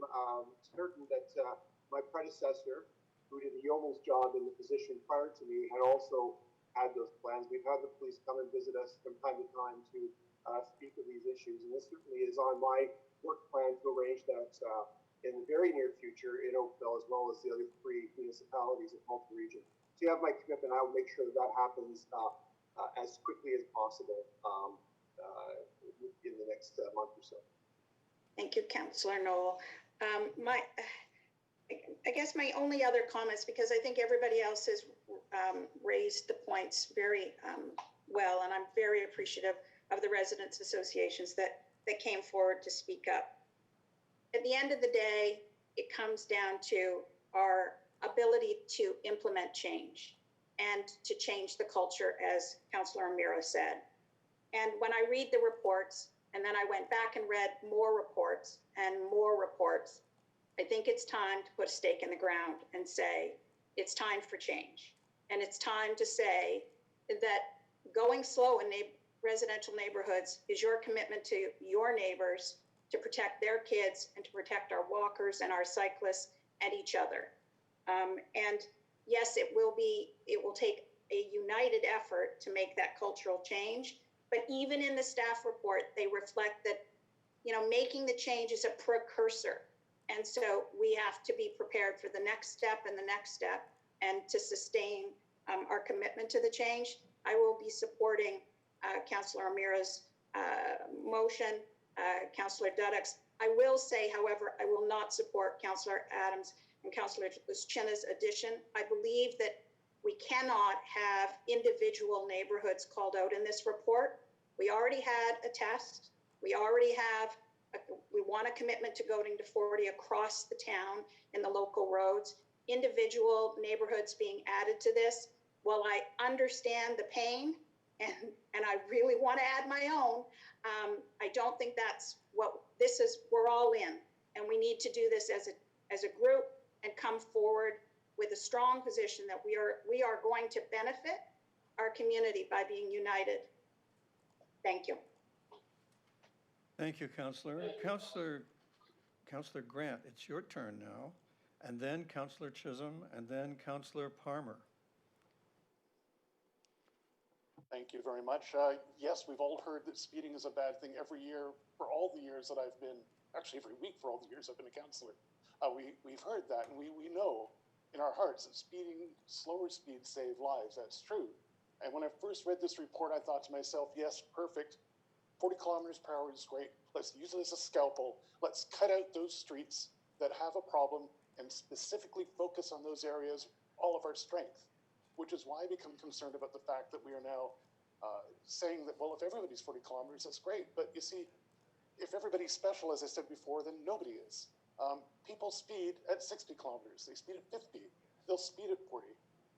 certain that my predecessor, who did the yeoman's job in the position prior to me, had also had those plans. We've had the police come and visit us from time to time to speak of these issues, and this certainly is on my work plan to arrange that in the very near future in Oakville, as well as the other 3 municipalities of Malta region. So you have my commitment. I will make sure that happens as quickly as possible in the next month or so. Thank you, Councillor Knoll. I guess my only other comments, because I think everybody else has raised the points very well, and I'm very appreciative of the residents' associations that came forward to speak up. At the end of the day, it comes down to our ability to implement change and to change the culture, as Councillor O'Meara said. And when I read the reports, and then I went back and read more reports and more reports, I think it's time to put a stake in the ground and say, it's time for change. And it's time to say that going slow in residential neighborhoods is your commitment to your neighbors, to protect their kids and to protect our walkers and our cyclists and each other. And yes, it will take a united effort to make that cultural change. But even in the staff report, they reflect that, making the change is a precursor. And so we have to be prepared for the next step and the next step, and to sustain our commitment to the change. I will be supporting Councillor O'Meara's motion, Councillor Duddeck's. I will say, however, I will not support Councillor Adams and Councillor Luschina's addition. I believe that we cannot have individual neighborhoods called out in this report. We already had a test. We already have, we want a commitment to going to 40 across the town in the local roads, individual neighborhoods being added to this. While I understand the pain and I really want to add my own, I don't think that's what this is. We're all in, and we need to do this as a group and come forward with a strong position that we are going to benefit our community by being united. Thank you. Thank you, Councillor. Councillor Grant, it's your turn now, and then Councillor Chisholm, and then Councillor Palmer. Thank you very much. Yes, we've all heard that speeding is a bad thing every year for all the years that I've been, actually every week for all the years I've been a councillor. We've heard that, and we know in our hearts that slower speeds save lives. That's true. And when I first read this report, I thought to myself, yes, perfect. 40 kilometers per hour is great. Let's use it as a scalpel. Let's cut out those streets that have a problem and specifically focus on those areas, all of our strength, which is why I become concerned about the fact that we are now saying that, well, if everybody's 40 kilometers, that's great. But you see, if everybody's special, as I said before, then nobody is. People speed at 60 kilometers. They speed at 50. They'll speed at 40.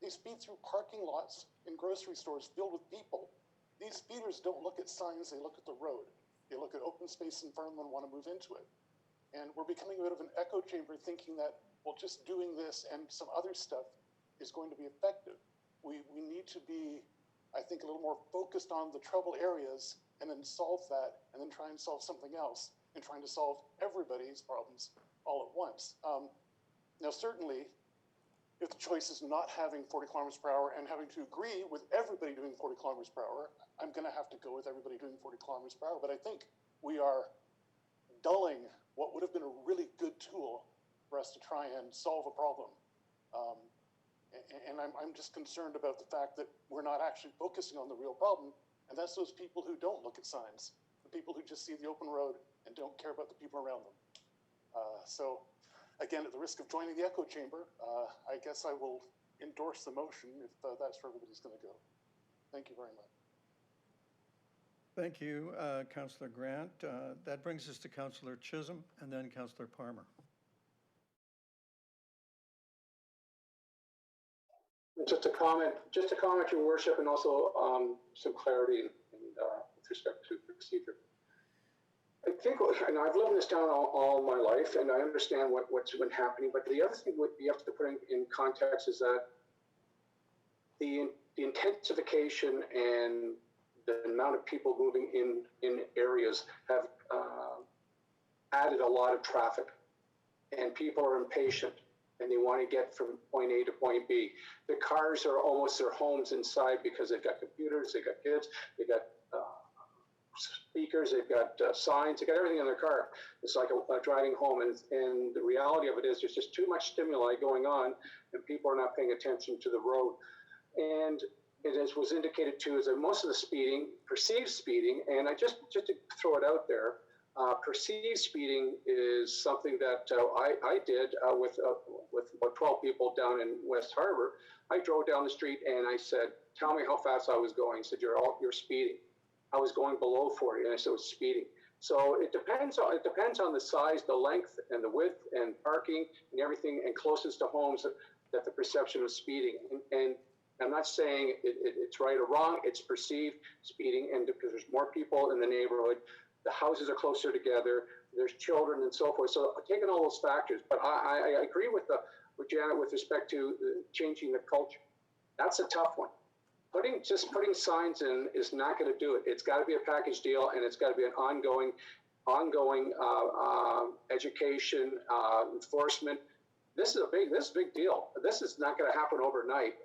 They speed through parking lots in grocery stores filled with people. These speeders don't look at signs, they look at the road. They look at open space in front of them and want to move into it. And we're becoming a bit of an echo chamber thinking that, well, just doing this and some other stuff is going to be effective. We need to be, I think, a little more focused on the trouble areas and then solve that and then try and solve something else and trying to solve everybody's problems all at once. Now, certainly, if the choice is not having 40 kilometers per hour and having to agree with everybody doing 40 kilometers per hour, I'm going to have to go with everybody doing 40 kilometers per hour. But I think we are dulling what would have been a really good tool for us to try and solve a problem. And I'm just concerned about the fact that we're not actually focusing on the real problem. And that's those people who don't look at signs, the people who just see the open road and don't care about the people around them. So again, at the risk of joining the echo chamber, I guess I will endorse the motion if that's where everybody's going to go. Thank you very much. Thank you, Councillor Grant. That brings us to Councillor Chisholm and then Councillor Palmer. Just a comment, Your Worship, and also some clarity with respect to the procedure. I think, and I've lived in this town all my life, and I understand what's been happening, but the other thing you have to put in context is that the intensification and the amount of people moving in areas have added a lot of traffic, and people are impatient, and they want to get from point A to point B. The cars are almost their homes inside because they've got computers, they've got kids, they've got speakers, they've got signs, they've got everything in their car. It's like a driving home, and the reality of it is there's just too much stimuli going on, and people are not paying attention to the road. And it as was indicated too, is that most of the speeding, perceived speeding, and I just to throw it out there, perceived speeding is something that I did with about 12 people down in West Harbor. I drove down the street and I said, "Tell me how fast I was going." He said, "You're speeding." I was going below 40, and I said, "I was speeding." So it depends on the size, the length, and the width, and parking, and everything, and closest to homes that the perception of speeding. And I'm not saying it's right or wrong. It's perceived speeding, and because there's more people in the neighborhood, the houses are closer together, there's children and so forth. So taking all those factors, but I agree with Janet with respect to changing the culture. That's a tough one. Just putting signs in is not going to do it. It's got to be a package deal, and it's got to be an ongoing education, enforcement. This is a big deal. This is not going to happen overnight.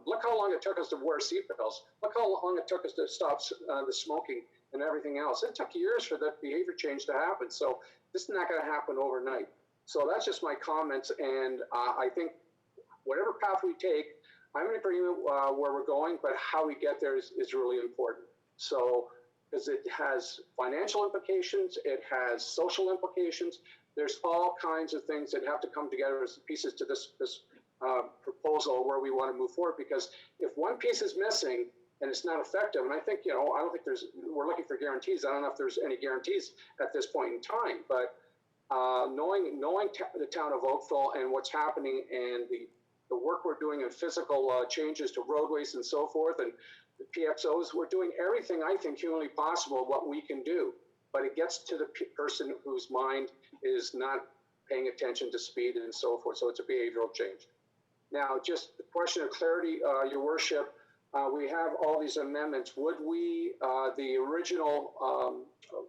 Look how long it took us to wear seatbelts. Look how long it took us to stop the smoking and everything else. It took years for that behavior change to happen. So this is not going to happen overnight. So that's just my comments. And I think whatever path we take, I'm in agreement where we're going, but how we get there is really important. So, because it has financial implications, it has social implications. There's all kinds of things that have to come together as pieces to this proposal where we want to move forward. Because if one piece is missing, and it's not effective. And I think, I don't think we're looking for guarantees. I don't know if there's any guarantees at this point in time, but knowing the town of Oakville and what's happening and the work we're doing in physical changes to roadways and so forth, and the PXOs, we're doing everything I think humanly possible what we can do. But it gets to the person whose mind is not paying attention to speed and so forth. So it's a behavioral change. Now, just the question of clarity, Your Worship, we have all these amendments. Would we, the original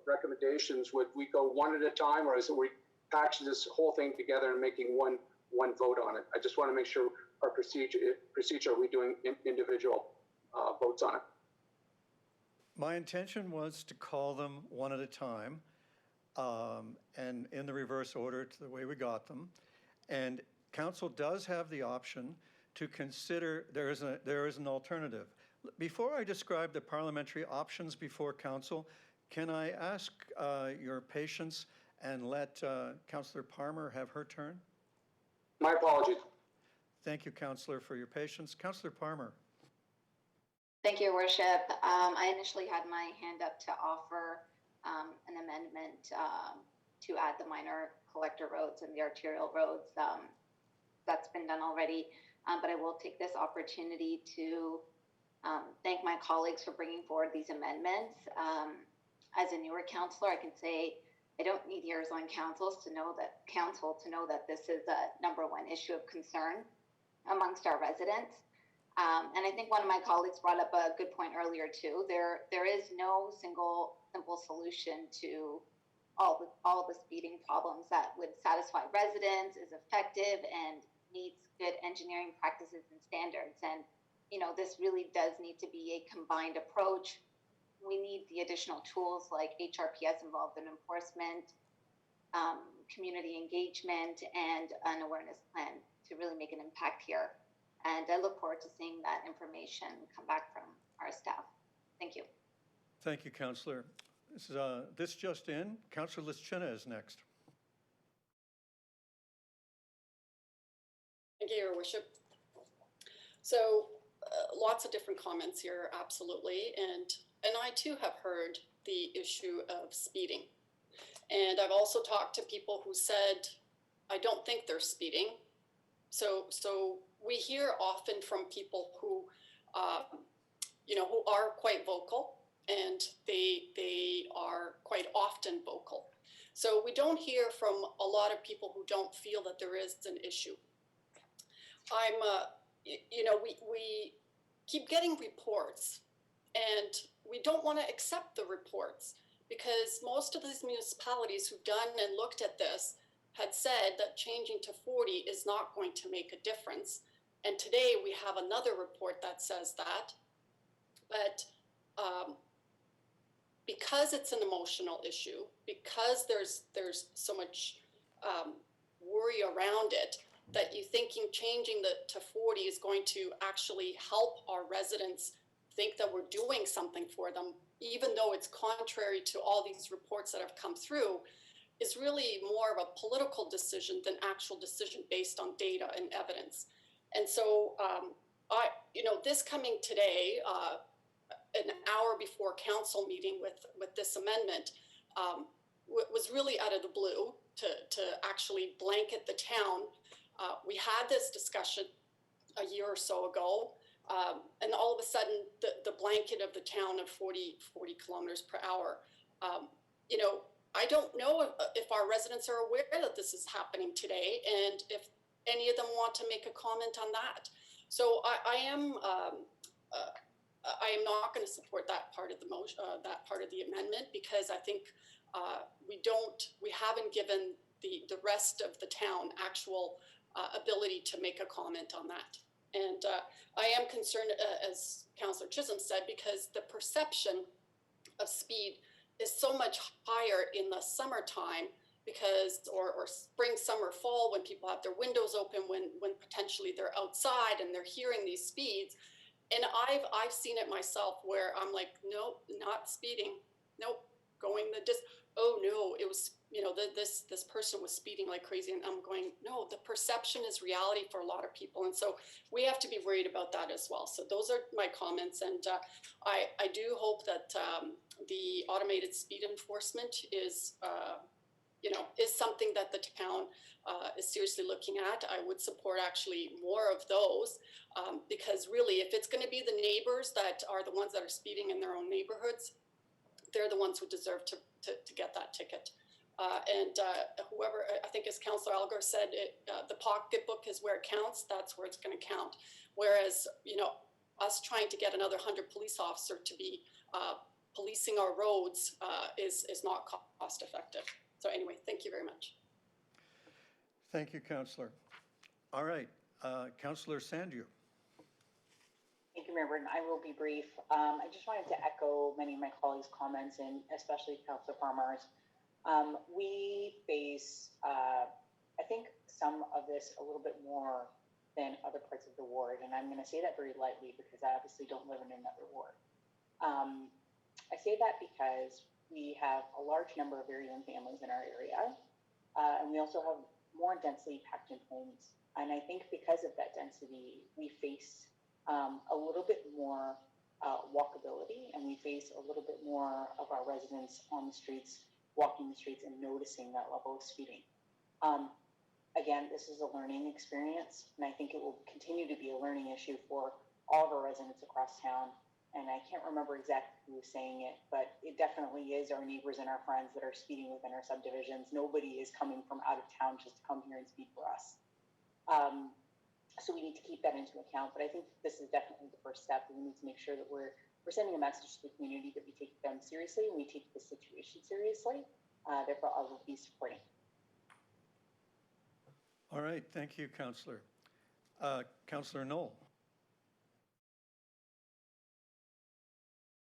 recommendations, would we go one at a time, or is it we package this whole thing together and making one vote on it? I just want to make sure our procedure are we doing individual votes on it? My intention was to call them one at a time, and in the reverse order to the way we got them. And council does have the option to consider, there is an alternative. Before I describe the parliamentary options before council, can I ask your patience and let Councillor Palmer have her turn? My apologies. Thank you, Councillor, for your patience. Councillor Palmer. Thank you, Your Worship. I initially had my hand up to offer an amendment to add the minor collector roads and the arterial roads. That's been done already, but I will take this opportunity to thank my colleagues for bringing forward these amendments. As a newer councillor, I can say I don't need years on council to know that this is a #1 issue of concern amongst our residents. And I think one of my colleagues brought up a good point earlier too. There is no simple solution to all the speeding problems that would satisfy residents, is effective, and meets good engineering practices and standards. And this really does need to be a combined approach. We need the additional tools like HRPS involved in enforcement, community engagement, and an awareness plan to really make an impact here. And I look forward to seeing that information come back from our staff. Thank you. Thank you, Councillor. This just in, Councillor Lischina is next. Thank you, Your Worship. So lots of different comments here, absolutely. And I too have heard the issue of speeding. And I've also talked to people who said, I don't think they're speeding. So we hear often from people who, who are quite vocal, and they are quite often vocal. So we don't hear from a lot of people who don't feel that there is an issue. We keep getting reports, and we don't want to accept the reports because most of these municipalities who've done and looked at this had said that changing to 40 is not going to make a difference. And today we have another report that says that. But because it's an emotional issue, because there's so much worry around it, that you thinking changing to 40 is going to actually help our residents think that we're doing something for them, even though it's contrary to all these reports that have come through, is really more of a political decision than actual decision based on data and evidence. And so, this coming today, an hour before council meeting with this amendment, was really out of the blue to actually blanket the town. We had this discussion a year or so ago, and all of a sudden, the blanket of the town of 40 kilometers per hour. I don't know if our residents are aware that this is happening today, and if any of them want to make a comment on that. So I am not going to support that part of the motion, that part of the amendment, because I think we haven't given the rest of the town actual ability to make a comment on that. And I am concerned, as Councillor Chisholm said, because the perception of speed is so much higher in the summertime, because or spring, summer, fall, when people have their windows open, when potentially they're outside and they're hearing these speeds. And I've seen it myself where I'm like, nope, not speeding. Nope, going the oh no, it was this person was speeding like crazy, and I'm going, no, the perception is reality for a lot of people, and so we have to be worried about that as well. So those are my comments, and I do hope that the automated speed enforcement is something that the town is seriously looking at. I would support actually more of those because really, if it's going to be the neighbors that are the ones that are speeding in their own neighborhoods, they're the ones who deserve to get that ticket. Whoever, I think as Councillor Algar said, the pocketbook is where it counts. That's where it's going to count. Whereas, us trying to get another 100 police officer to be policing our roads is not cost effective. So anyway, thank you very much. Thank you, Councillor. All right, Councillor Sandu. Thank you, Mayor Burton. I will be brief. I just wanted to echo many of my colleagues' comments, and especially Councillor Farmer's. We face, I think, some of this a little bit more than other parts of the ward, and I'm going to say that very lightly because I obviously don't live in another ward. I say that because we have a large number of very young families in our area, and we also have more densely packed in homes. And I think because of that density, we face a little bit more walkability, and we face a little bit more of our residents on the streets, walking the streets and noticing that level of speeding. Again, this is a learning experience, and I think it will continue to be a learning issue for all of our residents across town. And I can't remember exactly who was saying it, but it definitely is our neighbors and our friends that are speeding within our subdivisions. Nobody is coming from out of town just to come here and speed for us. So we need to keep that into account, but I think this is definitely the first step. We need to make sure that we're sending a message to the community that we take them seriously and we take the situation seriously. Therefore, I will be supporting. All right, thank you, Councillor. Councillor Knoll.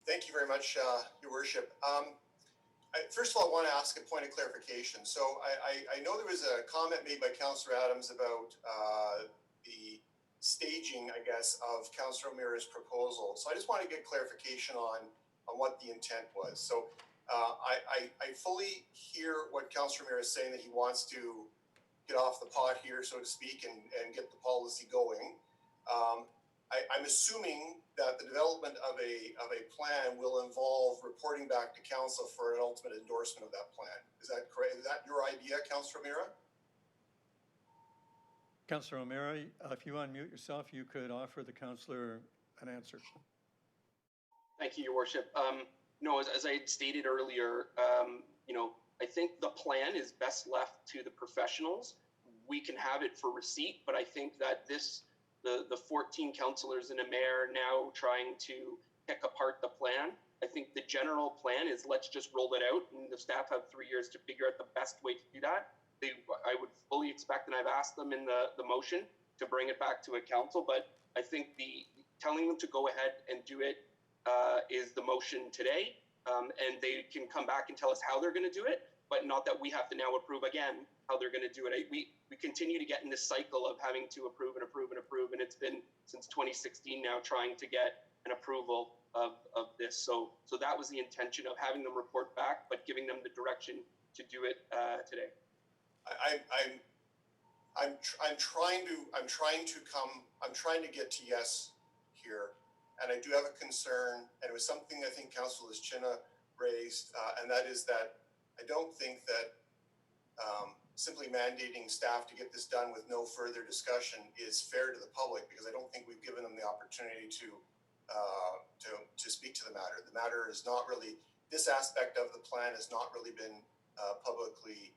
Thank you very much, Your Worship. First of all, I want to ask a point of clarification. So I know there was a comment made by Councillor Adams about the staging, I guess, of Councillor O'Meara's proposal. So I just want to get clarification on what the intent was. So I fully hear what Councillor O'Meara is saying, that he wants to get off the pot here, so to speak, and get the policy going. I'm assuming that the development of a plan will involve reporting back to council for an ultimate endorsement of that plan. Is that correct? Is that your idea, Councillor O'Meara? Councillor O'Meara, if you unmute yourself, you could offer the councillor an answer. Thank you, Your Worship. No, as I had stated earlier, I think the plan is best left to the professionals. We can have it for receipt, but I think that the 14 councillors and a mayor now trying to pick apart the plan. I think the general plan is let's just roll it out, and the staff have 3 years to figure out the best way to do that. I would fully expect, and I've asked them in the motion to bring it back to a council, but I think the telling them to go ahead and do it is the motion today, and they can come back and tell us how they're going to do it, but not that we have to now approve again how they're going to do it. We continue to get in this cycle of having to approve and approve and approve, and it's been since 2016 now trying to get an approval of this. So that was the intention of having them report back, but giving them the direction to do it today. I'm trying to get to yes here, and I do have a concern, and it was something I think Councillor Lischina raised, and that is that I don't think that simply mandating staff to get this done with no further discussion is fair to the public, because I don't think we've given them the opportunity to speak to the matter. The matter is not really, this aspect of the plan has not really been publicly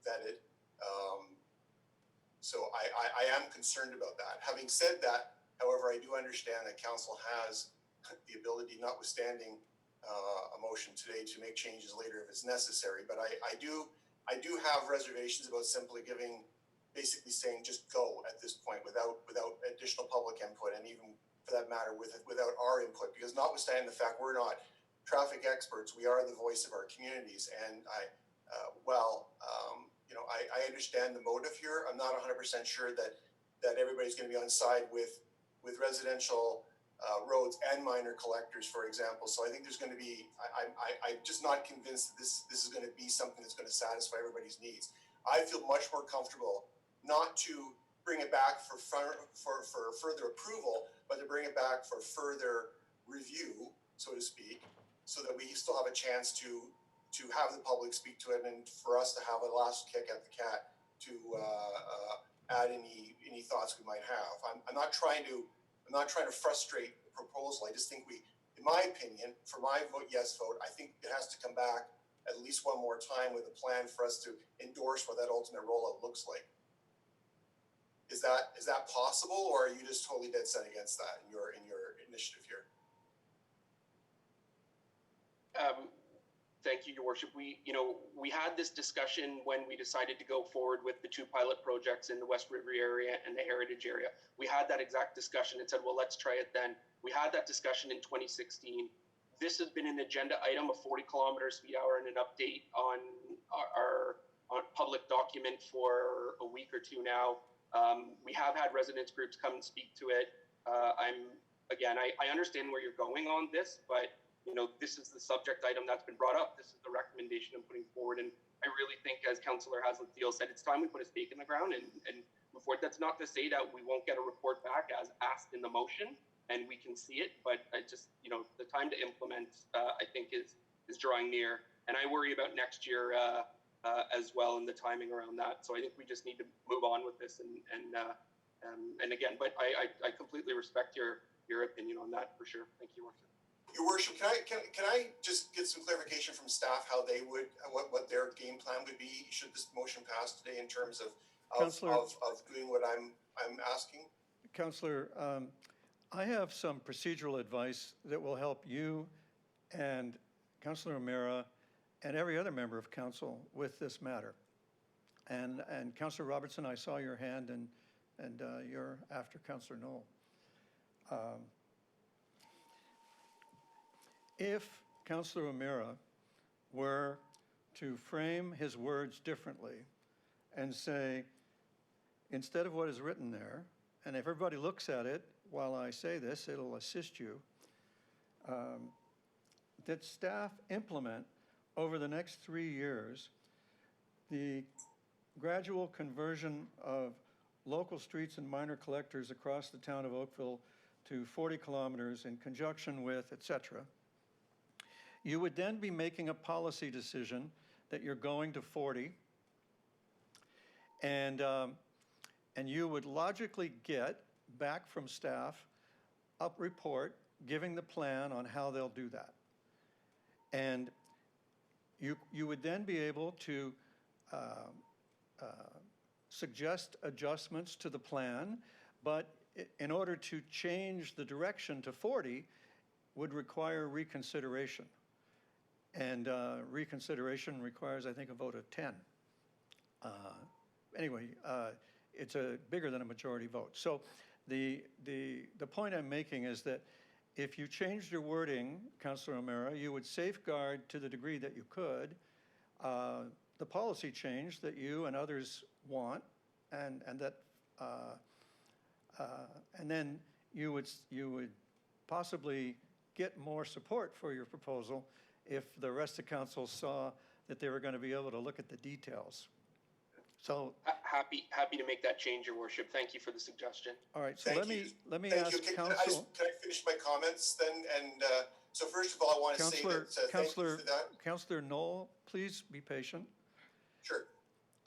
vetted. So I am concerned about that. Having said that, however, I do understand that council has the ability, notwithstanding a motion today, to make changes later if it's necessary. But I do have reservations about simply basically saying just go at this point without additional public input, and even for that matter without our input, because notwithstanding the fact we're not traffic experts, we are the voice of our communities. And I understand the motive here. I'm not 100% sure that everybody's going to be on side with residential roads and minor collectors, for example. So I think there's going to be, I'm just not convinced that this is going to be something that's going to satisfy everybody's needs. I feel much more comfortable not to bring it back for further approval, but to bring it back for further review, so to speak, so that we still have a chance to have the public speak to it, and for us to have a last kick at the cat to add any thoughts we might have. I'm not trying to frustrate the proposal. I just think in my opinion, for my yes vote, I think it has to come back at least one more time with a plan for us to endorse what that ultimate rollout looks like. Is that possible, or are you just totally dead set against that in your initiative here? Thank you, Your Worship. We had this discussion when we decided to go forward with the 2 pilot projects in the West River area and the Heritage area. We had that exact discussion and said, well, let's try it then. We had that discussion in 2016. This has been an agenda item of 40 kilometers per hour and an update on our public document for a week or two now. We have had residents groups come and speak to it. I understand where you're going on this, but this is the subject item that's been brought up. This is the recommendation I'm putting forward. And I really think, as Councillor Haslett-Thiel said, it's time we put a stake in the ground and move forward. That's not to say that we won't get a report back as asked in the motion and we can see it, but I just, the time to implement, I think is drawing near. And I worry about next year as well and the timing around that. So I think we just need to move on with this and again, but I completely respect your opinion on that for sure. Thank you, Worship. Your Worship, can I just get some clarification from staff how they would, what their game plan would be should this motion pass today in terms of doing what I'm asking? Councillor, I have some procedural advice that will help you and Councillor O'Meara and every other member of council with this matter. And Councillor Robertson, I saw your hand, and you're after Councillor Knoll. If Councillor O'Meara were to frame his words differently and say, instead of what is written there, and if everybody looks at it while I say this, it'll assist you, that staff implement over the next 3 years the gradual conversion of local streets and minor collectors across the town of Oakville to 40 kilometers in conjunction with, etc. You would then be making a policy decision that you're going to 40, and you would logically get back from staff a report giving the plan on how they'll do that. And you would then be able to suggest adjustments to the plan, but in order to change the direction to 40 would require reconsideration. And reconsideration requires, I think, a vote of 10. Anyway, it's bigger than a majority vote. So the point I'm making is that if you changed your wording, Councillor O'Meara, you would safeguard to the degree that you could the policy change that you and others want, and that and then you would possibly get more support for your proposal if the rest of council saw that they were going to be able to look at the details. So happy to make that change, Your Worship. Thank you for the suggestion. All right. So let me Thank ask you. council. Can I finish my comments then? And so first of all, I want to say that thank you for that. Councillor Knoll, please be patient. Sure.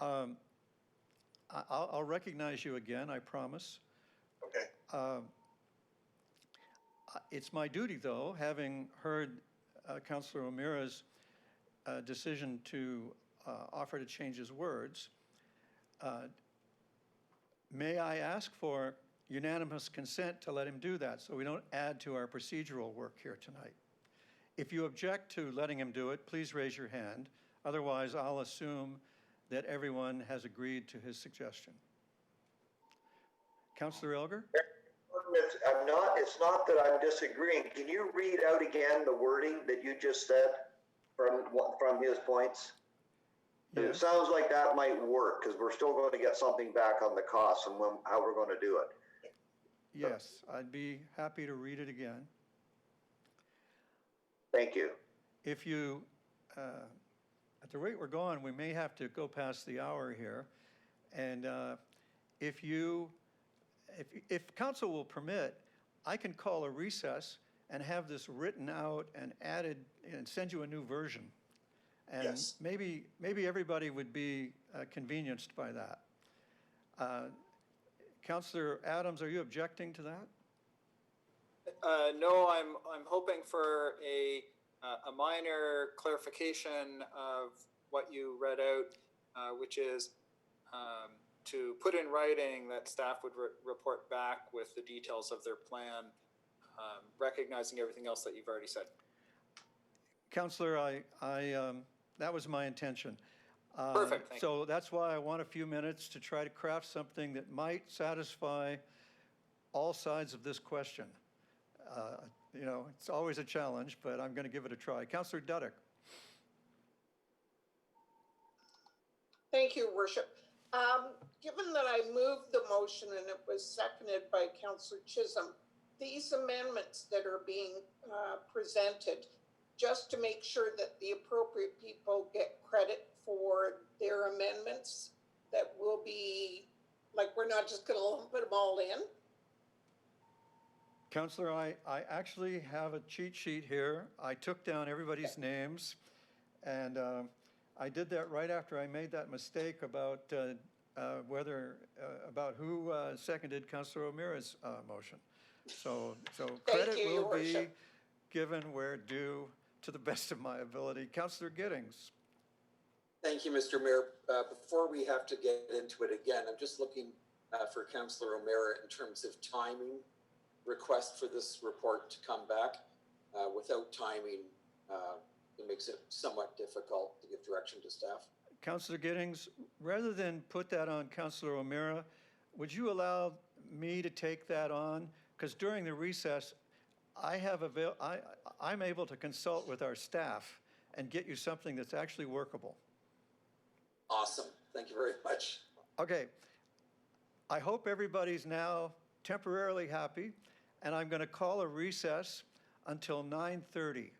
I'll recognize you again, I promise. Okay. It's my duty, though, having heard Councillor O'Meara's decision to offer to change his words, may I ask for unanimous consent to let him do that so we don't add to our procedural work here tonight? If you object to letting him do it, please raise your hand. Otherwise, I'll assume that everyone has agreed to his suggestion. Councillor Elgar? It's not that I'm disagreeing. Can you read out again the wording that you just said from his points? Yes. It sounds like that might work because we're still going to get something back on the costs and how we're going to do it. Yes, I'd be happy to read it again. Thank you. If you, at the rate we're going, we may have to go past the hour here. And if council will permit, I can call a recess and have this written out and added and send you a new version. And Yes. maybe everybody would be convenienced by that. Councillor Adams, are you objecting to that? No, I'm hoping for a minor clarification of what you read out, which is to put in writing that staff would report back with the details of their plan, recognizing everything else that you've already said. Councillor, that was my intention. Perfect, thank you. So that's why I want a few minutes to try to craft something that might satisfy all sides of this question. You know, it's always a challenge, but I'm going to give it a try. Councillor Duddick. Thank you, Worship. Given that I moved the motion and it was seconded by Councillor Chisholm, these amendments that are being presented, just to make sure that the appropriate people get credit for their amendments, that will be, like, we're not just going to put them all in? Councillor, I actually have a cheat sheet here. I took down everybody's names, and I did that right after I made that mistake about about who seconded Councillor O'Meara's motion. So credit will be given where due to the best of my ability. Councillor Giddings. Thank you, Mr. Mayor. Before we have to get into it again, I'm just looking for Councillor O'Meara in terms of timing. Request for this report to come back. Without timing, it makes it somewhat difficult to give direction to staff. Councillor Giddings, rather than put that on Councillor O'Meara, would you allow me to take that on? Because during the recess, I'm able to consult with our staff and get you something that's actually workable. Awesome. Thank you very much. Okay. I hope everybody's now temporarily happy, and I'm going to call a recess until 9:30.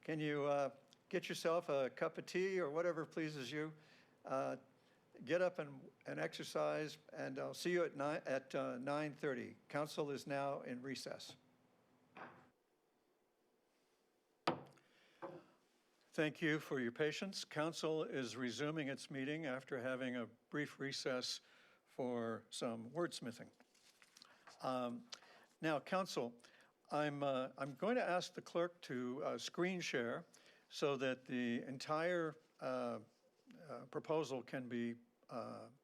Can you get yourself a cup of tea or whatever pleases you? Get up and exercise, and I'll see you at 9:30. Council is now in recess. Thank you for your patience. Council is resuming its meeting after having a brief recess for some wordsmithing. Now, Council, I'm going to ask the clerk to screen share so that the entire proposal can be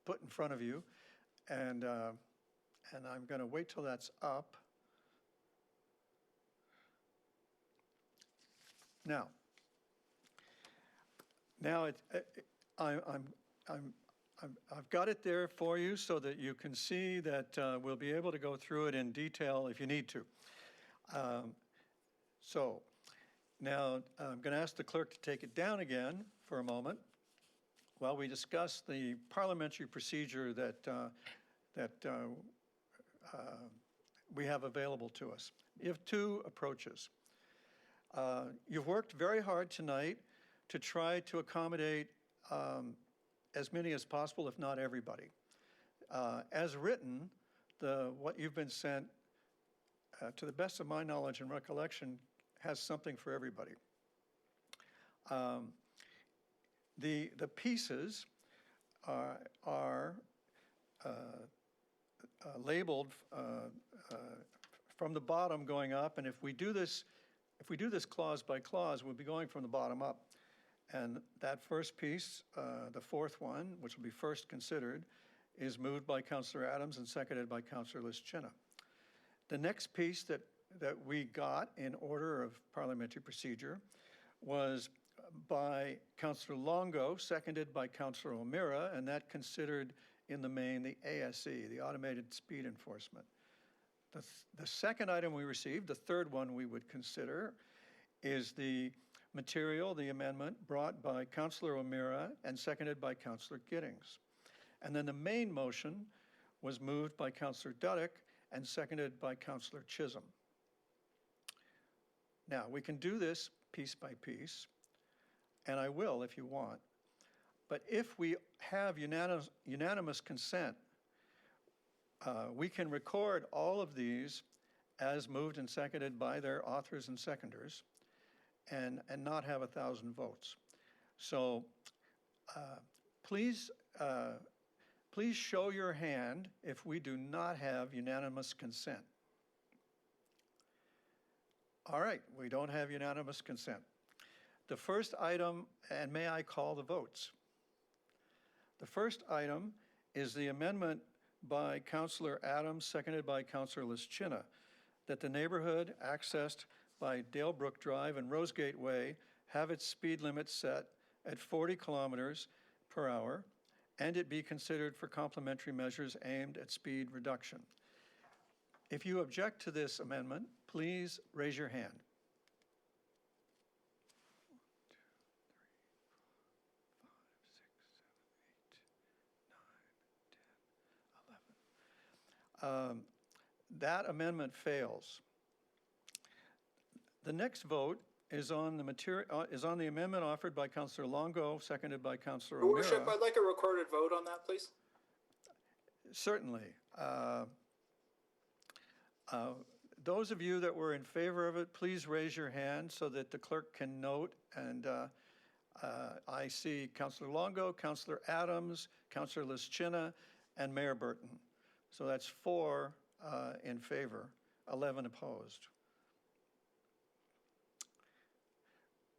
put in front of you, and I'm going to wait till that's up. Now I've got it there for you so that you can see that we'll be able to go through it in detail if you need to. So now I'm going to ask the clerk to take it down again for a moment while we discuss the parliamentary procedure that we have available to us. You have two approaches. You've worked very hard tonight to try to accommodate as many as possible, if not everybody. As written, what you've been sent, to the best of my knowledge and recollection, has something for everybody. The pieces are labeled from the bottom going up, and if we do this clause by clause, we'll be going from the bottom up. And that first piece, the fourth one, which will be first considered, is moved by Councillor Adams and seconded by Councillor Lischina. The next piece that we got in order of parliamentary procedure was by Councillor Longo, seconded by Councillor O'Meara, and that considered in the main the ASE, the Automated Speed Enforcement. The second item we received, the third one we would consider, is the material, the amendment brought by Councillor O'Meara and seconded by Councillor Giddings. And then the main motion was moved by Councillor Duddick and seconded by Councillor Chisholm. Now, we can do this piece by piece, and I will if you want. But if we have unanimous consent, we can record all of these as moved and seconded by their authors and seconders and not have 1,000 votes. So please show your hand if we do not have unanimous consent. All right, we don't have unanimous consent. The first item, and may I call the votes? The first item is the amendment by Councillor Adams, seconded by Councillor Lischina, that the neighborhood accessed by Dalebrook Drive and Rosegate Way have its speed limit set at 40 kilometers per hour, and it be considered for complementary measures aimed at speed reduction. If you object to this amendment, please raise your hand. 11. That amendment fails. The next vote is on the amendment offered by Councillor Longo, seconded by Councillor Your O'Meara. Worship, I'd like a recorded vote on that, please. Certainly. Those of you that were in favor of it, please raise your hand so that the clerk can note. And I see Councillor Longo, Councillor Adams, Councillor Lischina, and Mayor Burton. So that's 4 in favor, 11 opposed.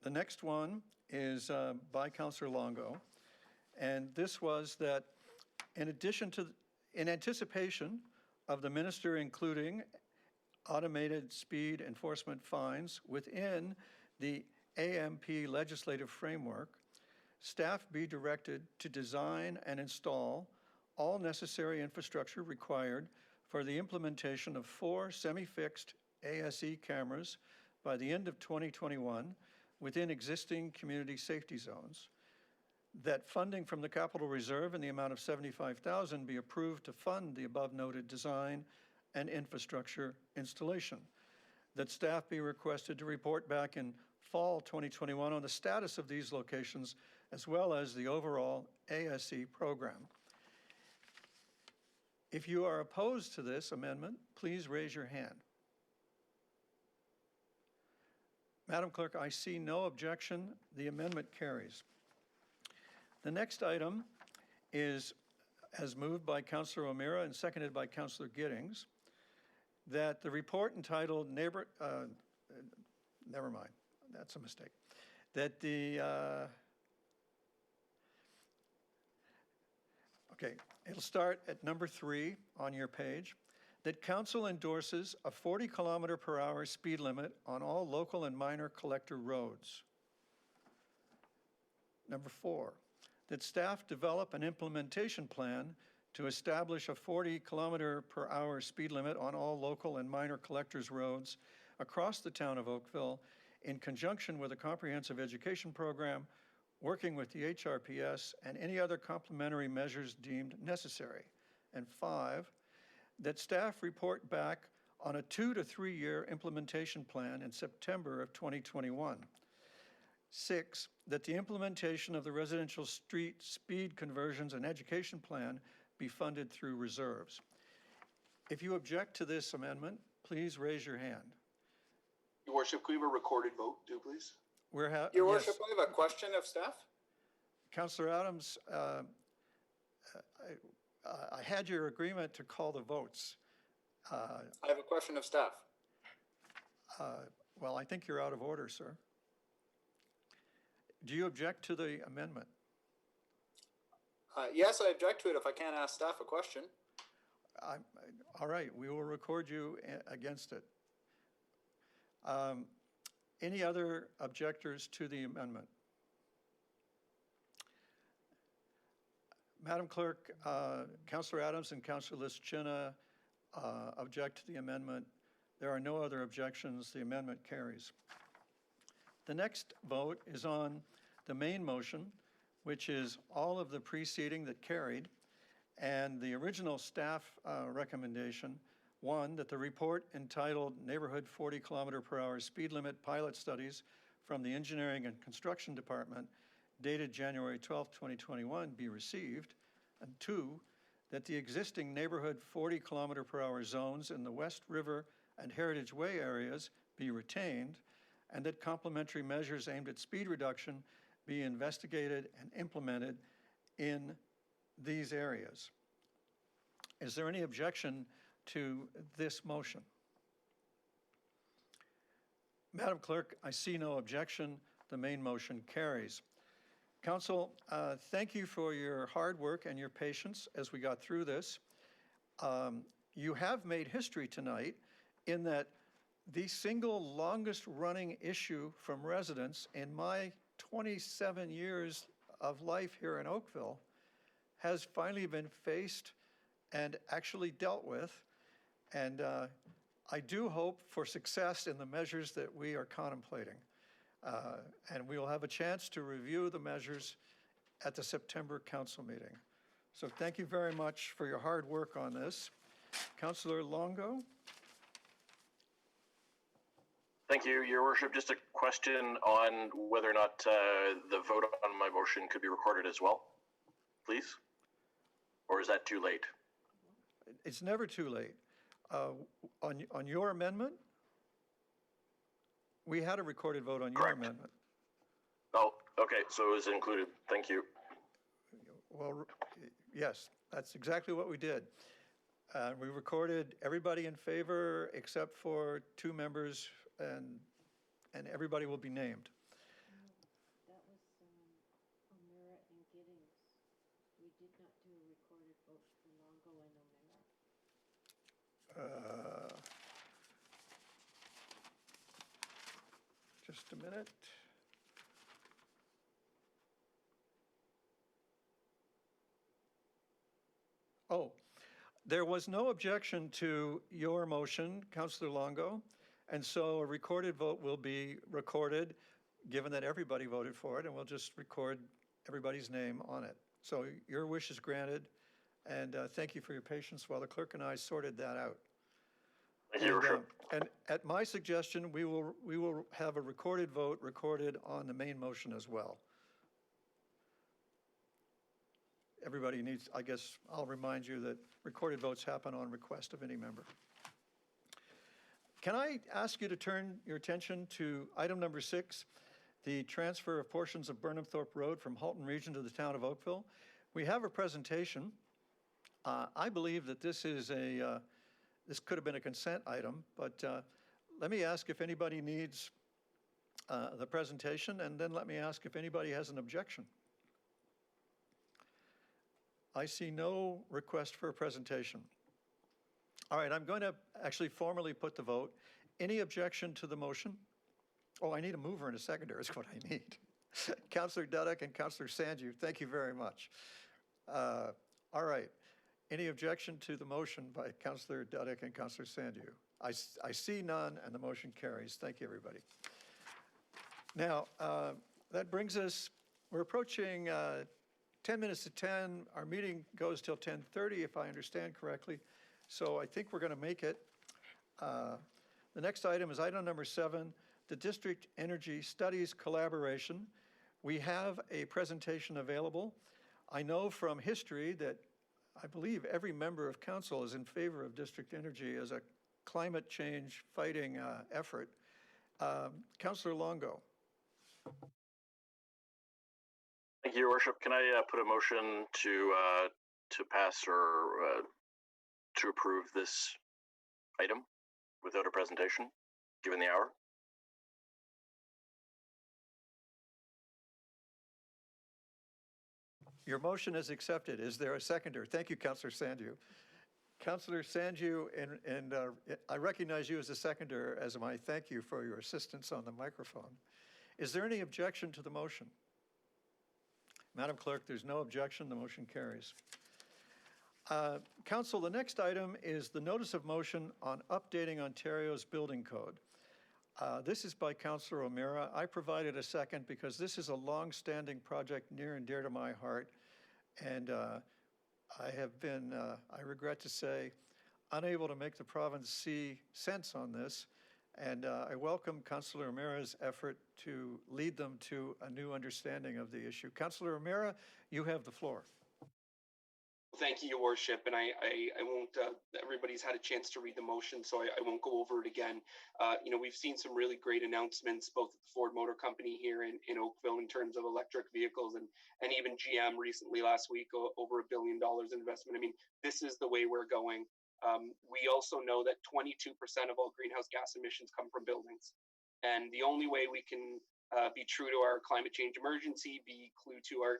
The next one is by Councillor Longo, and this was that in anticipation of the minister including automated speed enforcement fines within the AMP legislative framework, staff be directed to design and install all necessary infrastructure required for the implementation of 4 semi-fixed ASE cameras by the end of 2021 within existing community safety zones, that funding from the Capital Reserve in the amount of $75,000 be approved to fund the above noted design and infrastructure installation, that staff be requested to report back in fall 2021 on the status of these locations as well as the overall ASE program. If you are opposed to this amendment, please raise your hand. Madam Clerk, I see no objection. The amendment carries. The next item is, as moved by Councillor O'Meara and seconded by Councillor Giddings, that the report entitled never mind, that's a mistake. That the, okay, it'll start at number 3 on your page. That council endorses a 40 kilometer per hour speed limit on all local and minor collector roads. Number 4, that staff develop an implementation plan to establish a 40 kilometer per hour speed limit on all local and minor collectors roads across the town of Oakville in conjunction with a comprehensive education program, working with the HRPS and any other complementary measures deemed necessary. And 5, that staff report back on a 2 to 3 year implementation plan in September of 2021. 6, that the implementation of the residential street speed conversions and education plan be funded through reserves. If you object to this amendment, please raise your hand. Your Worship, could we have a recorded vote, do please? Your Worship, I have a question of staff. Councillor Adams, I had your agreement to call the votes. I have a question of staff. Well, I think you're out of order, sir. Do you object to the amendment? Yes, I object to it if I can't ask staff a question. All right, we will record you against it. Any other objectors to the amendment? Madam Clerk, Councillor Adams and Councillor Lischina object to the amendment. There are no other objections. The amendment carries. The next vote is on the main motion, which is all of the preceding that carried, and the original staff recommendation One, that the report entitled Neighborhood 40 Kilometer per Hour Speed Limit Pilot Studies from the Engineering and Construction Department dated January 12, 2021 be received. And two, that the existing neighborhood 40 kilometer per hour zones in the West River and Heritage Way areas be retained, and that complementary measures aimed at speed reduction be investigated and implemented in these areas. Is there any objection to this motion? Madam Clerk, I see no objection. The main motion carries. Council, thank you for your hard work and your patience as we got through this. You have made history tonight in that the single longest running issue from residents in my 27 years of life here in Oakville has finally been faced and actually dealt with. And I do hope for success in the measures that we are contemplating. And we will have a chance to review the measures at the September council meeting. So thank you very much for your hard work on this. Councillor Longo? Thank you, Your Worship. Just a question on whether or not the vote on my motion could be recorded as well, please? Or is that too late? It's never too late. On your amendment, we had a recorded vote on your amendment. Oh, okay, so it was included. Thank you. Well, yes, that's exactly what we did. We recorded everybody in favor except for 2 members, and everybody will be named. That was O'Meara and Giddings. We did not do a recorded vote for Longo and O'Meara. Just a minute. Oh, there was no objection to your motion, Councillor Longo, and so a recorded vote will be recorded, given that everybody voted for it, and we'll just record everybody's name on it. So your wish is granted, and thank you for your patience while the clerk and I sorted that out. Thank you, Your Worship. And at my suggestion, we will have a recorded vote recorded on the main motion as well. Everybody needs, I guess, I'll remind you that recorded votes happen on request of any member. Can I ask you to turn your attention to item number 6, the transfer of portions of Burnhamthorpe Road from Halton Region to the town of Oakville? We have a presentation. I believe that this is this could have been a consent item, but let me ask if anybody needs the presentation, and then let me ask if anybody has an objection. I see no request for a presentation. All right, I'm going to actually formally put the vote. Any objection to the motion? Oh, I need a mover and a seconder is what I need. Councillor Dudek and Councillor Sanju, thank you very much. All right, any objection to the motion by Councillor Dudek and Councillor Sanju? I see none, and the motion carries. Thank you, everybody. Now, that brings us, we're approaching 10 minutes to 10. Our meeting goes till 10:30, if I understand correctly. So I think we're going to make it. The next item is item number 7, the District Energy Studies Collaboration. We have a presentation available. I know from history that I believe every member of council is in favor of district energy as a climate change fighting effort. Councillor Longo. Thank you, Your Worship. Can I put a motion to pass or to approve this item without a presentation, given the hour? Your motion is accepted. Is there a seconder? Thank you, Councillor Sanju. Councillor Sanju, and I recognize you as a seconder, as I thank you for your assistance on the microphone. Is there any objection to the motion? Madam Clerk, there's no objection. The motion carries. Council, the next item is the notice of motion on updating Ontario's building code. This is by Councillor O'Meara. I provided a second because this is a long-standing project near and dear to my heart. And I have been, I regret to say, unable to make the province see sense on this. And I welcome Councillor O'Meara's effort to lead them to a new understanding of the issue. Councillor O'Meara, you have the floor. Thank you, Your Worship, and I won't, everybody's had a chance to read the motion, so I won't go over it again. We've seen some really great announcements, both at the Ford Motor Company here in Oakville in terms of electric vehicles, and even GM recently last week, over $1 billion in investment. I mean, this is the way we're going. We also know that 22% of all greenhouse gas emissions come from buildings. And the only way we can be true to our climate change emergency, be true to our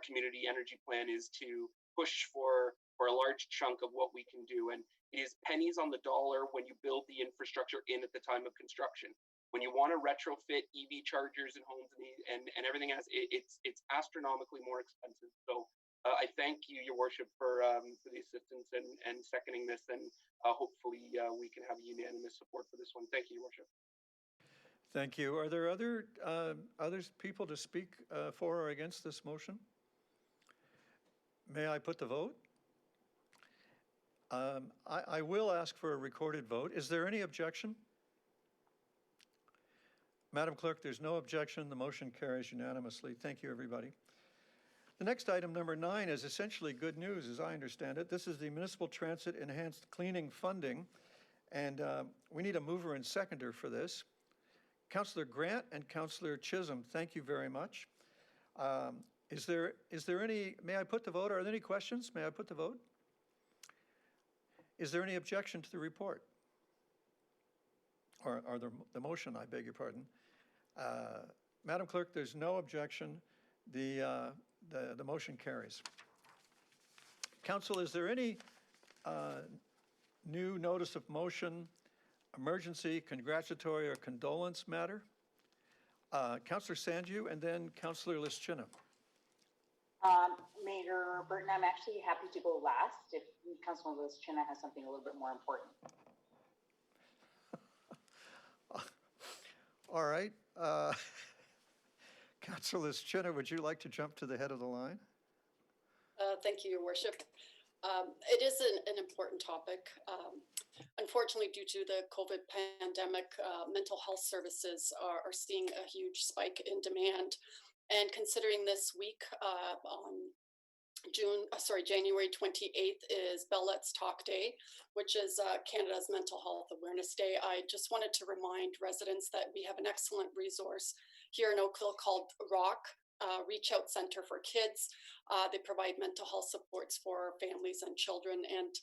community energy plan is to push for a large chunk of what we can do. And it is pennies on the dollar when you build the infrastructure in at the time of construction. When you want to retrofit EV chargers in homes and everything else, it's astronomically more expensive. So I thank you, Your Worship, for the assistance and seconding this, and hopefully we can have unanimous support for this one. Thank you, Your Worship. Thank you. Are there other people to speak for or against this motion? May I put the vote? I will ask for a recorded vote. Is there any objection? Madam Clerk, there's no objection. The motion carries unanimously. Thank you, everybody. The next item, number 9, is essentially good news, as I understand it. This is the Municipal Transit Enhanced Cleaning Funding, and we need a mover and seconder for this. Councillor Grant and Councillor Chisholm, thank you very much. Is there any, may I put the vote? Are there any questions? May I put the vote? Is there any objection to the report? Or the motion, I beg your pardon. Madam Clerk, there's no objection. The motion carries. Council, is there any new notice of motion, emergency, congratulatory, or condolence matter? Councillor Sanju and then Councillor Lischina. Mayor Burton, I'm actually happy to go last if Councilor Lischina has something a little bit more important. All right. Councillor Lischina, would you like to jump to the head of the line? Thank you, Your Worship. It is an important topic. Unfortunately, due to the COVID pandemic, mental health services are seeing a huge spike in demand. And considering this week on January 28th is Bell Let's Talk Day, which is Canada's Mental Health Awareness Day. I just wanted to remind residents that we have an excellent resource here in Oakville called ROC, Reach Out Center for Kids. They provide mental health supports for families and children, and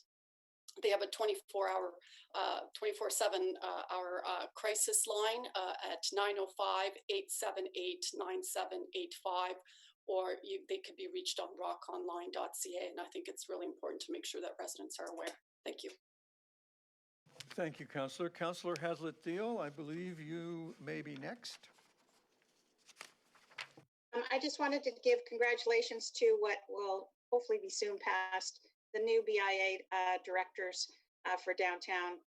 they have a 24/7 crisis line at 905-878-9785, or they could be reached on rockonline.ca. And I think it's really important to make sure that residents are aware. Thank you. Thank you, Councillor. Councillor Haslett-Thiel, I believe you may be next. I just wanted to give congratulations to what will hopefully be soon passed, the new BIA directors for downtown.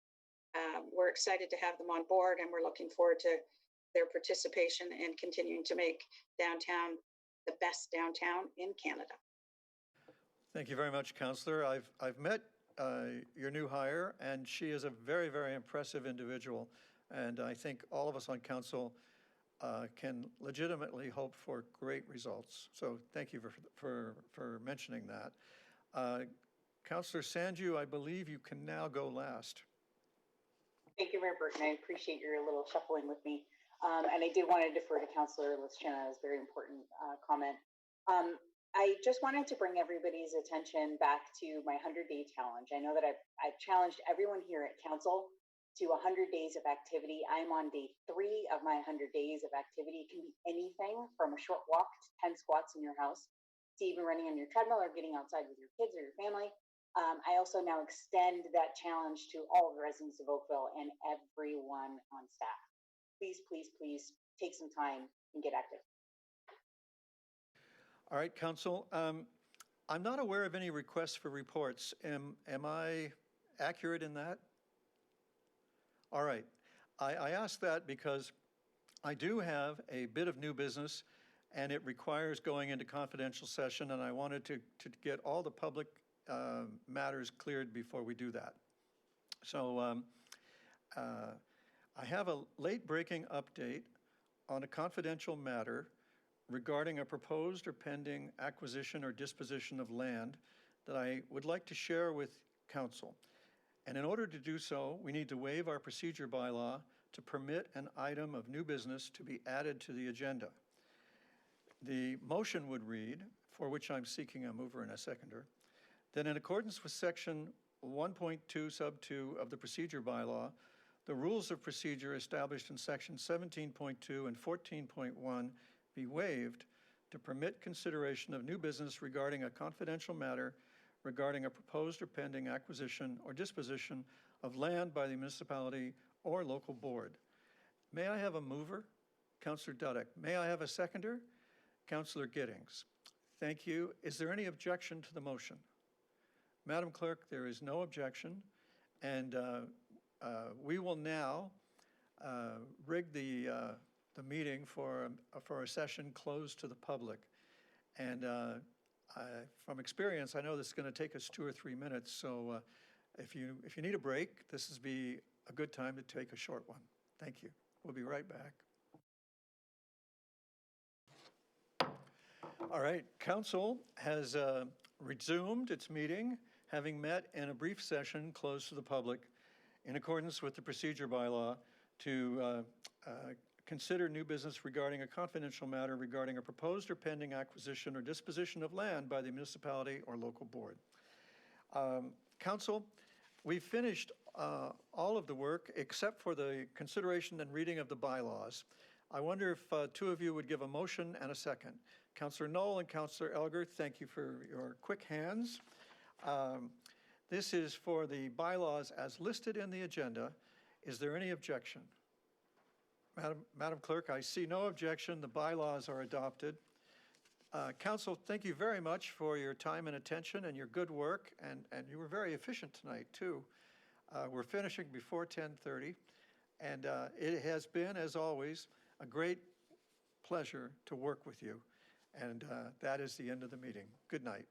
We're excited to have them on board, and we're looking forward to their participation in continuing to make downtown the best downtown in Canada. Thank you very much, Councillor. I've met your new hire, and she is a very, very impressive individual. And I think all of us on council can legitimately hope for great results. So thank you for mentioning that. Councillor Sanju, I believe you can now go last. Thank you, Mayor Burton. I appreciate your little shuffling with me. And I did want to defer to Councillor Lischina's very important comment. I just wanted to bring everybody's attention back to my 100-day challenge. I know that I've challenged everyone here at council to 100 days of activity. I'm on day 3 of my 100 days of activity. It can be anything from a short walk to 10 squats in your house, to even running on your treadmill or getting outside with your kids or your family. I also now extend that challenge to all the residents of Oakville and everyone on staff. Please, please, please take some time and get active. All right, Council. I'm not aware of any requests for reports. Am I accurate in that? All right. I ask that because I do have a bit of new business, and it requires going into confidential session, and I wanted to get all the public matters cleared before we do that. So I have a late-breaking update on a confidential matter regarding a proposed or pending acquisition or disposition of land that I would like to share with council. And in order to do so, we need to waive our procedure bylaw to permit an item of new business to be added to the agenda. The motion would read, for which I'm seeking a mover and a seconder, that in accordance with section 1.2 sub 2 of the procedure bylaw, the rules of procedure established in section 17.2 and 14.1 be waived to permit consideration of new business regarding a confidential matter regarding a proposed or pending acquisition or disposition of land by the municipality or local board. May I have a mover? Councillor Dudek. May I have a seconder? Councillor Giddings. Thank you. Is there any objection to the motion? Madam Clerk, there is no objection, and we will now rig the meeting for a session closed to the public. And from experience, I know this is going to take us 2 or 3 minutes, so if you need a break, this would be a good time to take a short one. Thank you. We'll be right back. All right, Council has resumed its meeting, having met in a brief session closed to the public in accordance with the procedure bylaw to consider new business regarding a confidential matter regarding a proposed or pending acquisition or disposition of land by the municipality or local board. Council, we've finished all of the work except for the consideration and reading of the bylaws. I wonder if 2 of you would give a motion and a second. Councillor Knoll and Councillor Elger, thank you for your quick hands. This is for the bylaws as listed in the agenda. Is there any objection? Madam Clerk, I see no objection. The bylaws are adopted. Council, thank you very much for your time and attention and your good work, and you were very efficient tonight, too. We're finishing before 10:30, and it has been, as always, a great pleasure to work with you. And that is the end of the meeting. Good night.